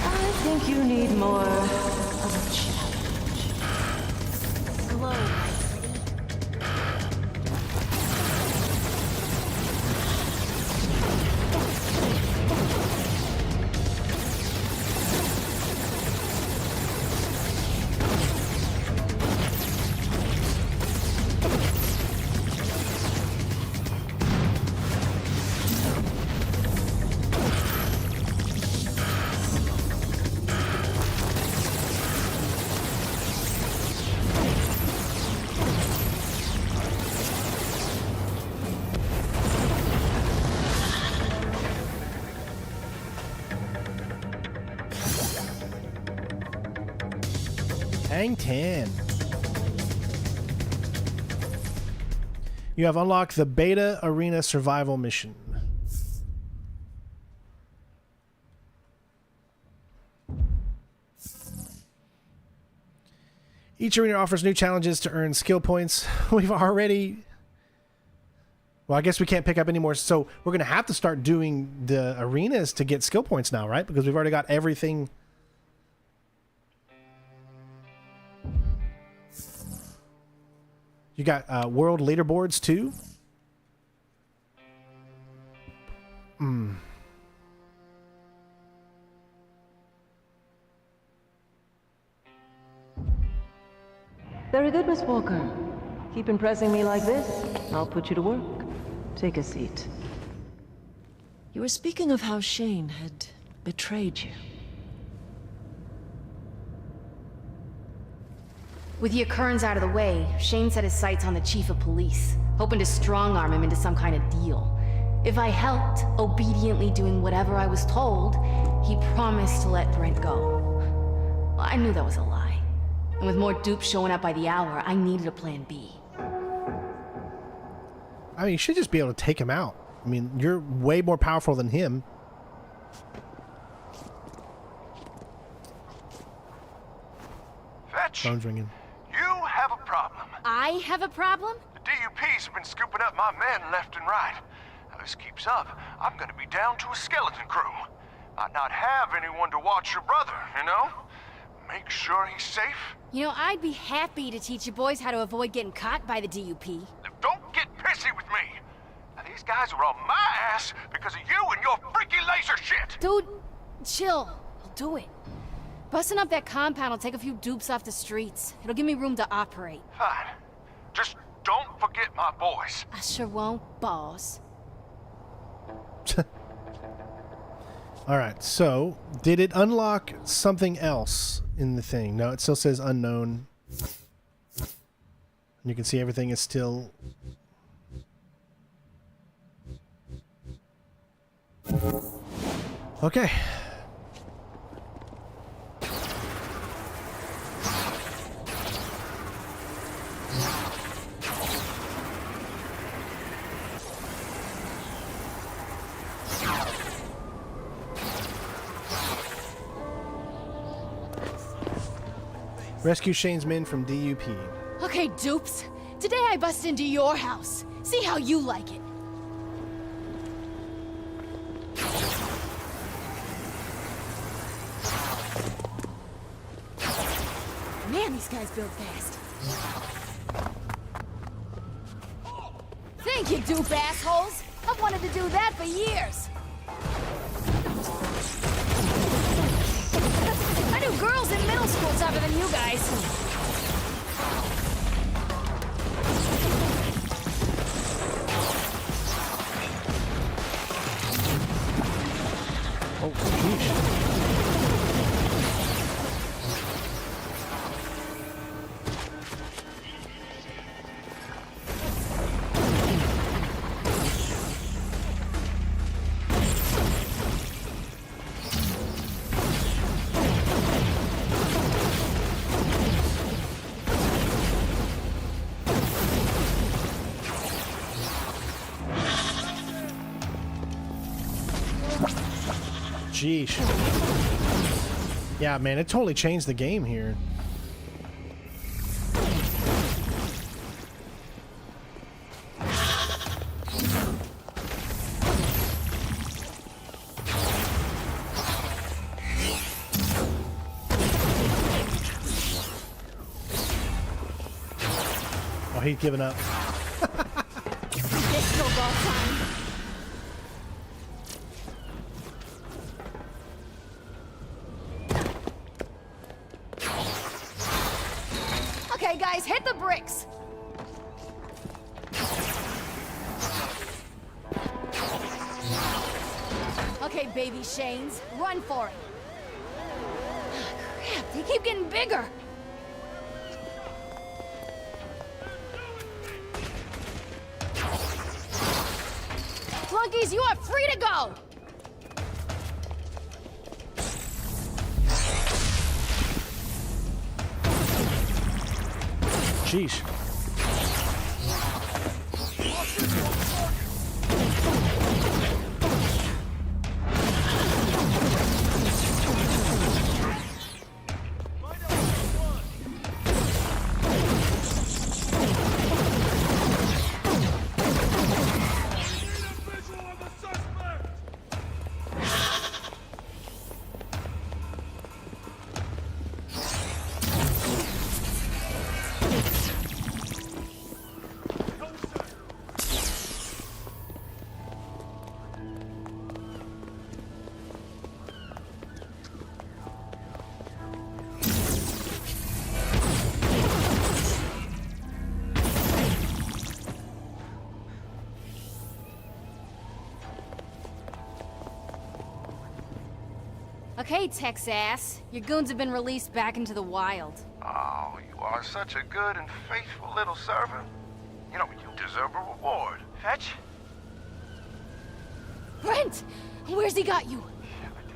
I think you need more of a challenge. Slow, my pretty. Hang 10. You have unlocked the Beta Arena Survival Mission. Each arena offers new challenges to earn skill points. We've already... Well, I guess we can't pick up any more. So we're going to have to start doing the arenas to get skill points now, right? Because we've already got everything... You got world leaderboards too? Very good, Miss Walker. Keep impressing me like this. I'll put you to work. Take a seat. You were speaking of how Shane had betrayed you. With the occurrence out of the way, Shane set his sights on the chief of police, hoping to strong-arm him into some kind of deal. If I helped, obediently doing whatever I was told, he promised to let Brent go. Well, I knew that was a lie. And with more dupes showing up by the hour, I needed a plan B. I mean, you should just be able to take him out. I mean, you're way more powerful than him. Fetch, Phone's ringing. you have a problem. I have a problem? The DUPs have been scooping up my men left and right. Now, this keeps up, I'm gonna be down to a skeleton crew. Might not have anyone to watch your brother, you know? Make sure he's safe. You know, I'd be happy to teach you boys how to avoid getting caught by the DUP. Now, don't get pissy with me. Now, these guys are on my ass because of you and your freaky laser shit. Dude, chill. I'll do it. Busting up that compound will take a few dupes off the streets. It'll give me room to operate. Fine. Just don't forget my boys. I sure won't, boss. Alright, so did it unlock something else in the thing? No, it still says unknown. And you can see everything is still... Okay. Rescue Shane's men from DUP. Okay, dupes. Today I bust into your house. See how you like it. Man, these guys build fast. Thank you, dupe assholes. I've wanted to do that for years. knew girls in middle school tougher than you guys. Oh, sheesh. Sheesh. Yeah, man, it totally changed the game here. Oh, he's giving up. Disco ball time. Okay, guys, hit the bricks. Okay, baby Shanes, run for it. Crap, they keep getting bigger. Flunkies, you are free to go. Sheesh. Okay, Texas, your goons have been released back into the wild. Oh, you are such a good and faithful little servant. You know, you deserve a reward. Fetch? Brent, where's he got you?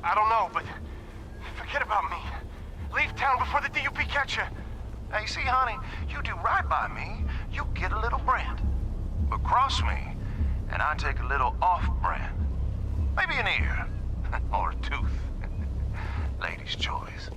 I don't know, but forget about me. Leave town before the DUP catch you. Hey, see, honey, you do right by me, you get a little brand. But cross me, and I take a little off-brand. Maybe an ear, or a tooth. Lady's choice.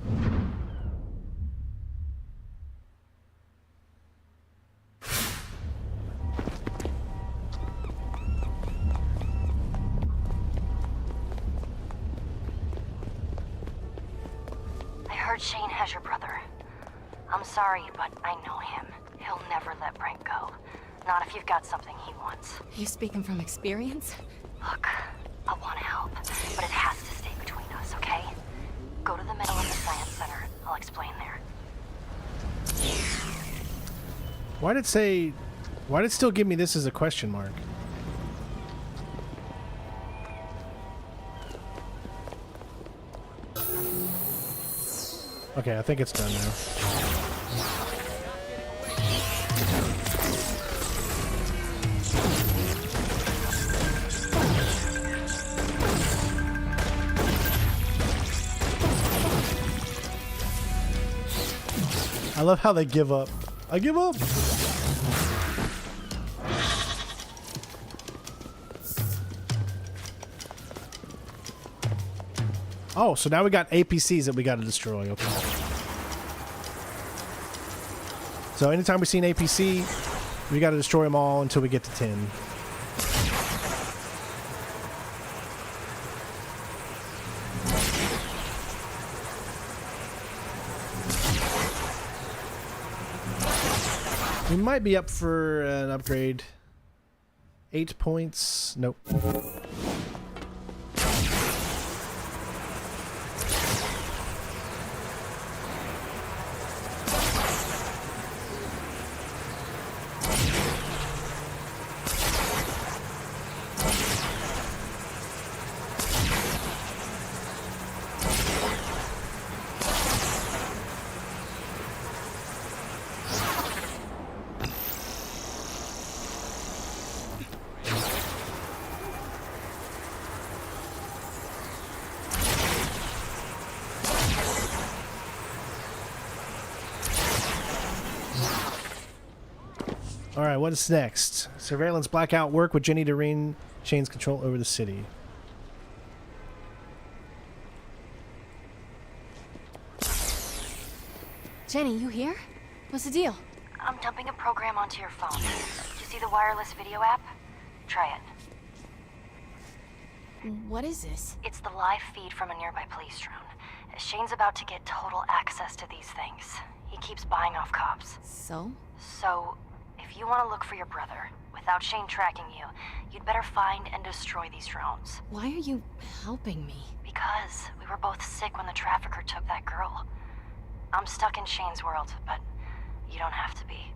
I heard Shane has your brother. I'm sorry, but I know him. He'll never let Brent go. Not if you've got something he wants. You speaking from experience? Look, I want to help, but it has to stay between us, okay? Go to the middle of the science center. I'll explain there. Why'd it still give me this as a question mark? Okay, I think it's done now. I love how they give up. I give up. Oh, so now we got APCs that we got to destroy. Okay. So anytime we see an APC, we got to destroy them all until we get to 10. We might be up for an upgrade. 8 points. Nope. All right, what is next? Surveillance Blackout work with Jenny to regain Shane's control over the city. Jenny, you here? What's the deal? I'm dumping a program onto your phone. Did you see the wireless video app? Try it. What is this? It's the live feed from a nearby police drone. Shane's about to get total access to these things. He keeps buying off cops. So? So, if you want to look for your brother, without Shane tracking you, you'd better find and destroy these drones. Why are you helping me? Because we were both sick when the trafficker took that girl. I'm stuck in Shane's world, but you don't have to be.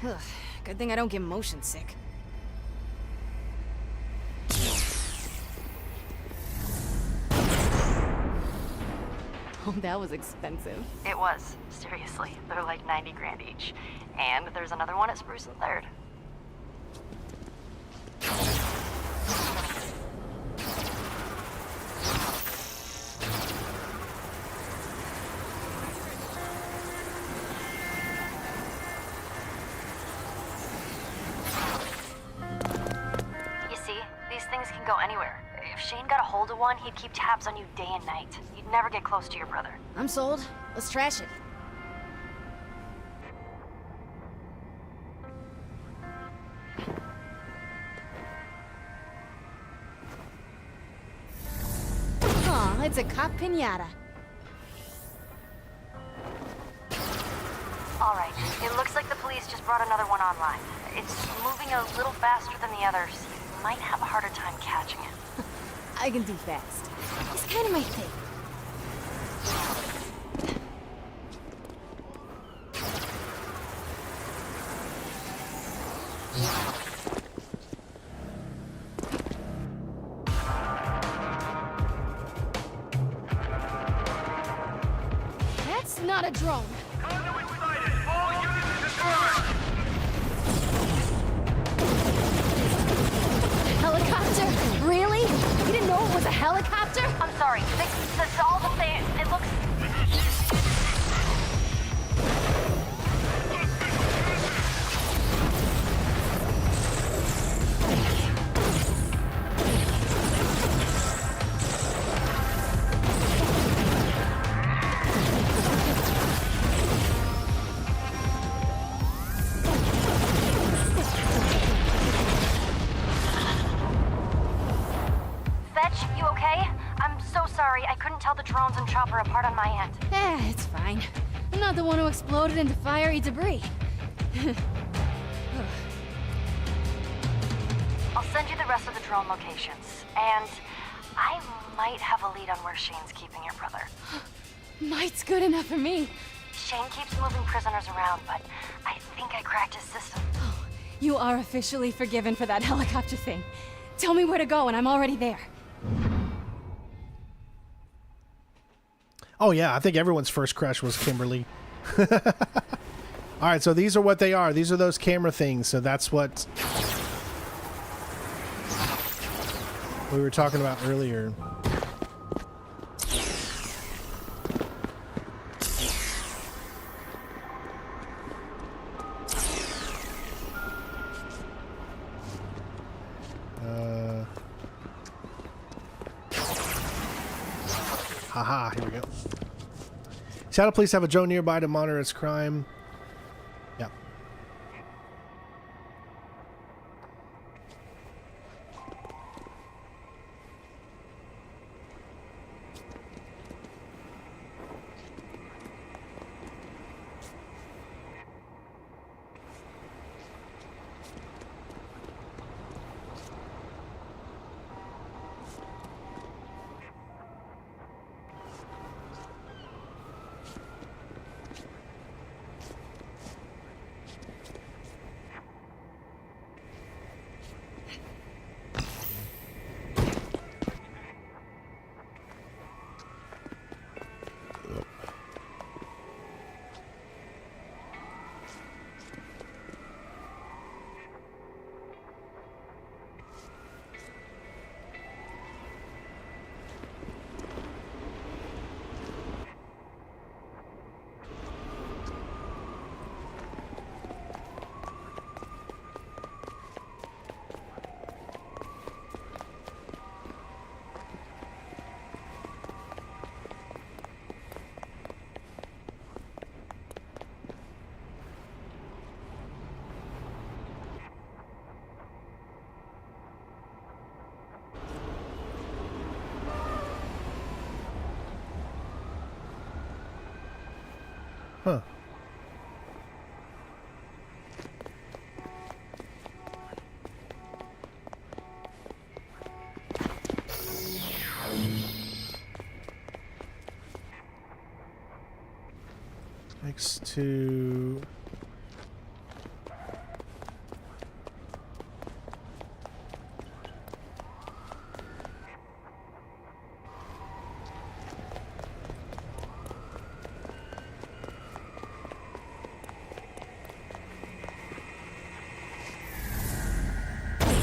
Ugh, good thing I don't get motion sick. Oh, that was expensive. It was. Seriously. They're like 90 grand each. And there's another one at Spruce and 3rd. You see, these things can go anywhere. If Shane got a hold of one, he'd keep tabs on you day and night. You'd never get close to your brother. I'm sold. Let's trash it. Aw, it's a cop pinata. All right, it looks like the police just brought another one online. It's moving a little faster than the others. You might have a harder time catching it. I can do fast. It's kind of my thing. That's not a drone. Helicopter? Really? You didn't know it was a helicopter? I'm sorry, this all the same. It looks... Fetch, you okay? I'm so sorry. I couldn't tell the drones and chopper apart on my end. It's fine. I'm not the one who exploded into fiery debris. I'll send you the rest of the drone locations. And I might have a lead on where Shane's keeping your brother. Might's good enough for me. Shane keeps moving prisoners around, but I think I cracked his system. Oh, you are officially forgiven for that helicopter thing. Tell me where to go and I'm already there. Oh yeah, I think everyone's first crush was Kimberly. All right, so these are what they are. These are those camera things. So that's what we were talking about earlier. Haha, here we go. Seattle police have a drone nearby to monitor its crime. Yeah. Huh. Next to...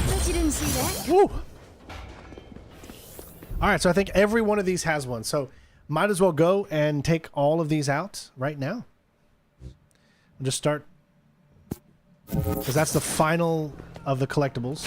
Bet you didn't see that. Woo! Alright, so I think every one of these has one. So might as well go and take all of these out right now. We'll just start... because that's the final of the collectibles.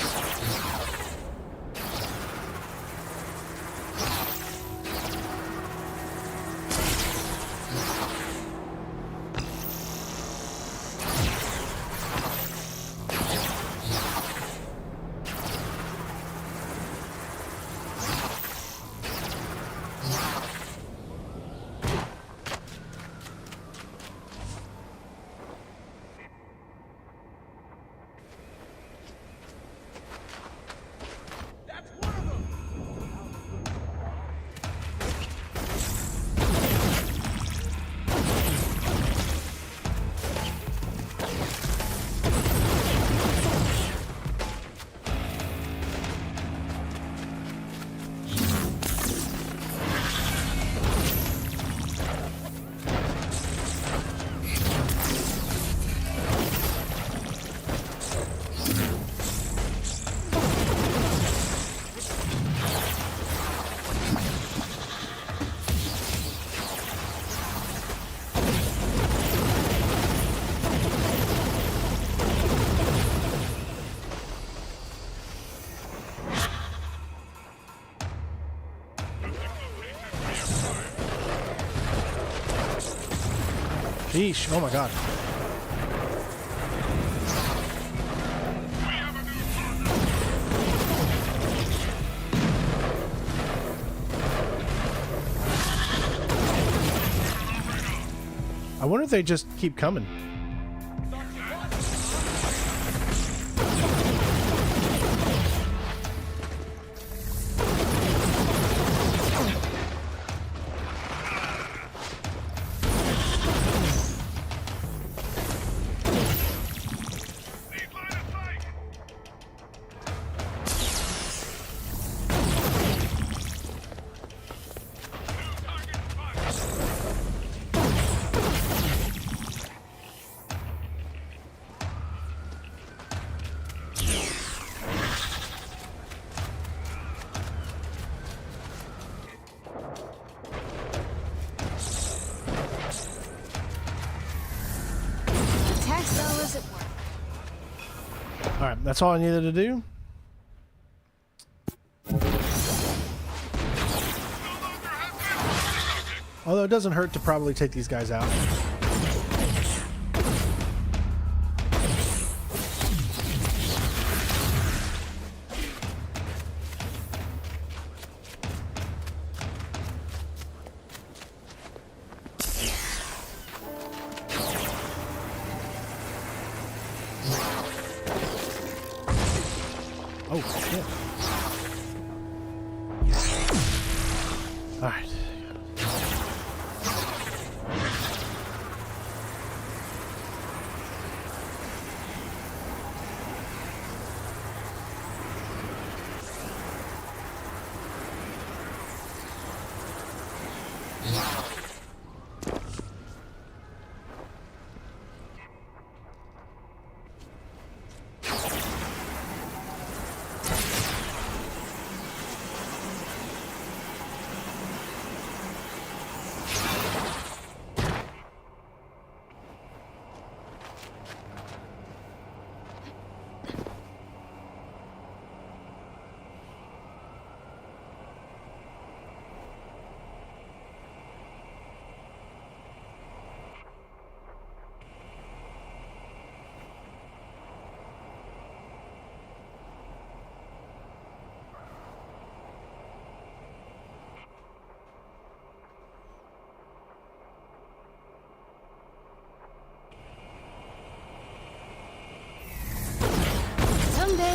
Sheesh, oh my god. I wonder if they just keep coming. Alright, that's all I needed to do. Although it doesn't hurt to probably take these guys out. Oh, shit. All right.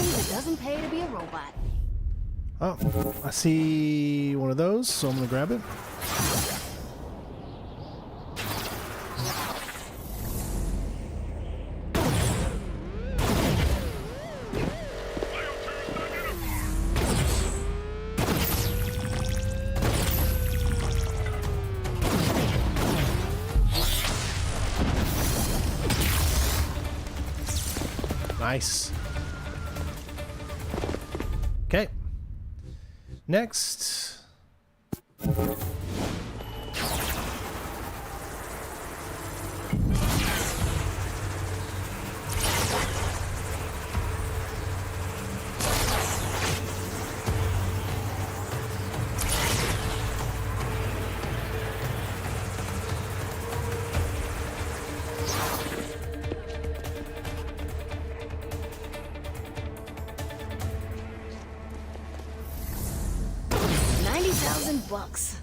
things it doesn't pay to be a robot. Oh, I see one of those, so I'm gonna grab it. Nice. Okay. Next. $90,000.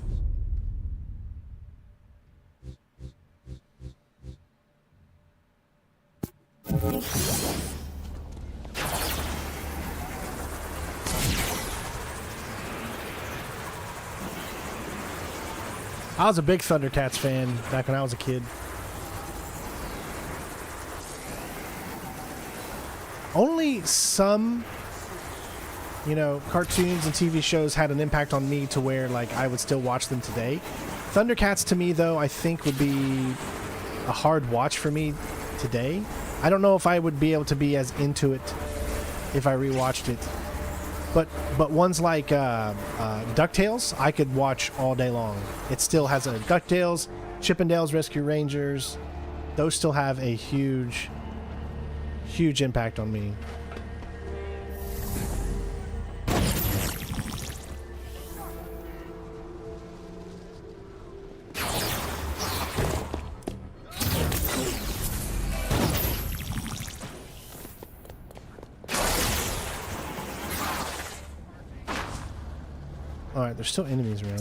I was a big Thundercats fan back when I was a kid. Only some, you know, cartoons and TV shows had an impact on me to where, like, I would still watch them today. Thundercats, to me, though, I think would be a hard watch for me today. I don't know if I would be able to be as into it if I rewatched it. But ones like DuckTales, I could watch all day long. It still has a DuckTales, Chippendales Rescue Rangers. Those still have a huge impact on me. Alright, there's still enemies around.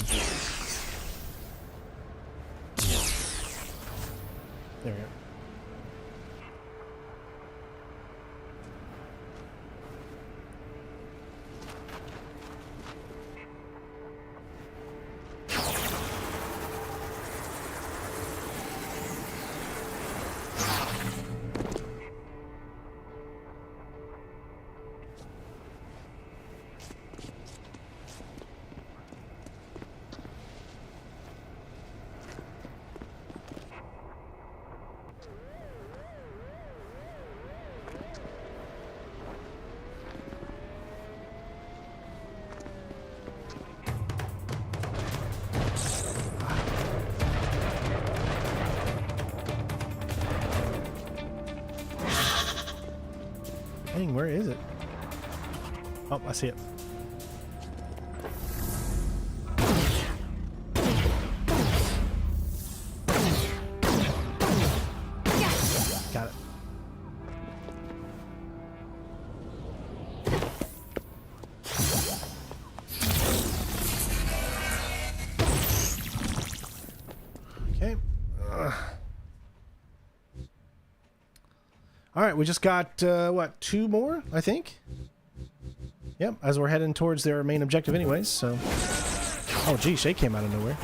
There we go. Dang, where is it? Oh, I see it. Got it. Okay. All right, we just got, what, 2 more, I think? Yep, as we're heading towards their main objective anyways, so... Oh, geez, they came out of nowhere.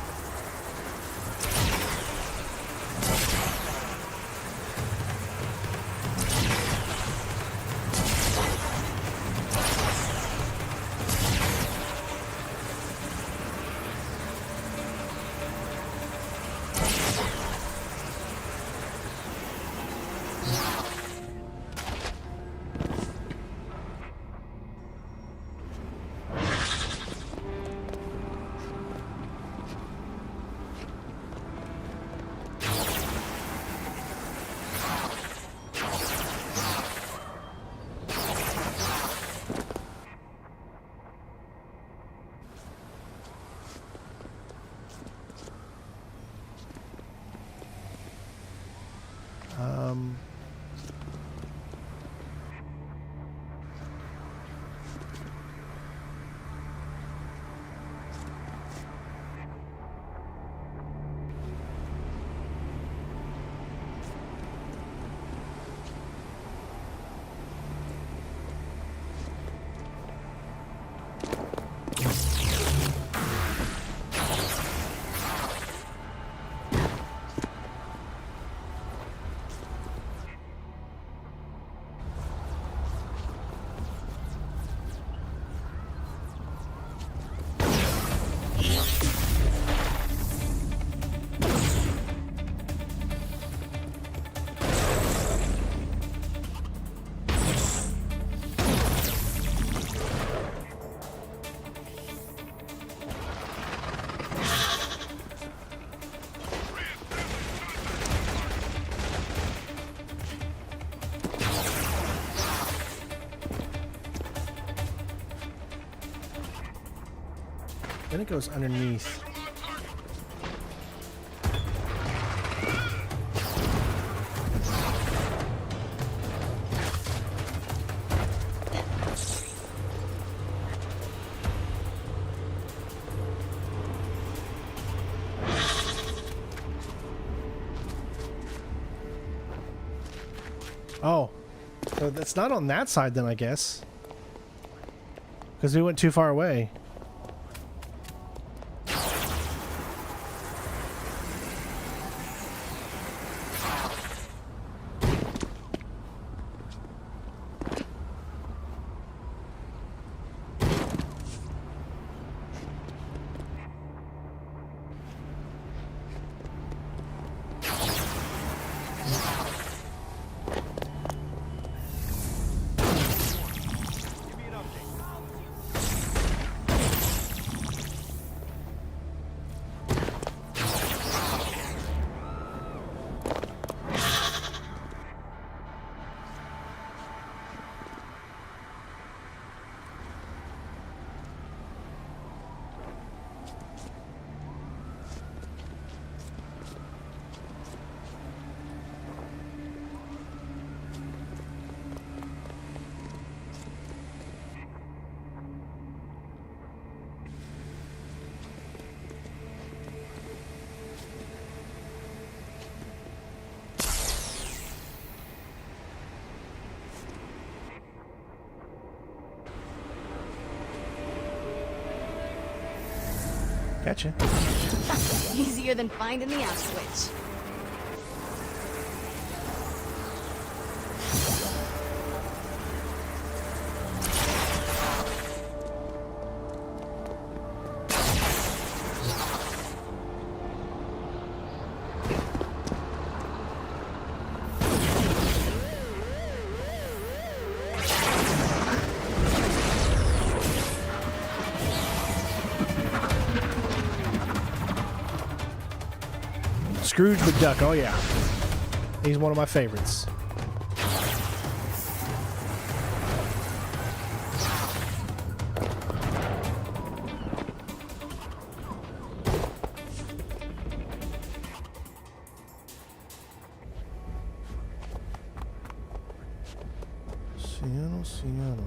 Then it goes underneath. Oh, so that's not on that side then, I guess. Because we went too far away. Gotcha. Easier than finding the out switch. Scrooge McDuck, oh yeah. He's one of my favorites. Seattle.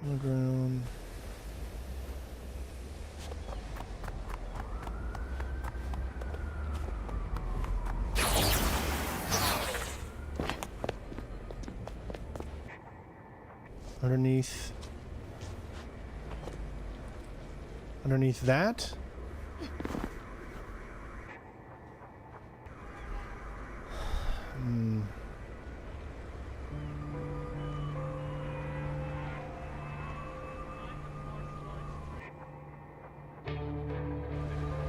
On the ground. Underneath that.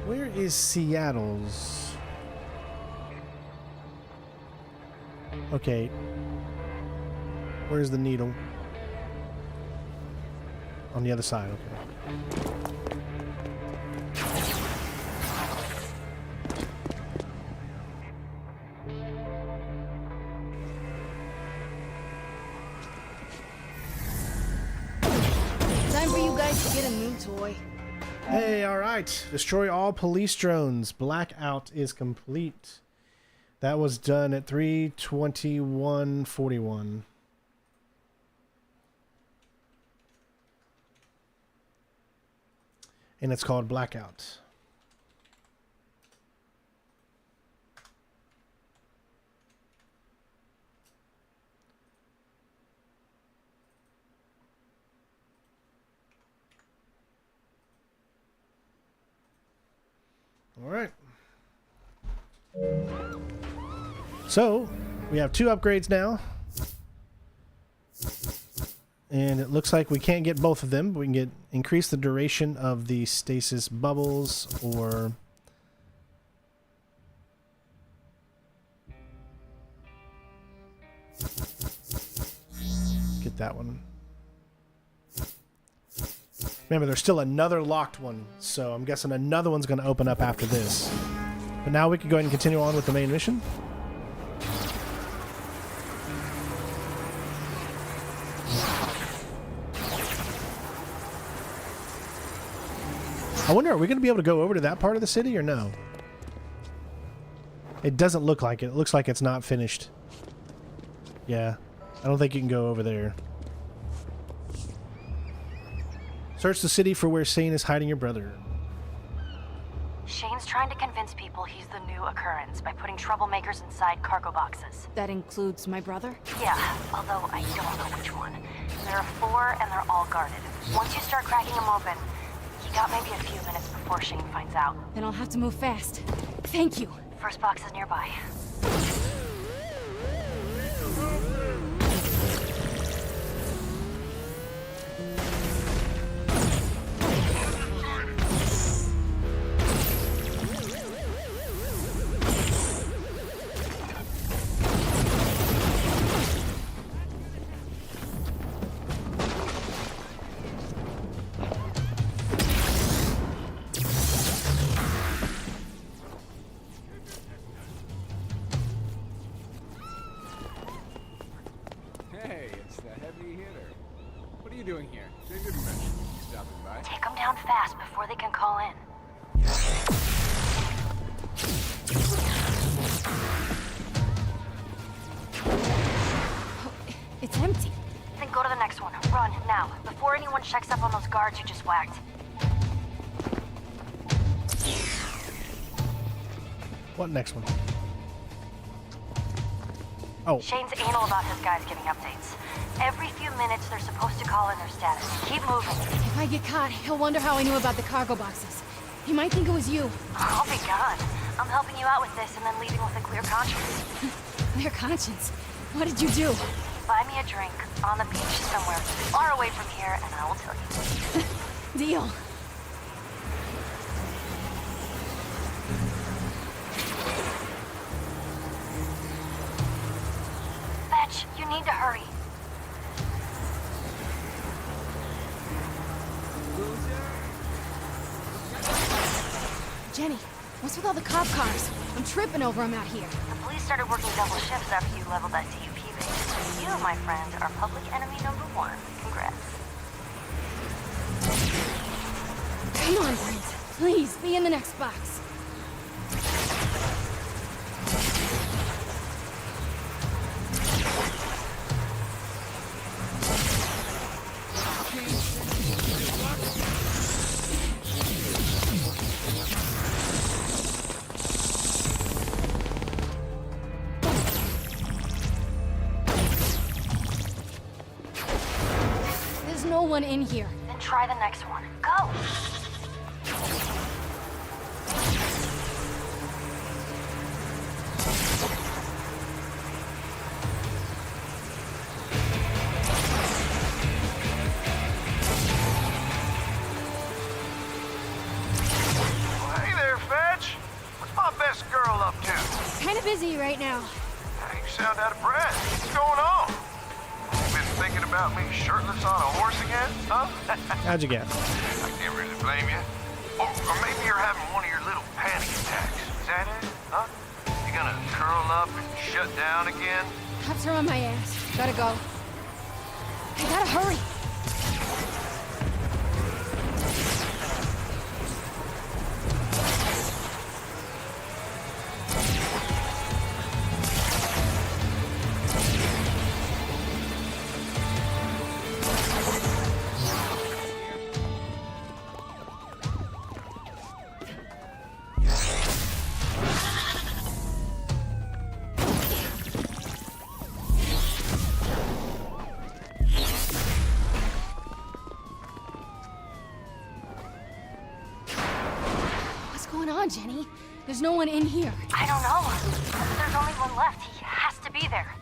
Where is Seattle's? Okay. Where's the needle? On the other side, okay. Time for you guys to get a new toy. Hey, alright. Destroy all police drones. Blackout is complete. That was done at 3:21:41. And it's called Blackout. All right. So, we have 2 upgrades now. And it looks like we can't get both of them. We can increase the duration of the stasis bubbles or get that one. Remember, there's still another locked one, so I'm guessing another one's going to open up after this. But now we can go ahead and continue on with the main mission. I wonder, are we going to be able to go over to that part of the city or no? It doesn't look like it. It looks like it's not finished. Yeah. I don't think you can go over there. Search the city for where Shane is hiding your brother. Shane's trying to convince people he's the new occurrence by putting troublemakers inside cargo boxes. That includes my brother? Yeah, although I don't know which one. There are 4 and they're all guarded. Once you start cracking them open, you got maybe a few minutes before Shane finds out. Then I'll have to move fast. Thank you. First box is nearby. Hey, it's the heavy hitter. What are you doing here? They didn't mention you stopping by. Take them down fast before they can call in. Oh, it's empty. Then go to the next one. Run, now, before anyone checks up on those guards you just whacked. What next one? Oh. Shane's anal about his guys getting updates. Every few minutes, they're supposed to call in their status. Keep moving. If I get caught, he'll wonder how I knew about the cargo boxes. He might think it was you. I'll be gone. I'm helping you out with this and then leaving with a clear conscience. Clear conscience. What did you do? Buy me a drink on the beach somewhere far away from here, and I will tell you. Deal. Fetch, you need to hurry. Jenny, what's with all the cop cars? I'm tripping over them out here. The police started working double shifts after you leveled that DUP base. You, my friend, are public enemy number 1. Congrats. Come on, Brent. Please, be in the next box. There's no one in here. Then try the next one. Go! Hey there, Fetch. What's my best girl up to? Kinda busy right now. You sound out of breath. What's going on? You been thinking about me shirtless on a horse again, huh? How'd you get? I can't really blame you. Or maybe you're having one of your little panic attacks. Is that it? Huh? You gonna curl up and shut down again? Cops are on my ass. Gotta go. I gotta hurry. What's going on, Jenny? There's no one in here. I don't know. There's only one left. He has to be there.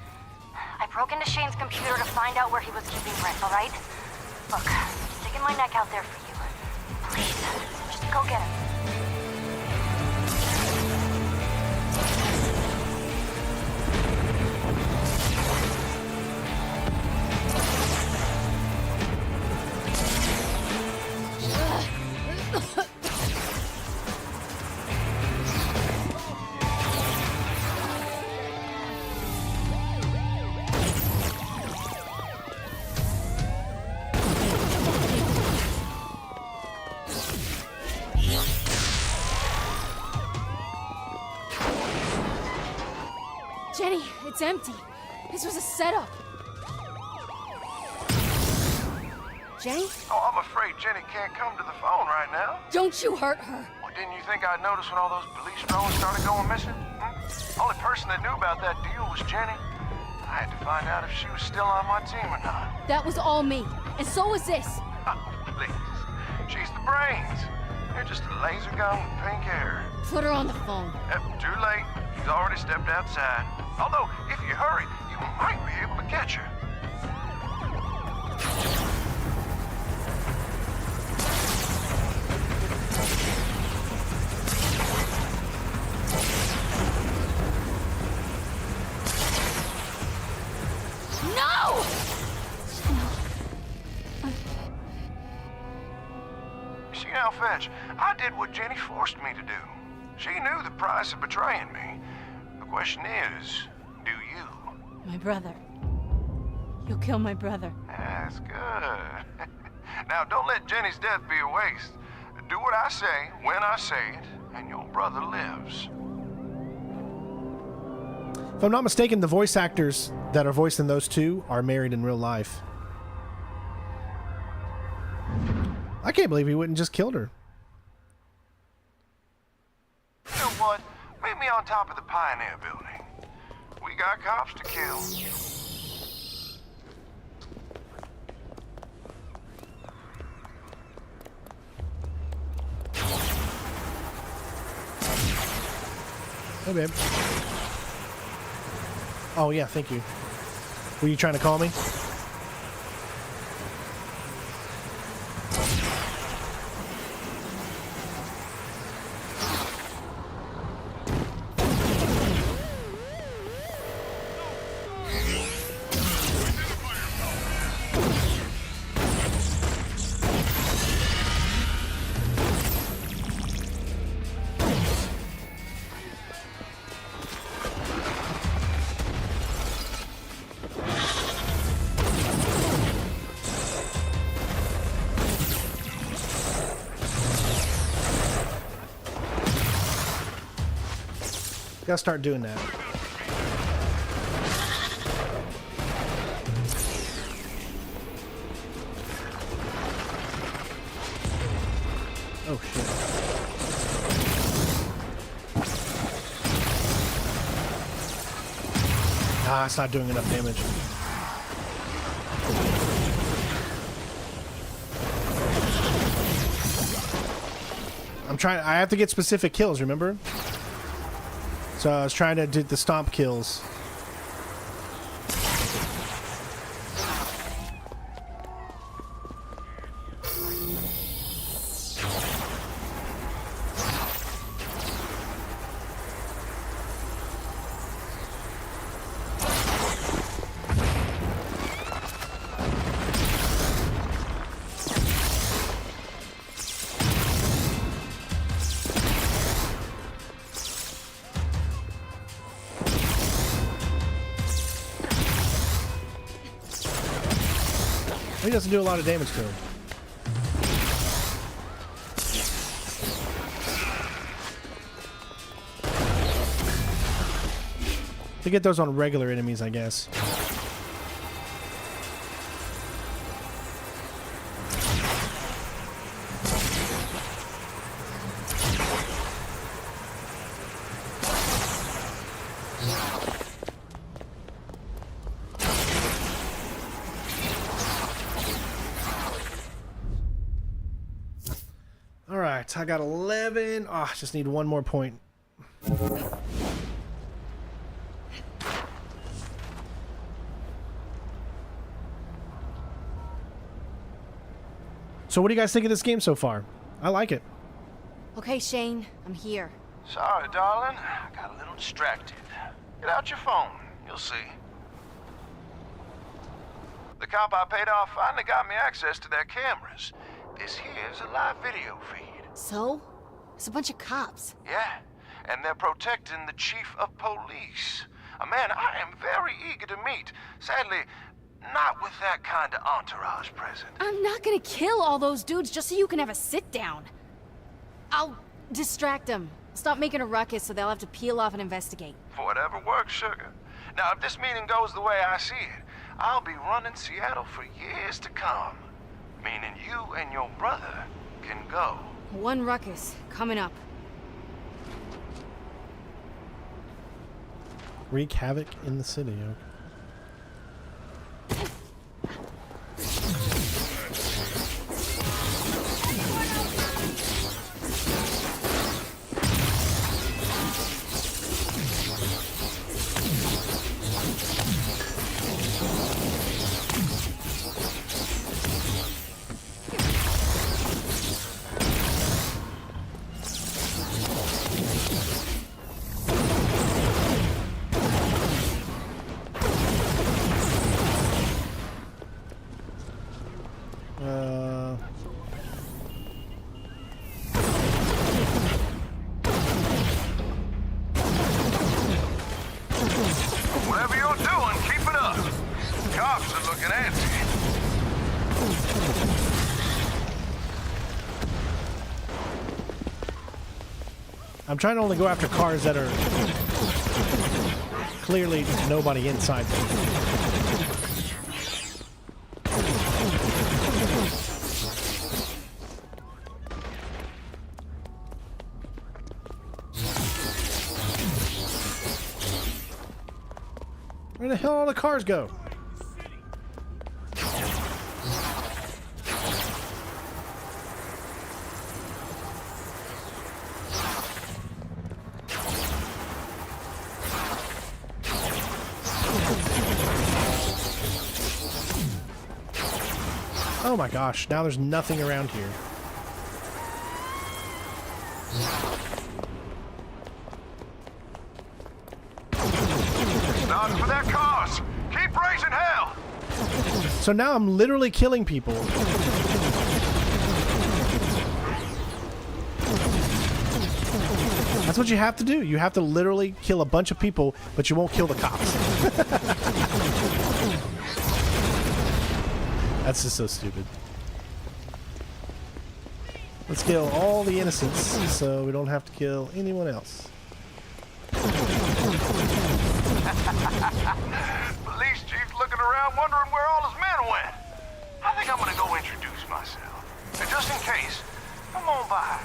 I broke into Shane's computer to find out where he was keeping Brent, all right? Look, I'm sticking my neck out there for you. Please, just go get him. It's empty. This was a setup. Jenny? Oh, I'm afraid Jenny can't come to the phone right now. Don't you hurt her. Well, didn't you think I'd notice when all those police drones started going missing? Only person that knew about that deal was Jenny. I had to find out if she was still on my team or not. That was all me. And so was this. Oh, please. She's the brains. You're just a laser gun with pink hair. Put her on the phone. Too late. She's already stepped outside. Although, if you hurry, you might be able to catch her. No! See now, Fetch, I did what Jenny forced me to do. She knew the price of betraying me. The question is, do you? My brother. You'll kill my brother. That's good. Now, don't let Jenny's death be a waste. Do what I say, when I say it, and your brother lives. If I'm not mistaken, the voice actors that are voicing those two are married in real life. I can't believe he wouldn't just killed her. You know what? Meet me on top of the Pioneer building. We got cops to kill. Hey, babe. Oh, yeah, thank you. Were you trying to call me? Gotta start doing that. Oh shit. Ah, it's not doing enough damage. I have to get specific kills, remember? So I was trying to do the stomp kills. He doesn't do a lot of damage to him. To get those on regular enemies, I guess. Alright, I got 11. Oh, I just need one more point. So what do you guys think of this game so far? I like it. Okay, Shane, I'm here. Sorry, darling. I got a little distracted. Get out your phone. You'll see. The cop I paid off finally got me access to their cameras. This here's a live video feed. So? It's a bunch of cops. Yeah, and they're protecting the chief of police. A man I am very eager to meet. Sadly, not with that kind of entourage present. I'm not gonna kill all those dudes just so you can have a sit-down. I'll distract them. Stop making a ruckus so they'll have to peel off and investigate. For whatever works, sugar. Now, if this meeting goes the way I see it, I'll be running Seattle for years to come. Meaning you and your brother can go. One ruckus coming up. Wreak havoc in the city. Whatever you're doing, keep it up. Cops are looking antsy. I'm trying to only go after cars that are clearly nobody inside them. Where the hell all the cars go? Oh my gosh, now there's nothing around here. Starting for their cars. Keep raising hell. So now I'm literally killing people. That's what you have to do. You have to literally kill a bunch of people, but you won't kill the cops. That's just so stupid. Let's kill all the innocents so we don't have to kill anyone else. Police chief's looking around wondering where all his men went. I think I'm gonna go introduce myself. And just in case, come on by.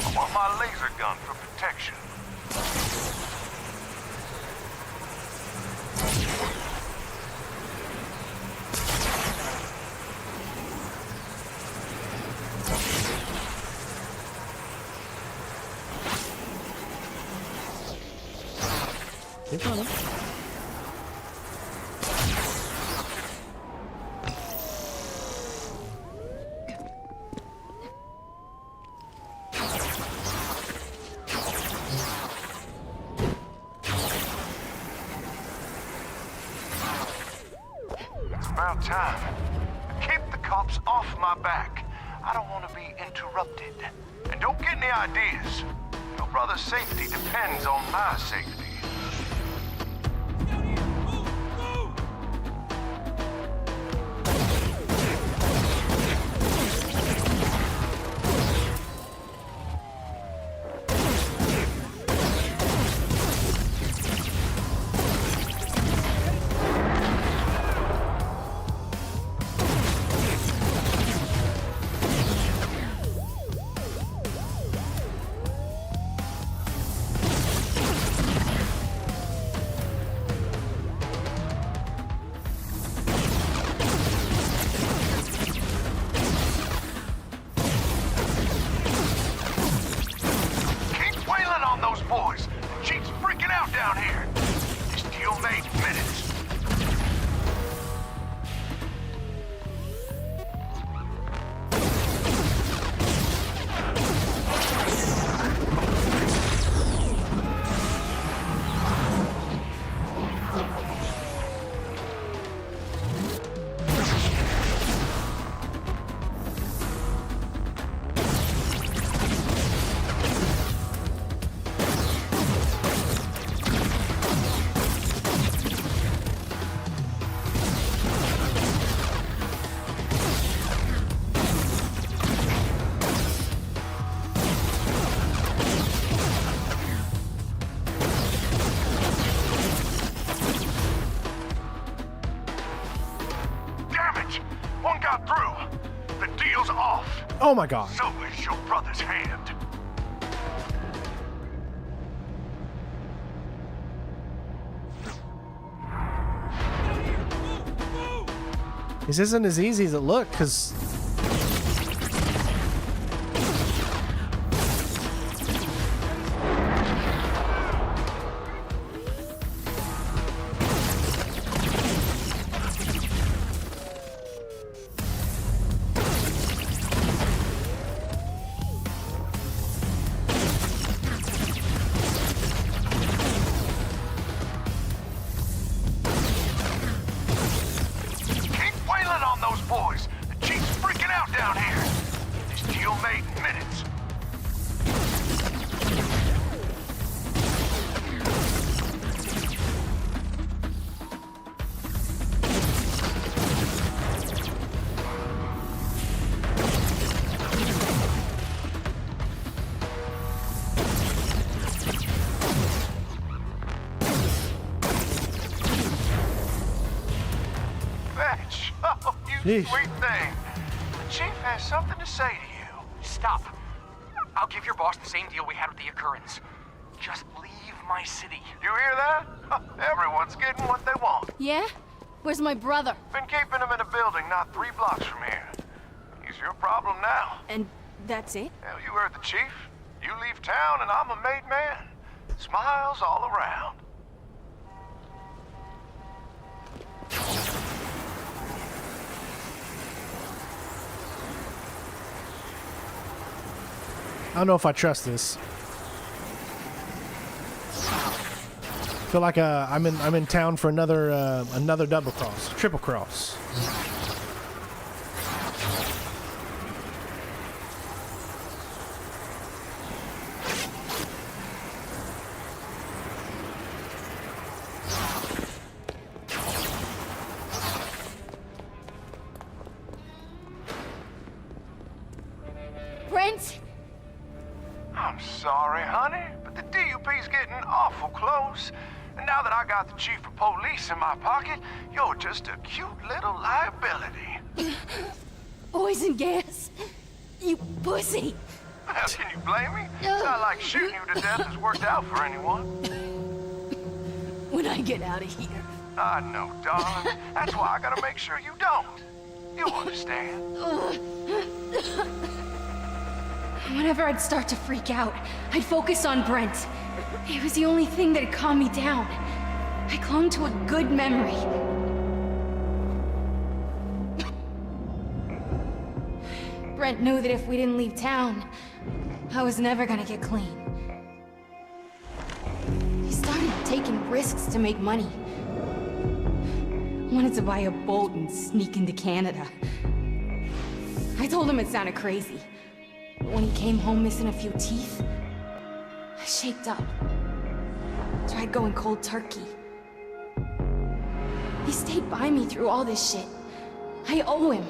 I want my laser gun for protection. Keep on him. It's about time. Keep the cops off my back. I don't want to be interrupted. And don't get any ideas. Your brother's safety depends on my safety. through. The deal's off. Oh my god. So is your brother's hand. This isn't as easy as it looked, because... Sweet thing. The chief has something to say to you. Stop. I'll give your boss the same deal we had with the occurrence. Just leave my city. You hear that? Everyone's getting what they want. Yeah? Where's my brother? Been keeping him in a building not 3 blocks from here. He's your problem now. And that's it? Hell, you heard the chief. You leave town and I'm a made man. Smiles all around. I don't know if I trust this. Feel like I'm in town for another double cross, triple cross. Brent? I'm sorry, honey, but the DUP's getting awful close. And now that I got the chief of police in my pocket, you're just a cute little liability. Poison gas? You pussy! How can you blame me? It's not like shooting you to death has worked out for anyone. When I get out of here. I know, darling. That's why I gotta make sure you don't. You understand. Whenever I'd start to freak out, I'd focus on Brent. It was the only thing that'd calm me down. I clung to a good memory. Brent knew that if we didn't leave town, I was never gonna get clean. He started taking risks to make money. Wanted to buy a boat and sneak into Canada. I told him it sounded crazy. But when he came home missing a few teeth, I shaped up. Tried going cold turkey. He stayed by me through all this shit. I owe him.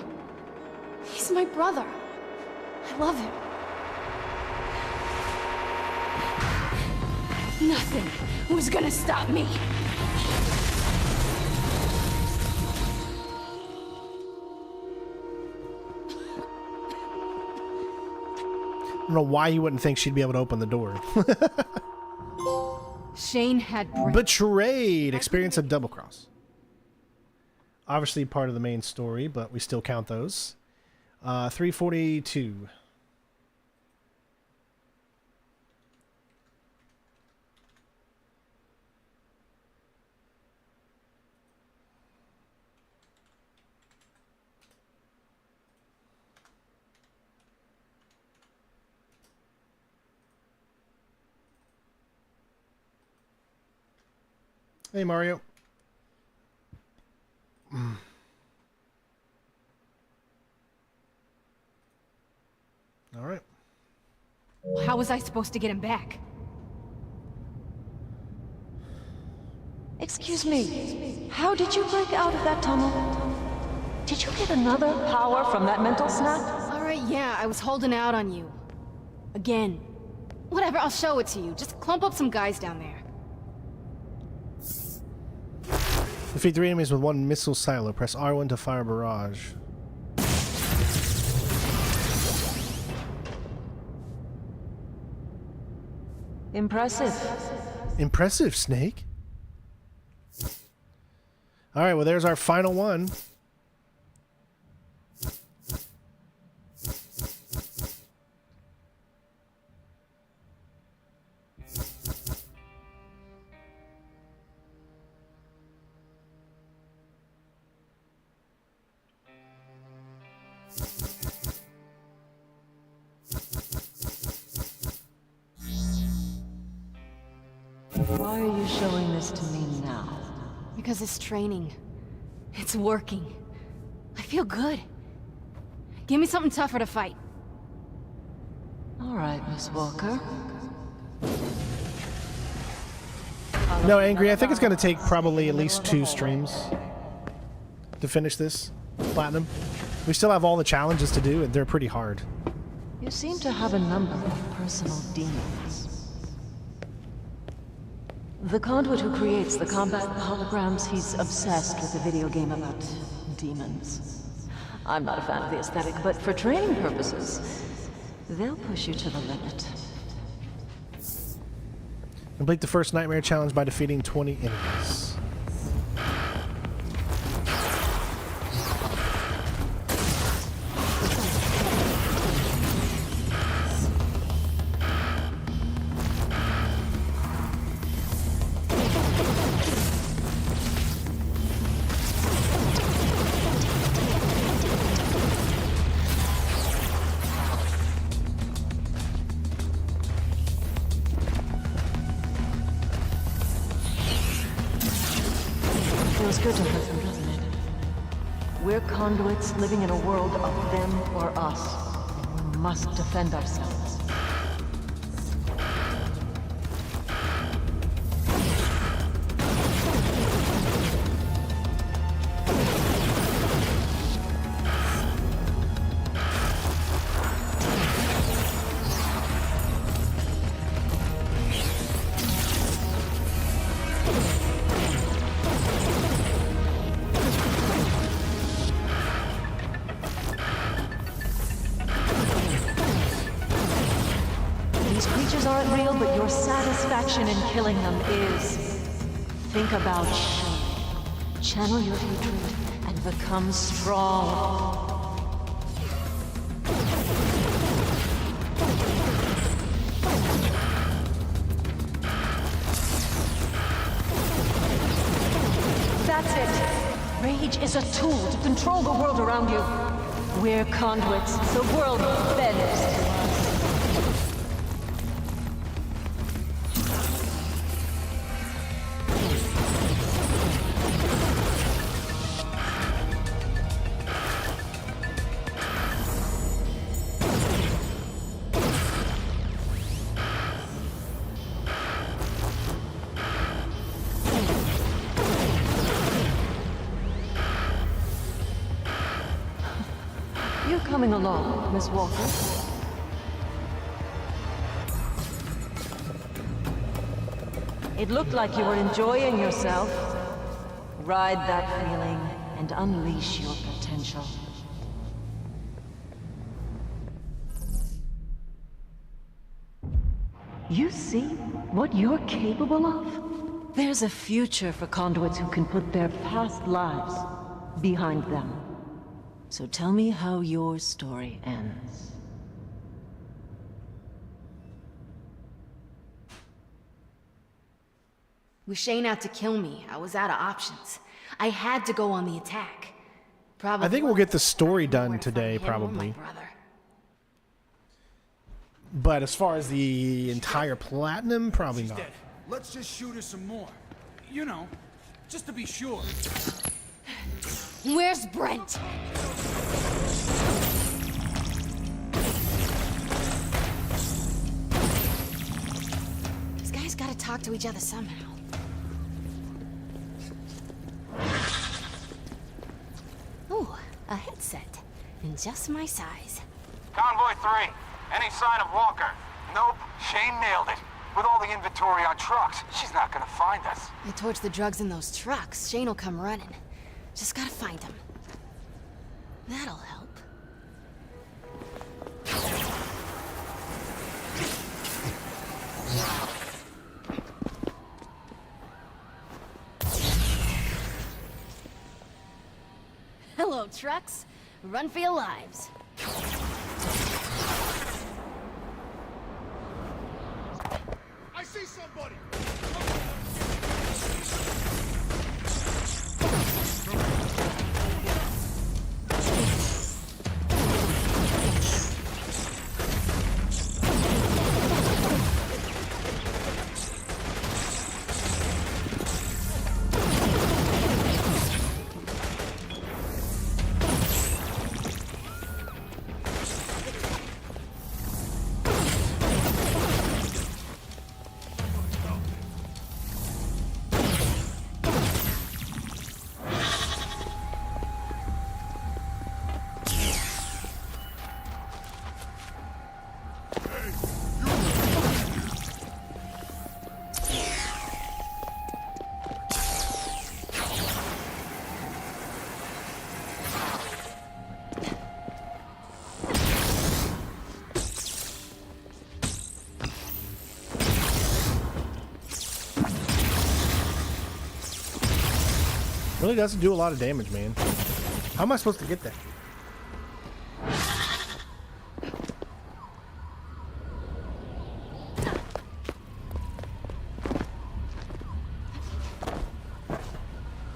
He's my brother. I love him. Nothing was gonna stop me. I don't know why you wouldn't think she'd be able to open the door. Shane had betrayed. Experience a double cross. Obviously part of the main story, but we still count those. 342. Hey, Mario. All right. How was I supposed to get him back? Excuse me, how did you break out of that tunnel? Did you get another power from that mental snap? Alright, yeah, I was holding out on you. Again. Whatever, I'll show it to you. Just clump up some guys down there. Defeat 3 enemies with 1 missile silo. Press R1 to fire barrage. Impressive. Impressive, Snake. All right, well, there's our final one. Why are you showing this to me now? Because it's training. It's working. I feel good. Give me something tougher to fight. All right, Miss Walker. No, Angry, I think it's going to take probably at least 2 streams to finish this platinum. We still have all the challenges to do, and they're pretty hard. You seem to have a number of personal demons. The conduit who creates the combat holograms, he's obsessed with a video game about demons. I'm not a fan of the aesthetic, but for training purposes, they'll push you to the limit. Complete the first nightmare challenge by defeating 20 enemies. Feels good to hurt them, doesn't it? We're conduits living in a world of them or us. We must defend ourselves. Aren't real, but your satisfaction in killing them is. Think about shame. Channel your hatred and become strong. That's it. Rage is a tool to control the world around you. We're conduits. The world bends to us. You're coming along, Miss Walker. It looked like you were enjoying yourself. Ride that feeling and unleash your potential. You see what you're capable of? There's a future for conduits who can put their past lives behind them. So tell me how your story ends. With Shane out to kill me, I was out of options. I had to go on the attack. Probably. I think we'll get the story done today, probably. But as far as the entire platinum, probably not. Let's just shoot her some more. You know, just to be sure. Where's Brent? These guys gotta talk to each other somehow. Ooh, a headset. And just my size. Convoy 3, any sign of Walker? Nope, Shane nailed it. With all the inventory on trucks, she's not gonna find us. I torch the drugs in those trucks. Shane will come running. Just gotta find him. That'll help. trucks, run for your lives. I see somebody! Really doesn't do a lot of damage, man. How am I supposed to get that?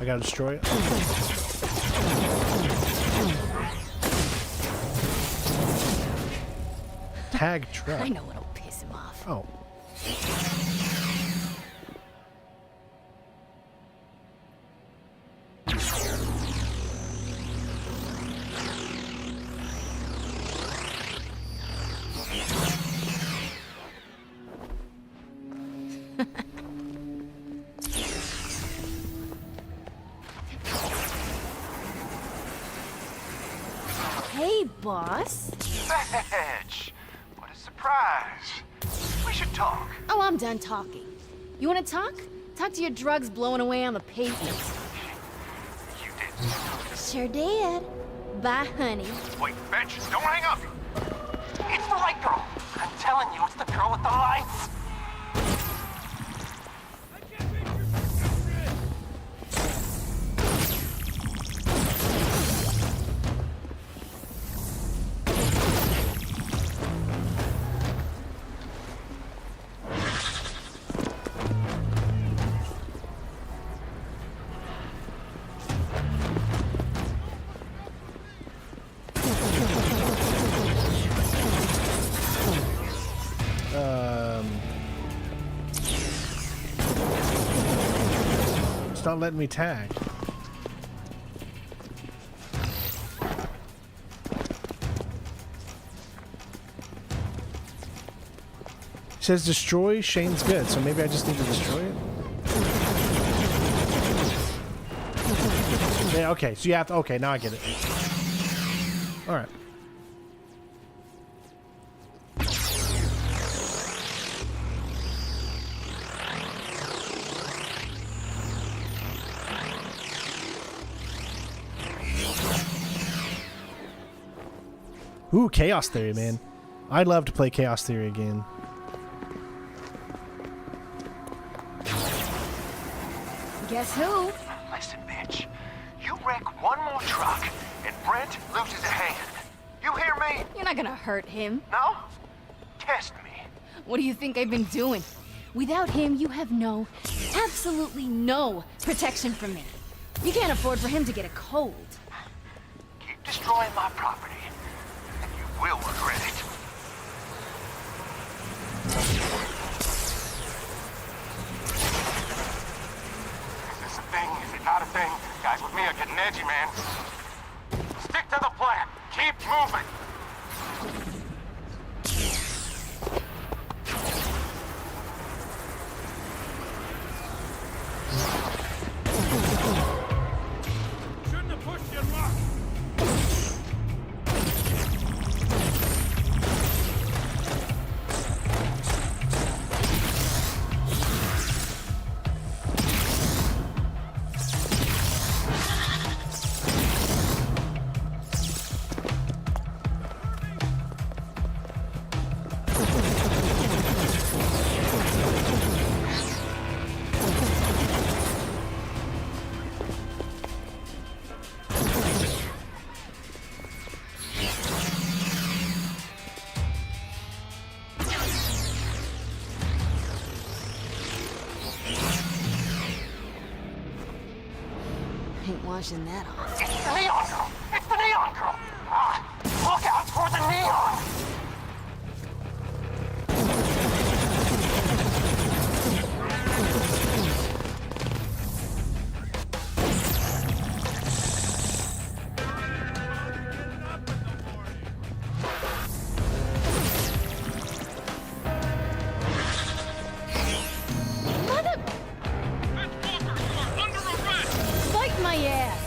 I gotta destroy it. Tag truck. I know what'll piss him off. Oh. Hey, boss. Fetch! What a surprise. We should talk. Oh, I'm done talking. You want to talk? Talk to your drugs blowing away on the pavement. You did. Sure did. Bye, honey. Wait, Fetch, don't hang up! It's the light girl. I'm telling you, it's the girl with the lights. It's not letting me tag. It says destroy Shane's goods, so maybe I just need to destroy it. Yeah, okay, so you have to, okay, now I get it. Alright. Ooh, Chaos Theory, man. I'd love to play Chaos Theory again. Guess who? Listen, bitch. You wreck one more truck, and Brent loses a hand. You hear me? You're not gonna hurt him. No? Test me. What do you think I've been doing? Without him, you have no, absolutely no protection from me. You can't afford for him to get a cold. Keep destroying my property, and you will regret it. Is this a thing? Is it not a thing? Guys with me are getting edgy, man. Stick to the plan. Keep moving. Shouldn't have pushed your luck. washing that off. It's the neon girl! It's the neon girl! Ah, look out for the neon! Fight my ass!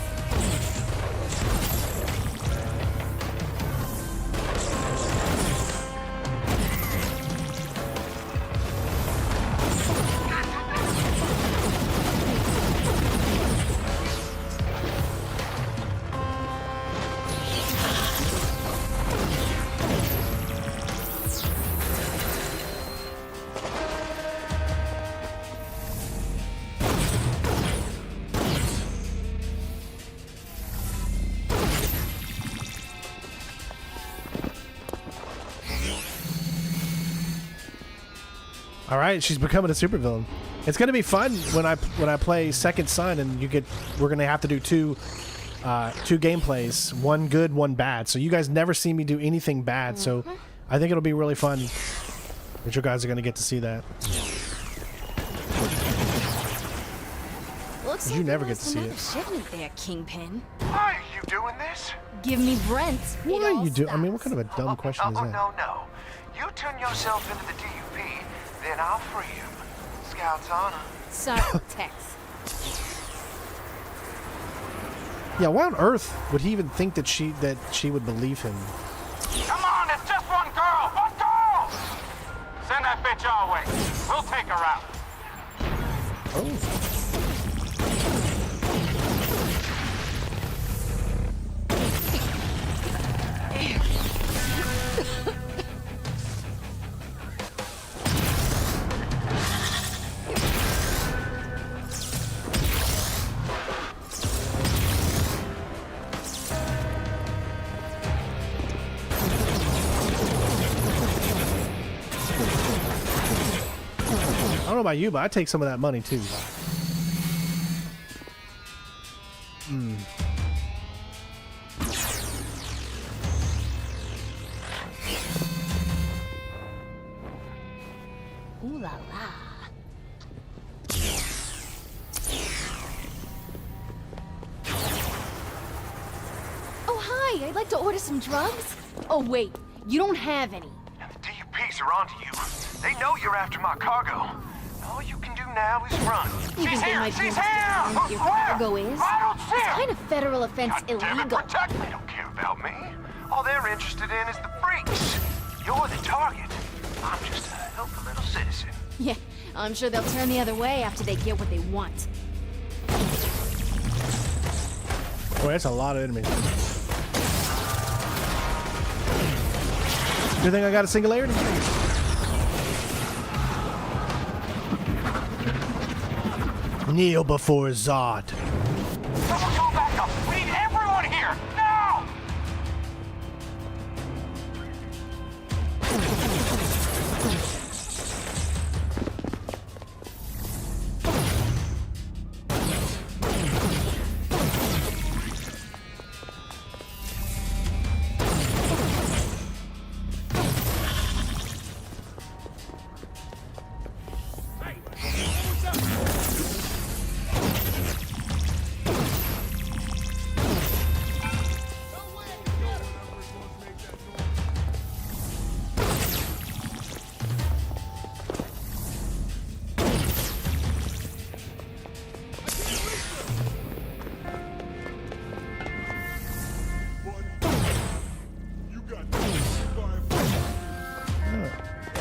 All right, she's becoming a supervillain. It's gonna be fun when I play Second Son, and we're gonna have to do two gameplays, one good, one bad. So you guys never see me do anything bad. So I think it'll be really fun that you guys are gonna get to see that. Looks You like never there get was to see another it. shipment there, Kingpin. Why are you doing this? Give me Brent. What are you doing? I mean, what kind of a dumb question is that? No. You turn yourself into the DUP, then I'll free him. Scout's honor. Sorry, Tex. Yeah, why on earth would he even think that she would believe him? Come on, it's just one girl! One girl! Send that bitch our way. We'll take her out. Oh. I don't know about you, but I take some of that money too. Ooh la la. Oh, hi. I'd like to order some drugs. Oh, wait. You don't have any. And the DUPs are onto you. They know you're after my cargo. All you can do now is run. You think they might be understand what your cargo is? I don't see It's it. kind of federal offense God damn it, illegal. protect me. They don't care about me. All they're interested in is the freaks. You're the target. I'm just a helpful little citizen. Yeah, I'm sure they'll turn the other way after they get what they want. Boy, that's a lot of enemies. Good thing I got a singularity. Kneel before Zod. Someone call backup! We need everyone here! Now!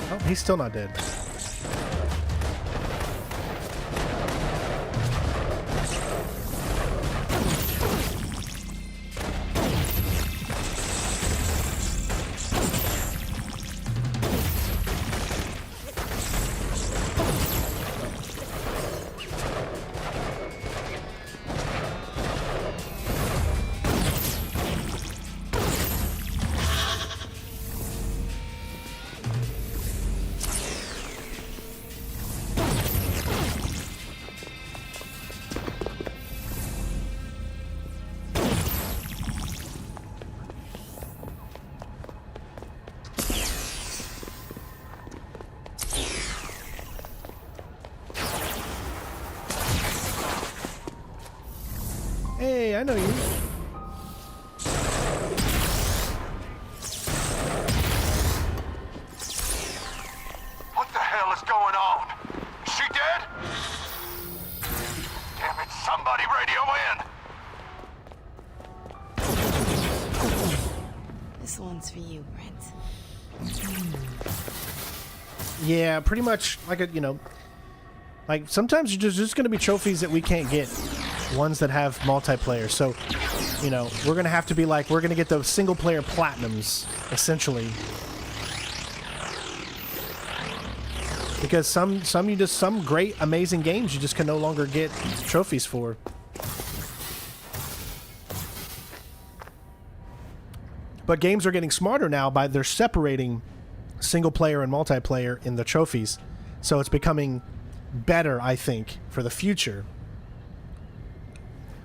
Oh, he's still not dead. I know you. What the hell is going on? Is she dead? Damn it, somebody radio in! This one's for you, Brent. Yeah, pretty much like a, you know, like sometimes there's just going to be trophies that we can't get, ones that have multiplayer. So, you know, we're going to have to be like, we're going to get those single player platinums, essentially. Because some great, amazing games you just can no longer get trophies for. But games are getting smarter now by they're separating single player and multiplayer in the trophies. So it's becoming better, I think, for the future.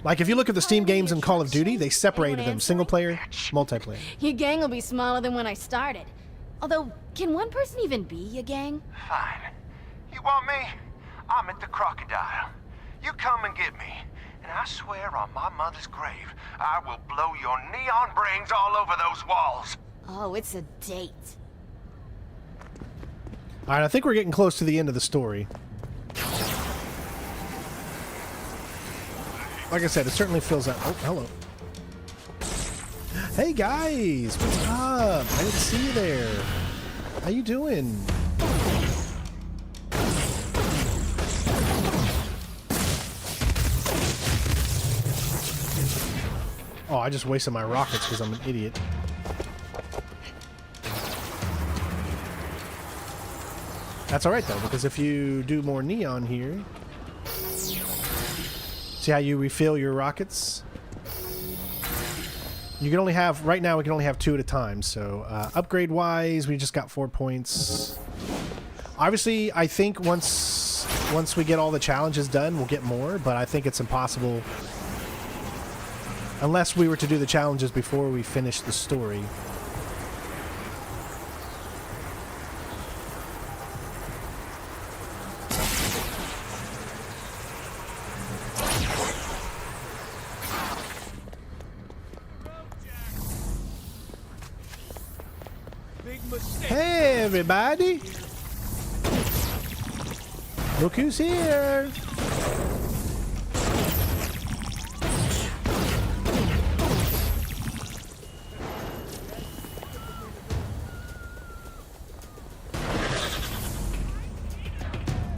Like if you look at the Steam games in Call of Duty, they separated them, single player, multiplayer. Your gang will be smaller than when I started. Although, can one person even be a gang? Fine. You want me? I'm at the Crocodile. You come and get me, and I swear on my mother's grave, I will blow your neon brains all over those walls. Oh, it's a date. Alright, I think we're getting close to the end of the story. Like I said, it certainly feels like... Oh, hello. Hey, guys! What's up? I didn't see you there. How you doing? Oh, I just wasted my rockets because I'm an idiot. That's alright, though, because if you do more neon here... See how you refill your rockets? You can only have... Right now, we can only have 2 at a time, so... upgrade-wise, we just got 4 points. Obviously, I think once we get all the challenges done, we'll get more, but I think it's impossible... Unless we were to do the challenges before we finish the story. Hey, everybody! Look who's here!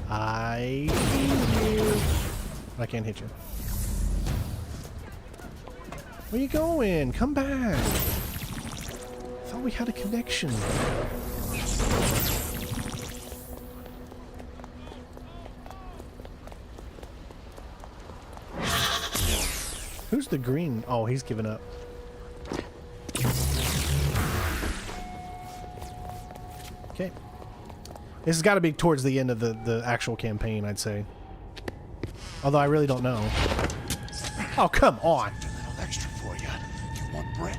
I hate you. I can't hit you. Where you going? Come back. I thought we had a connection. Who's the green? Oh, he's given up. Okay. This has got to be towards the end of the actual campaign, I'd say. Although I really don't know. Oh, come on. A little extra for you. You want Brent?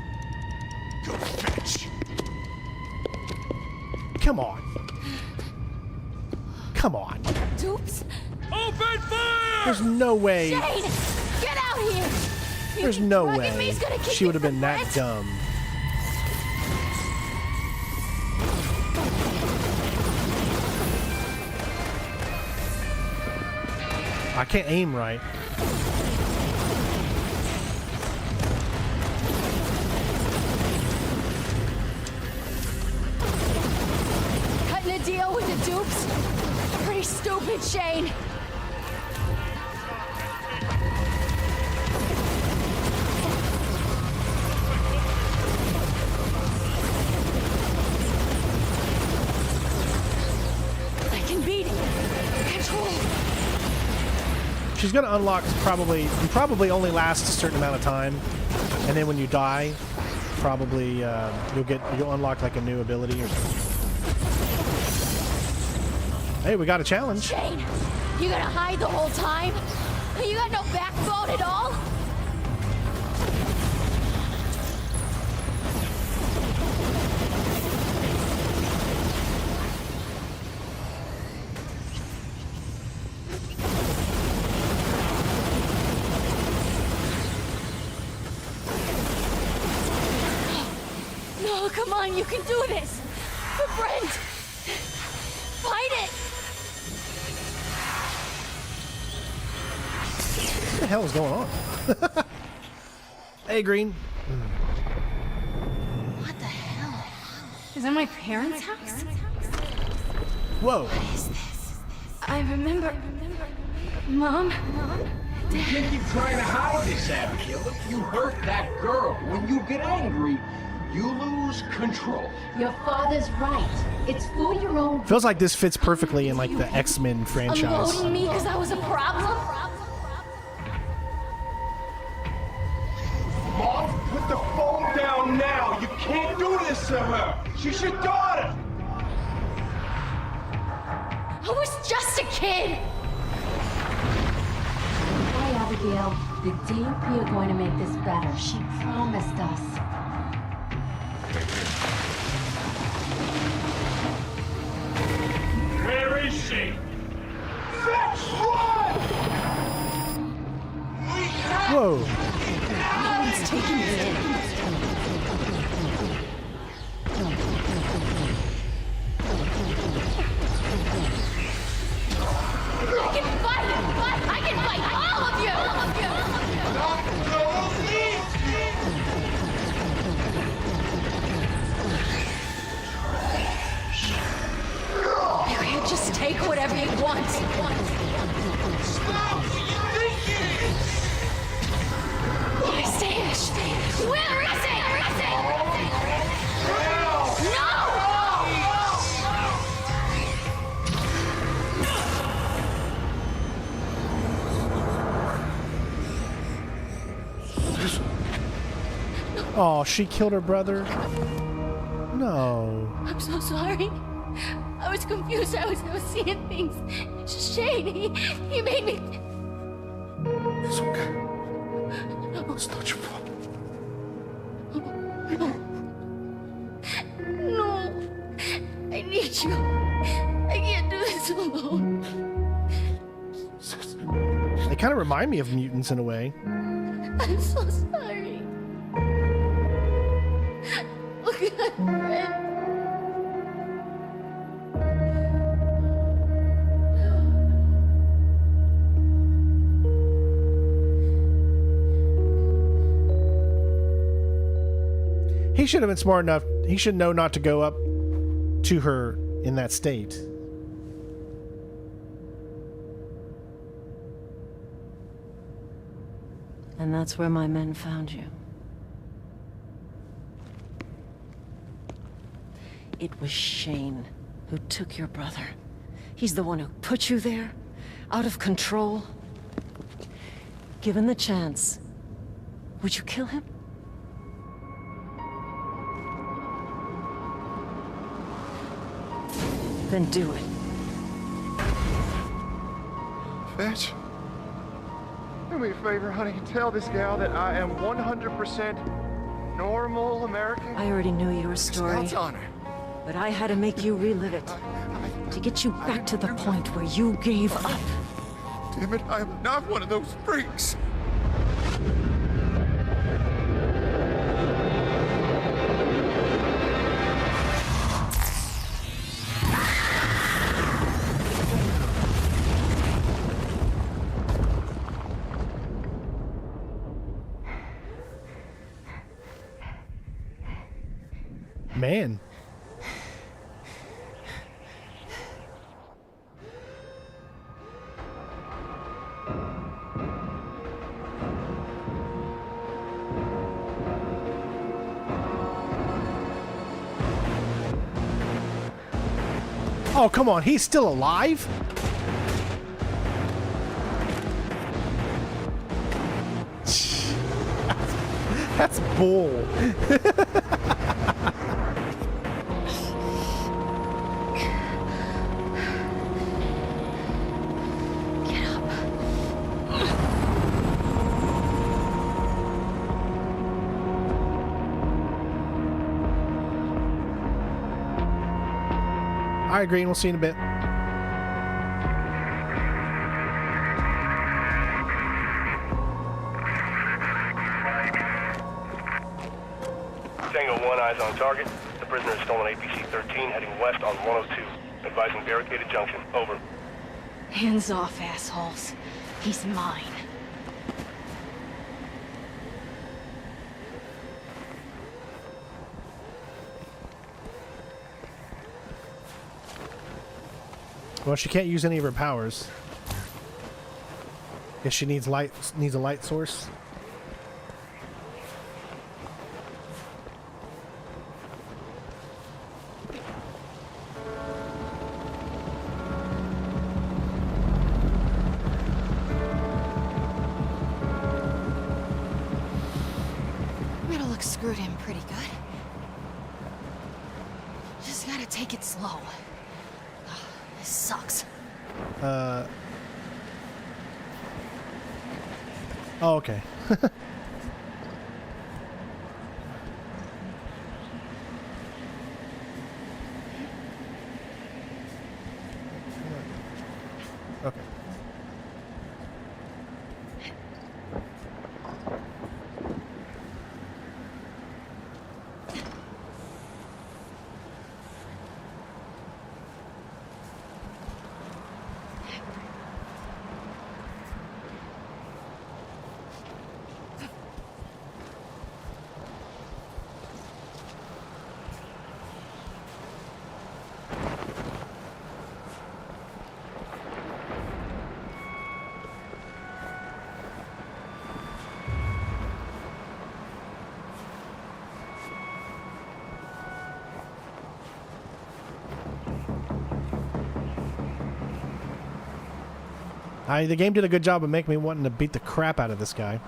Go fetch. Come on. Come on. Dupes? Open fire! There's no way. Shane! Get out here! There's no way she would have been that dumb. I can't aim right. Cutting a deal with the dupes? Pretty stupid, Shane. I can beat it. Control. She's gonna unlock probably only lasts a certain amount of time, and then when you die, probably you'll unlock like a new ability or something. Hey, we got a challenge. Shane, you gonna hide the whole time? You got no backbone at all? Come on, you can do this! For Brent! Fight it! What the hell is going on? Hey, Green. What the hell? Is that my parents' house? Whoa. What is this? I remember... Mom? You can't keep trying to hide this, Abigail. Look, you hurt that girl. When you get angry, you lose control. Your father's right. It's for your own... Feels like this fits perfectly in, like, the X-Men franchise. Unloading me because I was a problem? Mom, put the phone down now. You can't do this to her. She's your daughter. I was just a kid. Hi, Abigail. The DOP are going to make this better. She promised us. Where is she? Fetch, run! Whoa. No one's taking me in. I can fight! I can fight all of you! You can't just take whatever you want. Stop! What are you thinking? Stay. Where is it? No! Oh, she killed her brother? No. I'm so sorry. I was confused. I was seeing things. Shane, he made me... It's okay. It's not your fault. No. I need you. I can't do this alone. They kind of remind me of mutants in a way. I'm so sorry. Look at that friend. He should have been smart enough. He should know not to go up to her in that state. And that's where my men found you. It was Shane who took your brother. He's the one who put you there, out of control. Given the chance, would you kill him? Then do it. Fetch? Do me a favor, honey. Tell this gal that I am 100% normal American. I already knew your story. It's God's honor. But I had to make you relive it. To get you back to the point where you gave up. Damn it, I am not one of those freaks. Man. Oh, come on. He's still alive? That's bull. All right, Green. We'll see you in a bit. Tango 1, eyes on target. The prisoner has stolen APC-13 heading west on 102. Advising barricaded junction. Over. Hands off, assholes. He's mine. Well, she can't use any of her powers. Guess she needs light. Needs a light source. Metal looks screwed in pretty good. Just gotta take it slow. This sucks. Oh, okay. Okay. The game did a good job of making me wanting to beat the crap out of this guy.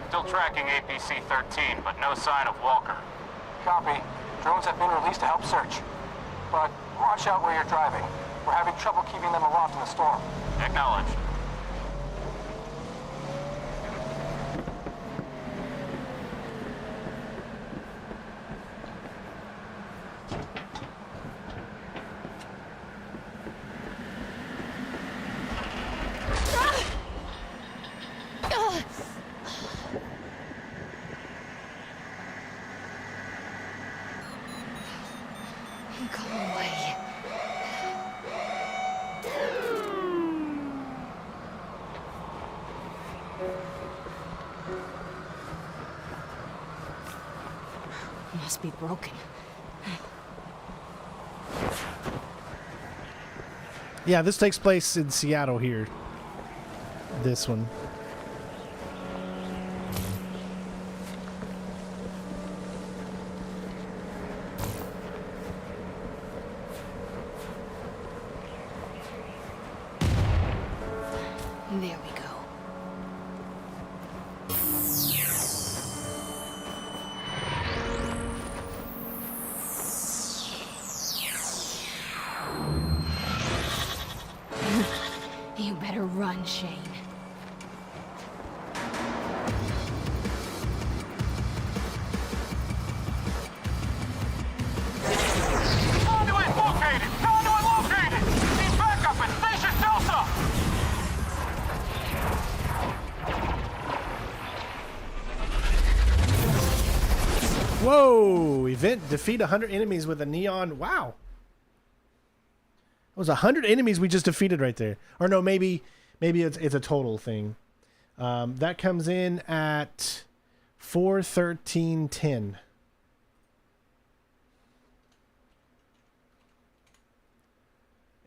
Still tracking APC-13, but no sign of Walker. Copy. Drones have been released to help search. But watch out where you're driving. We're having trouble keeping them aloft in the storm. Acknowledged. Go away. Must be broken. Yeah, this takes place in Seattle here. This one. There we go. You better run, Shane. Conduit located! Conduit located! Need backup at Station Delta! Whoa! Event defeat 100 enemies with a neon. Wow. It was 100 enemies we just defeated right there. Or no, maybe it's a total thing. That comes in at 413.10.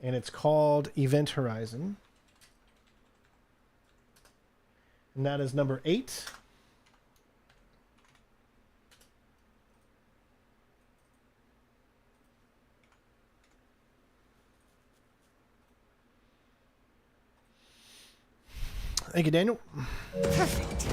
And it's called Event Horizon. And that is number 8. Thank you, Daniel. Perfect.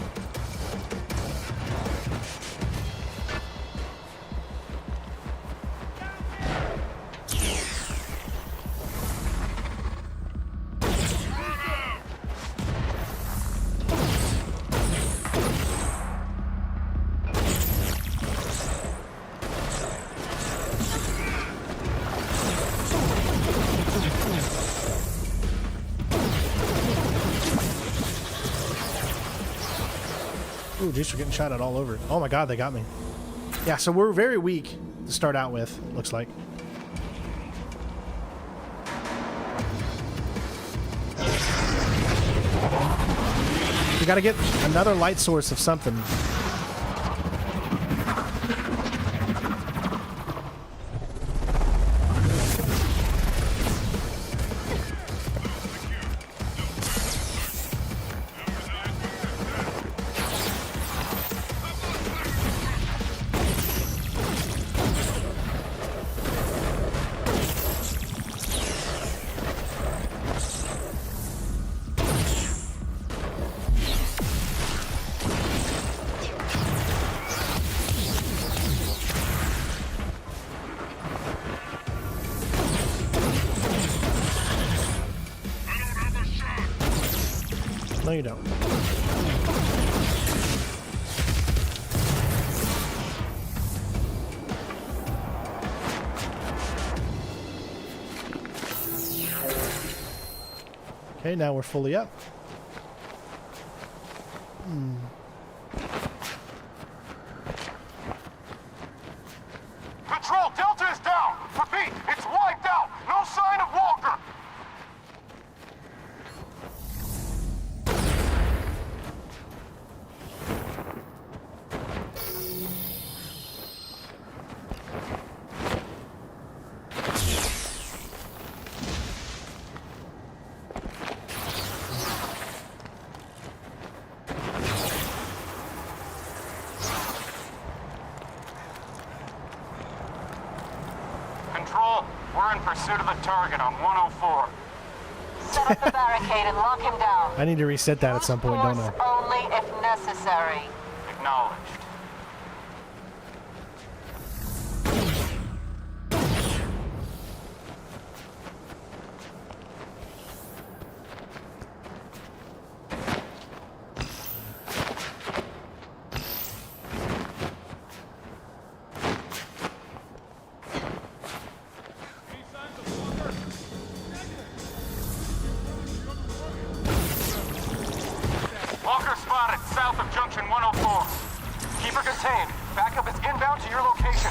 Jeez, we're getting shot at all over. Oh my god, they got me. Yeah, so we're very weak to start out with, looks like. We gotta get another light source of something. No, you don't. Okay, now we're fully up. Control, Delta is down! Repeat, it's wiped out! No sign of Walker! Control, we're in pursuit of the target on 104. Set up the barricade and lock him down. I need to reset that at some point, don't I? Only if necessary. Acknowledged. Walker spotted south of Junction 104. Keep her contained. Backup is inbound to your location.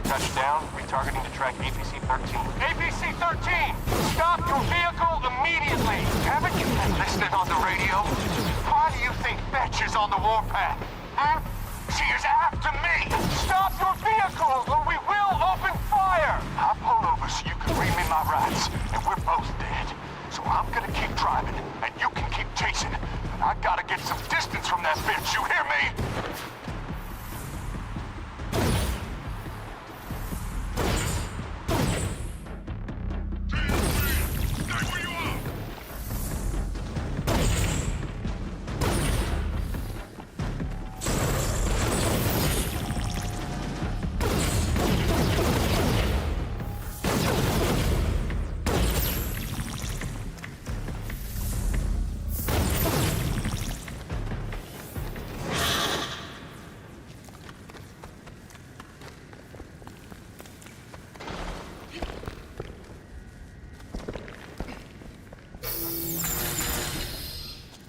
Touchdown, retargeting to track APC-13. APC-13! Stop your vehicle immediately! Haven't you been listening on the radio? Why do you think Fetch is on the warpath? Hmm? She is after me! Stop your vehicle or we will open fire! I pulled over so you can read me my rights, and we're both dead. So I'm gonna keep driving, and you can keep chasing. But I gotta get some distance from that bitch, you hear me?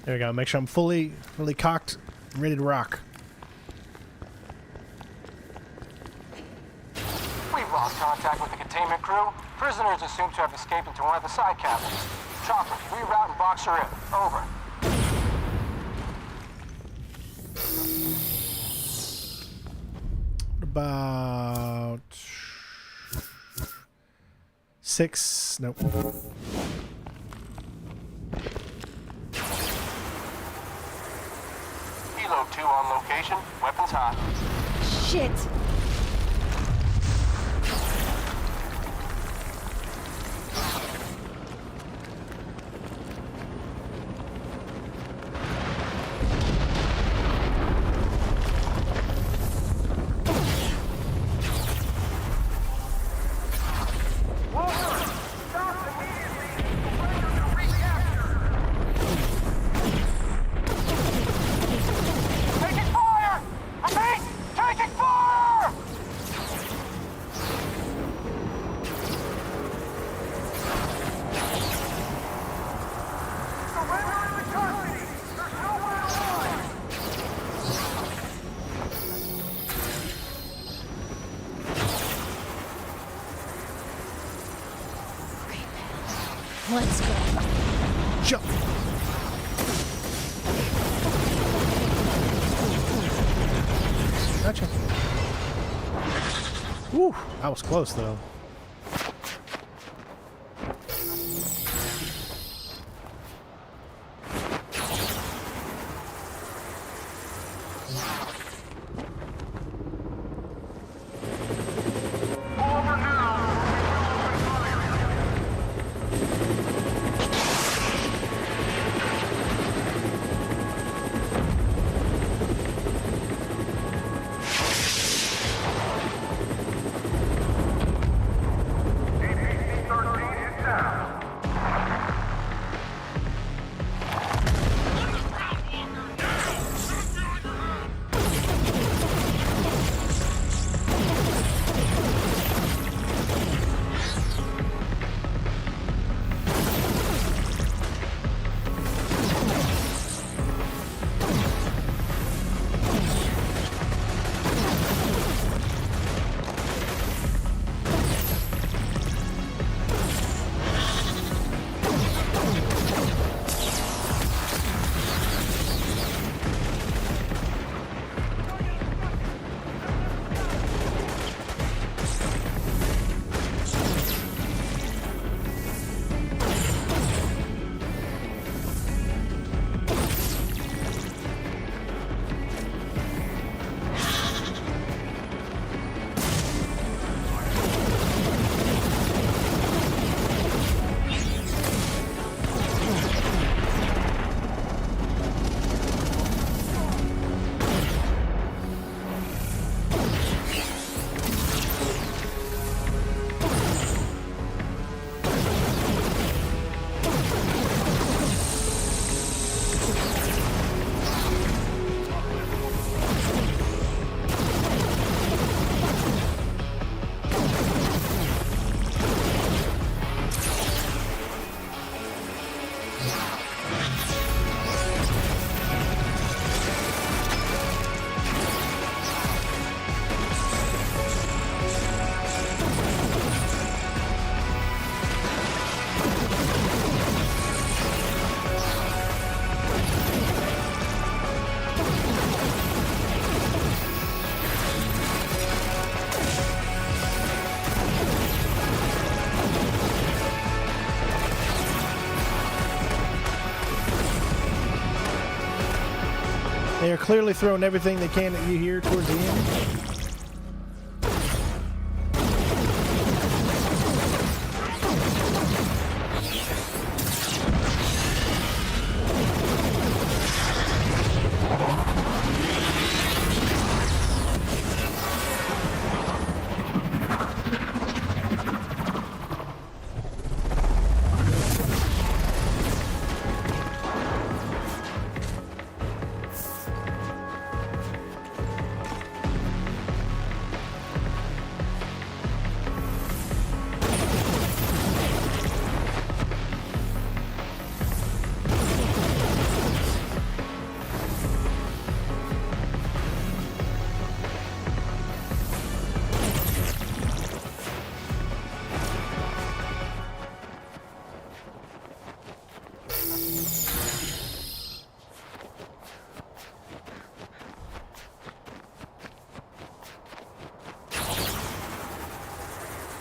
There we go. Make sure I'm fully cocked, ready to rock. We've lost contact with the containment crew. Prisoners assumed to have escaped into one of the side cabins. Chopper, reroute and box her in. Over. What about 6? Nope. Helo 2 on location. Weapons hot. Shit! Taking fire! Repeat! Taking fire! Let's go. Jump. Gotcha. Whew, that was close though. They are clearly throwing everything they can at you here towards the end.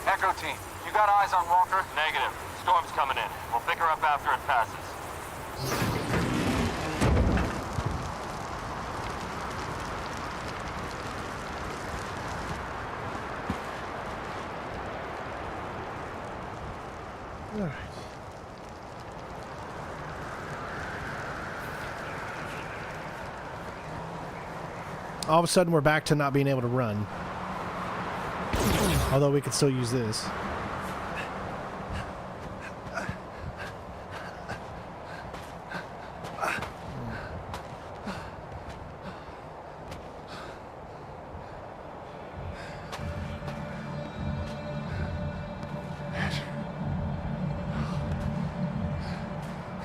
Echo team, you got eyes on Walker? Negative. Storm's coming in. We'll pick her up after it passes. All right. All of a sudden, we're back to not being able to run. Although we could still use this.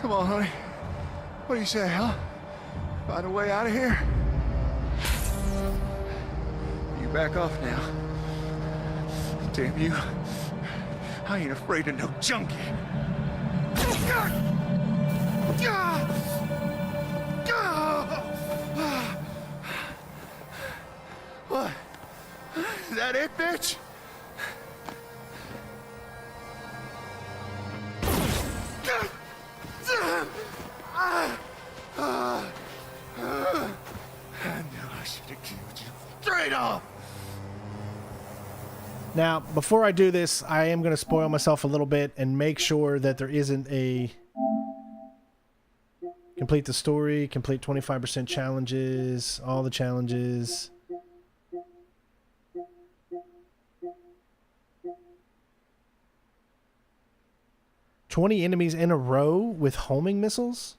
Come on, honey. What do you say, huh? Find a way out of here? You back off now. Damn you. I ain't afraid of no junkie. What? Is that it, bitch? I knew I should have killed you straight off. Now, before I do this, I am going to spoil myself a little bit and make sure that there isn't a complete the story, complete 25% challenges, all the challenges. "20 enemies in a row with homing missiles?"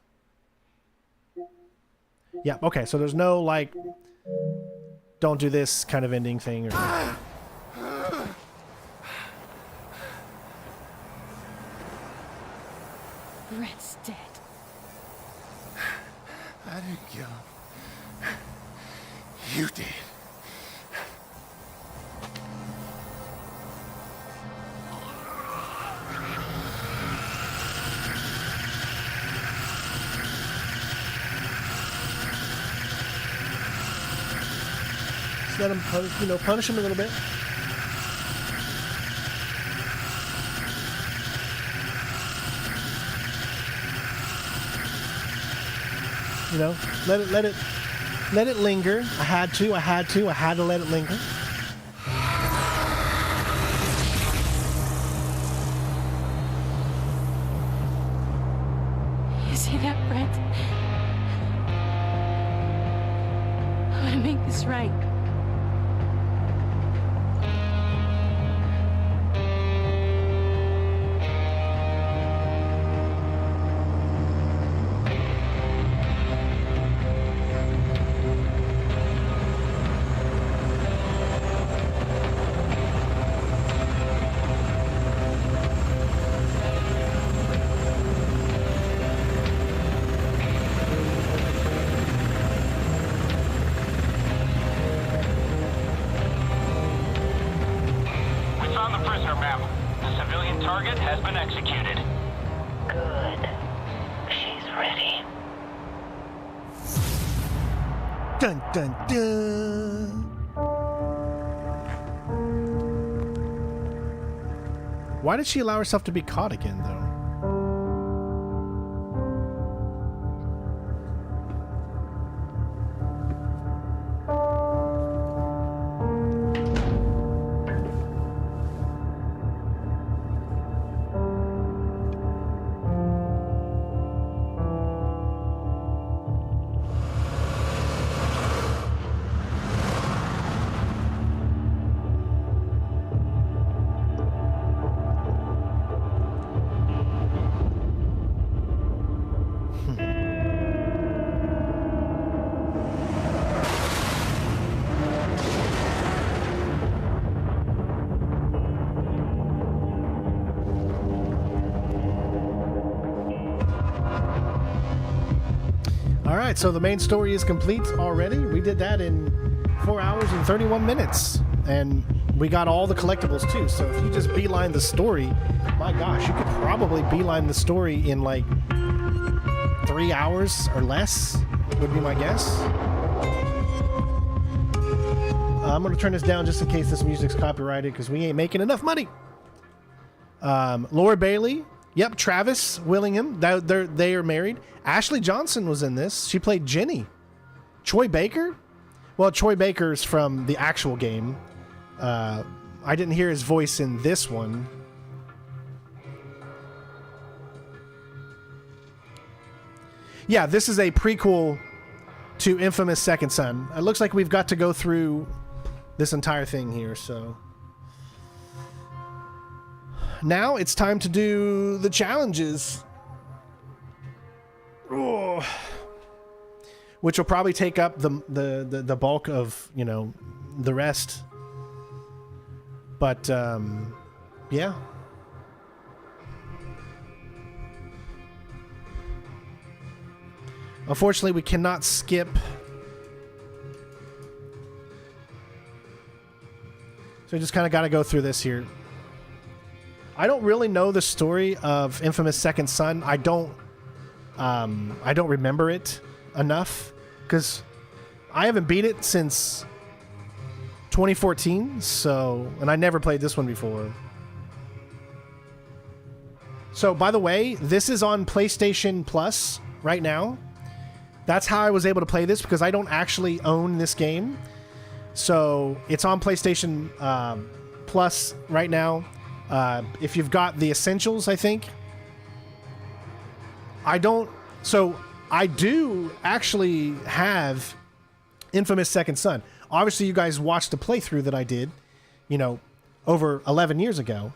Yeah, okay, so there's no, like, don't do this kind of ending thing. Or... Brent's dead. I didn't kill him. You did. Just let him, punish him a little bit. You know, let it linger. I had to let it linger. You see that, Brent? I want to make this right. Target has been executed. Good. She's ready. Dun dun dun. Why did she allow herself to be caught again, though? Alright, so the main story is complete already. We did that in 4 hours and 31 minutes. And we got all the collectibles too. So if you just beeline the story, my gosh, you could probably beeline the story in like 3 hours or less, would be my guess. I'm going to turn this down just in case this music's copyrighted because we ain't making enough money. Laura Bailey. Yep, Travis Willingham. They are married. Ashley Johnson was in this. She played Jenny. Troy Baker? Well, Troy Baker's from the actual game. I didn't hear his voice in this one. Yeah, this is a prequel to Infamous Second Son. It looks like we've got to go through this entire thing here, so... Now it's time to do the challenges. Ugh. Which will probably take up the bulk of, you know, the rest. But, yeah. Unfortunately, we cannot skip. So we just kind of got to go through this here. I don't really know the story of Infamous Second Son. I don't remember it enough because I haven't beat it since 2014. So, and I never played this one before. So, by the way, this is on PlayStation Plus right now. That's how I was able to play this because I don't actually own this game. So, it's on PlayStation Plus right now. If you've got the essentials, I think. I don't. So I do actually have Infamous Second Son. Obviously, you guys watched the playthrough that I did, you know, over 11 years ago.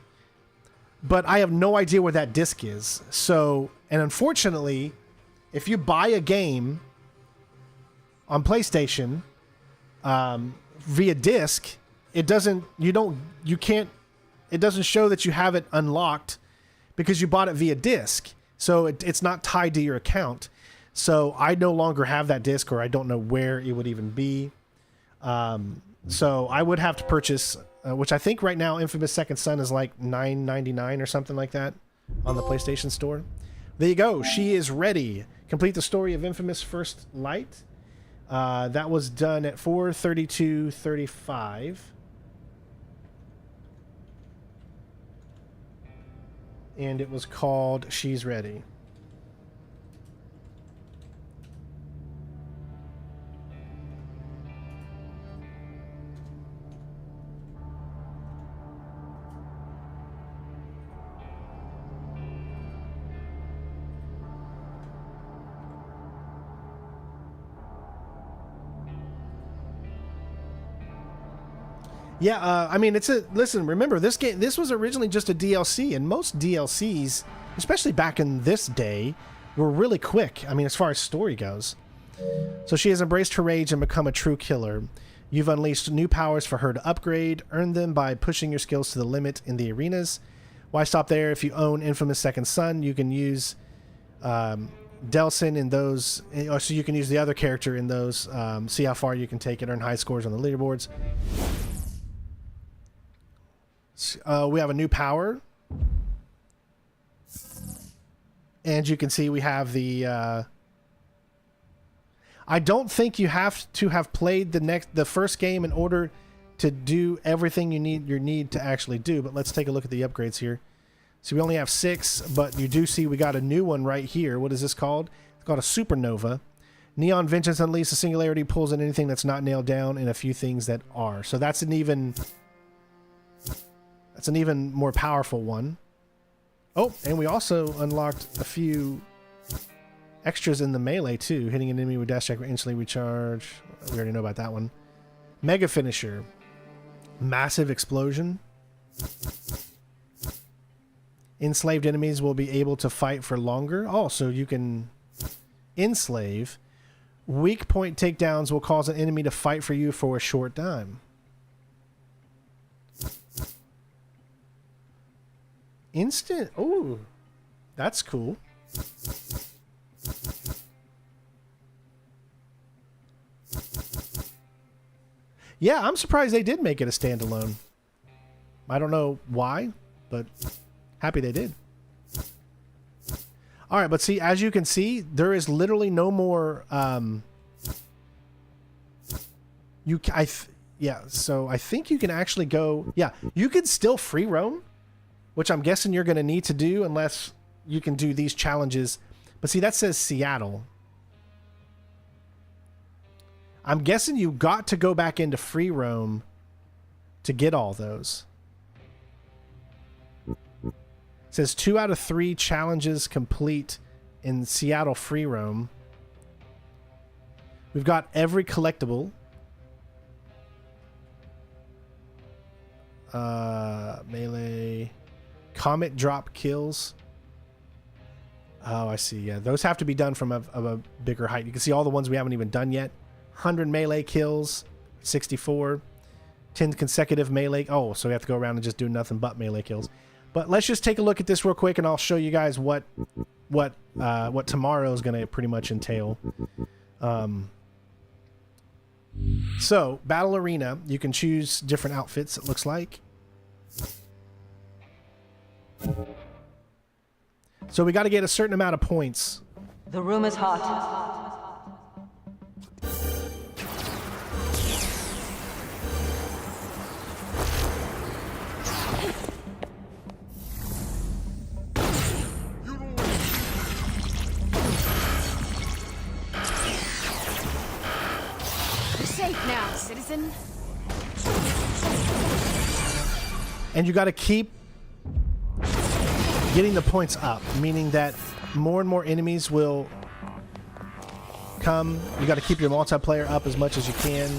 But I have no idea where that disc is. So, and unfortunately, if you buy a game on PlayStation via disc, it doesn't. You can't. It doesn't show that you have it unlocked because you bought it via disc. So it's not tied to your account. So I no longer have that disc, or I don't know where it would even be. So I would have to purchase, which I think right now Infamous Second Son is like $9.99 or something like that on the PlayStation Store. There you go. She is ready. Complete the story of Infamous First Light. That was done at 4:32:35. And it was called She's Ready. Yeah, I mean, listen, remember, this game, this was originally just a DLC, and most DLCs, especially back in this day, were really quick, I mean, as far as story goes. So she has embraced her rage and become a true killer. You've unleashed new powers for her to upgrade, earn them by pushing your skills to the limit in the arenas. Why stop there? If you own Infamous Second Son, you can use Delsin in those, so you can use the other character in those, see how far you can take it, earn high scores on the leaderboards. We have a new power, and you can see we have the I don't think you have to have played the first game in order to do everything you need to actually do, but let's take a look at the upgrades here. So we only have 6, but you do see we got a new one right here. What is this called? It's called a Supernova. Neon Vengeance unleashes a singularity, pulls in anything that's not nailed down and a few things that are. So that's an even more powerful one. Oh, and we also unlocked a few extras in the melee too. Hitting an enemy with dash check will instantly recharge. We already know about that one. Mega Finisher. Massive Explosion. Enslaved enemies will be able to fight for longer. Oh, so you can enslave. Weak point takedowns will cause an enemy to fight for you for a short time. Instant. Oh, that's cool. Yeah, I'm surprised they did make it a standalone. I don't know why, but happy they did. All right, but see, as you can see, there is literally no more. Yeah. So I think you can actually go. Yeah, you can still free roam, which I'm guessing you're going to need to do unless you can do these challenges. But see, that says Seattle. I'm guessing you got to go back into free roam to get all those. It says 2 out of 3 challenges complete in Seattle free roam. We've got every collectible. Melee. Comet drop kills. Oh, I see. Yeah, those have to be done from a bigger height. You can see all the ones we haven't even done yet. 100 melee kills. 64. 10 consecutive melee. Oh, so we have to go around and just do nothing but melee kills. But let's just take a look at this real quick, and I'll show you guys what tomorrow is going to pretty much entail. So, Battle Arena, you can choose different outfits, it looks like. So we got to get a certain amount of points. The room is hot. Safe now, citizen. And you got to keep getting the points up, meaning that more and more enemies will come. You got to keep your multiplayer up as much as you can.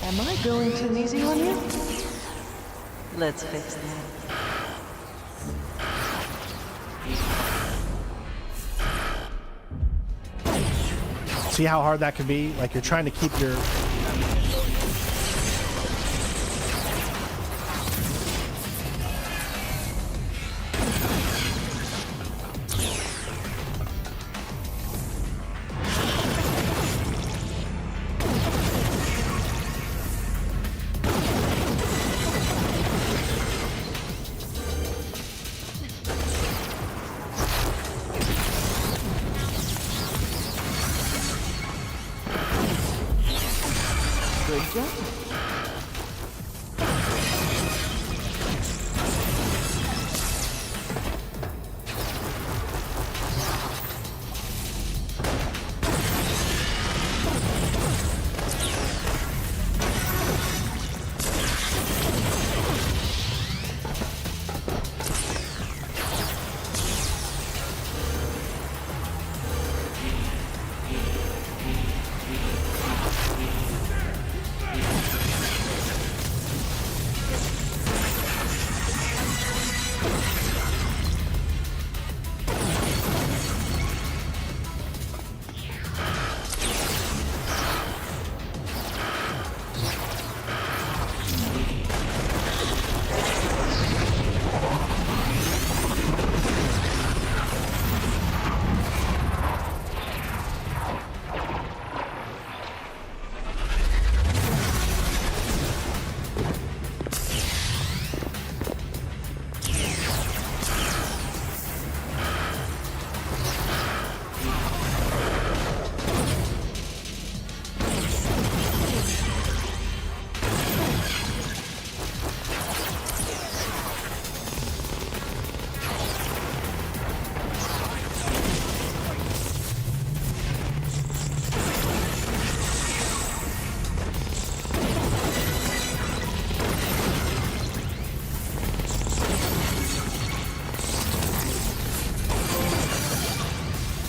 Am I going too easy on you? Let's fix that. See how hard that can be? Like you're trying to keep your...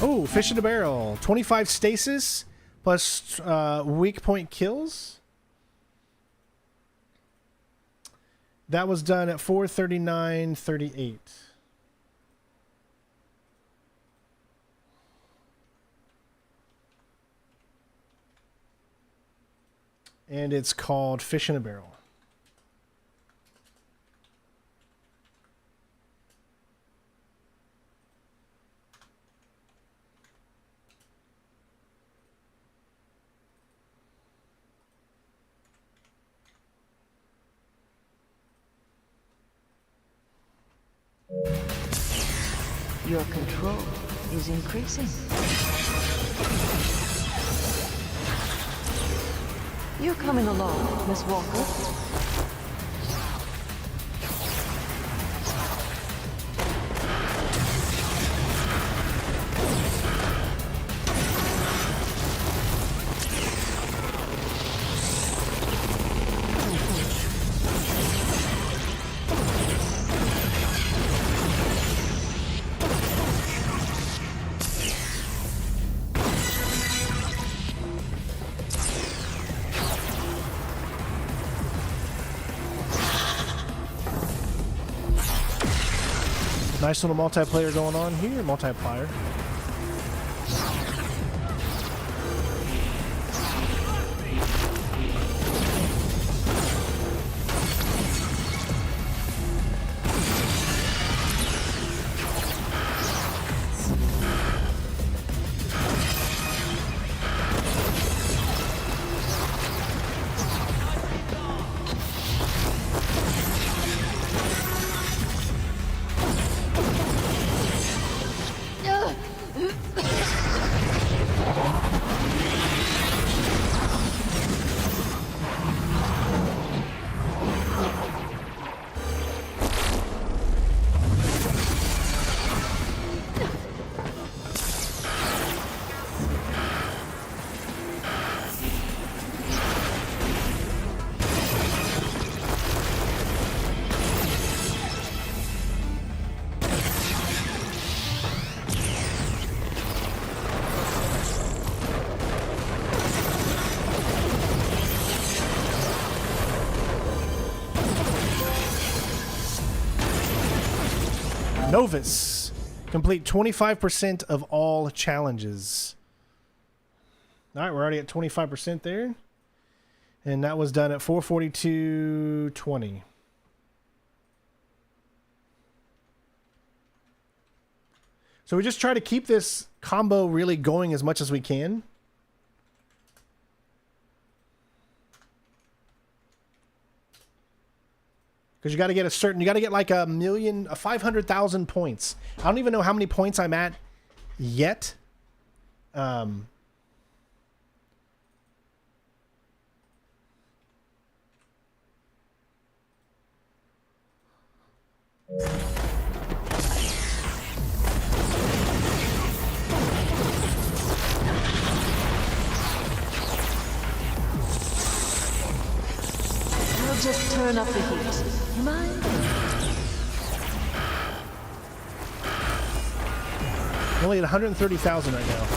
Oh, fish in a barrel. 25 stasis plus weak point kills. That was done at 439.38. And it's called Fish in a Barrel. Your control is increasing. You're coming along, Miss Walker. Nice little multiplayer going on here. Multiplayer. Novice. Complete 25% of all challenges. All right, we're already at 25% there. And that was done at 4:42:20. So we just try to keep this combo really going as much as we can. Because you got to get a certain, you got to get like 500,000 points. I don't even know how many points I'm at yet. I'll just turn up the heat. You mind? Only at 130,000 right now.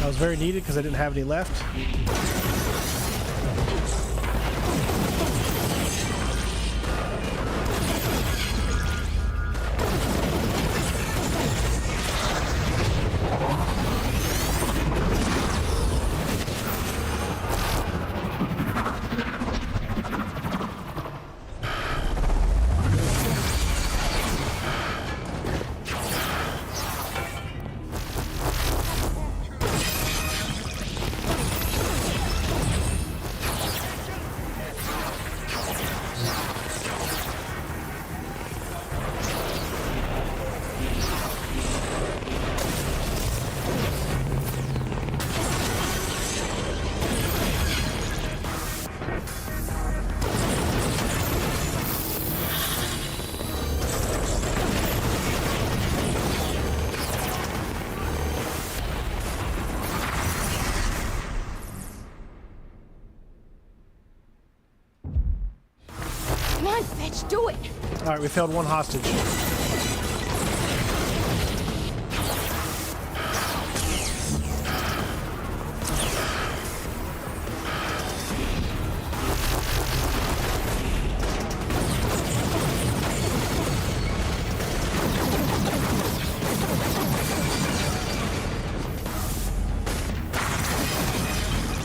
That was very needed because I didn't have any left. bitch. Do it. All right, we failed one hostage.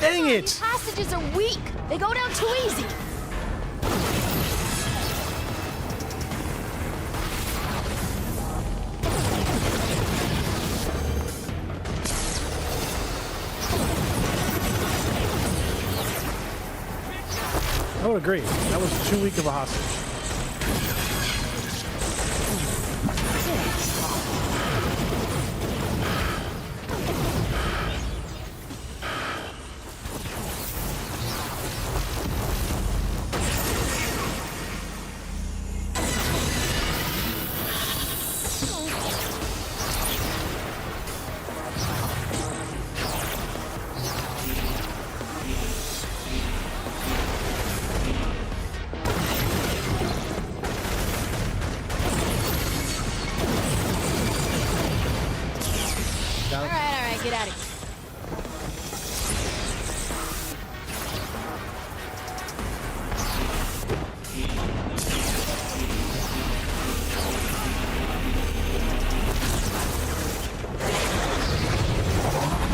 Dang it! These hostages are weak. They go down too easy. I would agree. That was too weak of a hostage. All right, get out of here.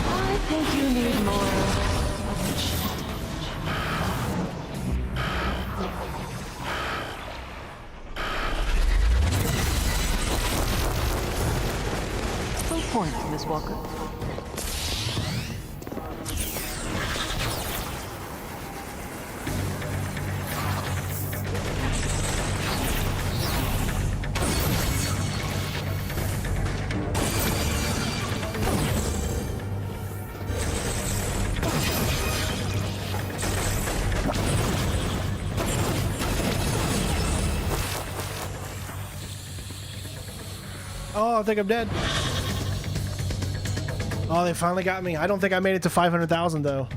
I think you need more. Full point, Miss Walker. Oh, I think I'm dead. Oh, they finally got me. I don't think I made it to 500,000 though.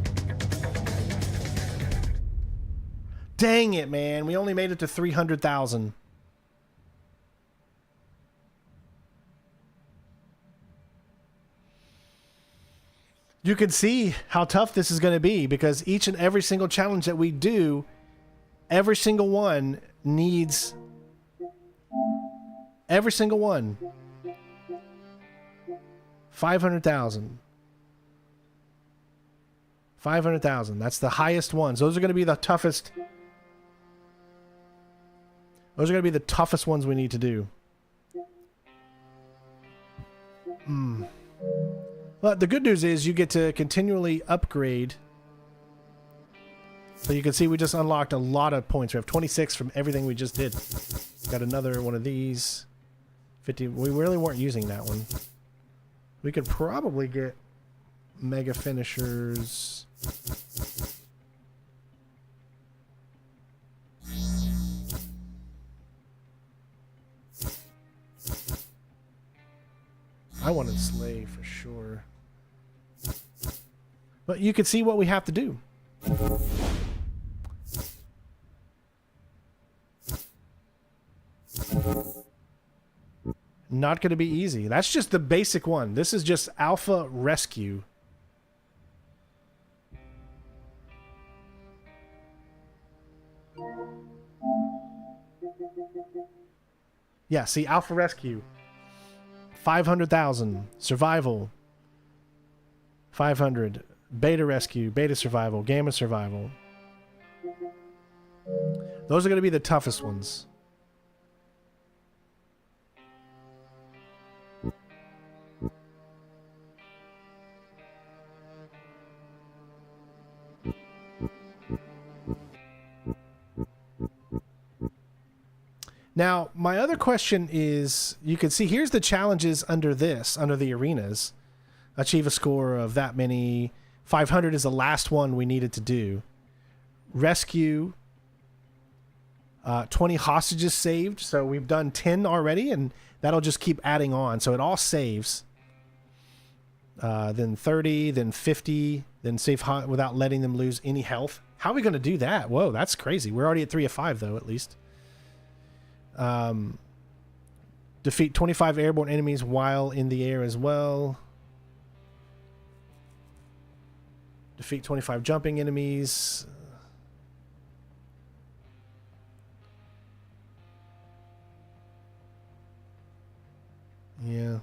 Dang it, man. We only made it to 300,000. You can see how tough this is going to be because each and every single challenge that we do, every single one needs... Every single one. 500,000. 500,000. That's the highest ones. Those are going to be the toughest. Those are going to be the toughest ones we need to do. But the good news is you get to continually upgrade. So you can see we just unlocked a lot of points. We have 26 from everything we just did. Got another one of these. 50. We really weren't using that one. We could probably get mega finishers. I wanted Slay for sure. But you can see what we have to do. Not going to be easy. That's just the basic one. This is just Alpha Rescue. Yeah, see, Alpha Rescue. 500,000. Survival. 500. Beta Rescue. Beta Survival. Gamma Survival. Those are going to be the toughest ones. Now, my other question is, you can see here's the challenges under this, under the arenas. Achieve a score of that many. 500 is the last one we needed to do. Rescue. 20 hostages saved. So we've done 10 already, and that'll just keep adding on. So it all saves. Then 30, then 50, then save without letting them lose any health. How are we going to do that? Whoa, that's crazy. We're already at 3 of 5, though, at least. Defeat 25 airborne enemies while in the air as well. Defeat 25 jumping enemies. Yeah.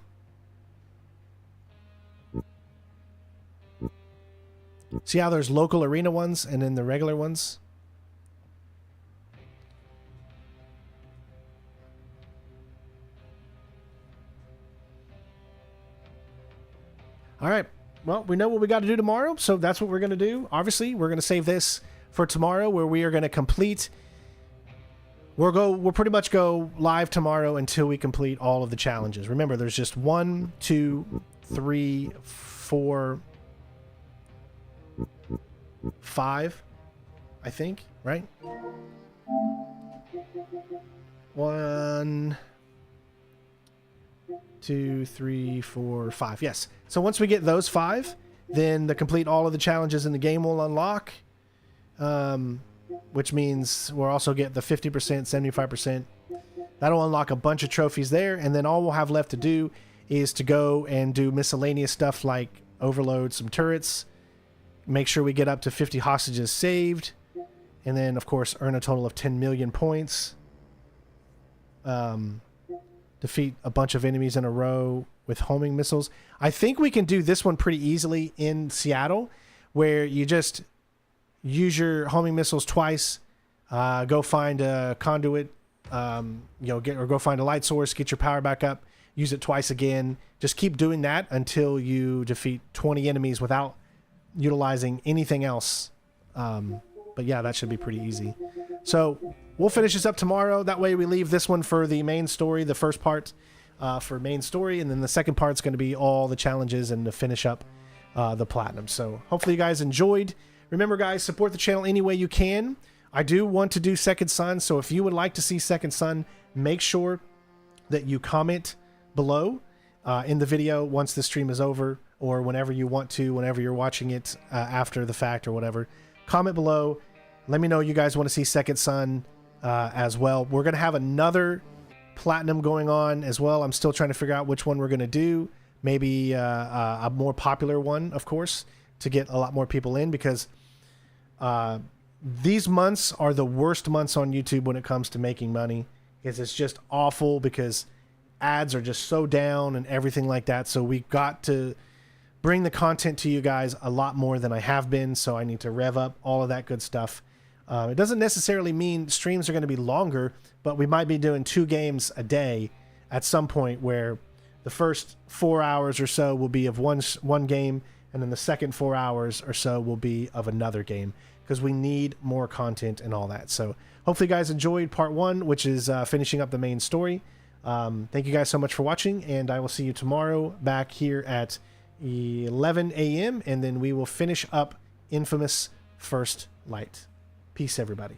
See how there's local arena ones and then the regular ones? All right. Well, we know what we got to do tomorrow, so that's what we're going to do. Obviously, we're going to save this for tomorrow, where we are going to complete. We'll pretty much go live tomorrow until we complete all of the challenges. Remember, there's just 1, 2, 3, 4, 5, I think, right? 1, 2, 3, 4, 5. Yes. So once we get those 5, then the complete all of the challenges in the game will unlock. Which means we'll also get the 50%, 75%. That'll unlock a bunch of trophies there. And then all we'll have left to do is to go and do miscellaneous stuff like overload some turrets, make sure we get up to 50 hostages saved, and then, of course, earn a total of 10 million points. Defeat a bunch of enemies in a row with homing missiles. I think we can do this one pretty easily in Seattle, where you just use your homing missiles twice, go find a conduit, go find a light source, get your power back up, use it twice again. Just keep doing that until you defeat 20 enemies without utilizing anything else. But yeah, that should be pretty easy. So we'll finish this up tomorrow. That way we leave this one for the main story, the first part for main story, and then the second part's going to be all the challenges and to finish up the platinum. So hopefully you guys enjoyed. Remember, guys, support the channel any way you can. I do want to do Second Son, so if you would like to see Second Son, make sure that you comment below in the video once the stream is over, or whenever you want to, whenever you're watching it after the fact or whatever. Comment below. Let me know you guys want to see Second Son as well. We're going to have another platinum going on as well. I'm still trying to figure out which one we're going to do. Maybe a more popular one, of course, to get a lot more people in, because these months are the worst months on YouTube when it comes to making money, because it's just awful, because ads are just so down and everything like that. So we got to bring the content to you guys a lot more than I have been. So I need to rev up all of that good stuff. It doesn't necessarily mean streams are going to be longer, but we might be doing 2 games a day at some point, where the first 4 hours or so will be of one game, and then the second 4 hours or so will be of another game, because we need more content and all that. So hopefully you guys enjoyed part 1, which is finishing up the main story. Thank you guys so much for watching, and I will see you tomorrow back here at 11 a.m. and then we will finish up Infamous First Light. Peace, everybody.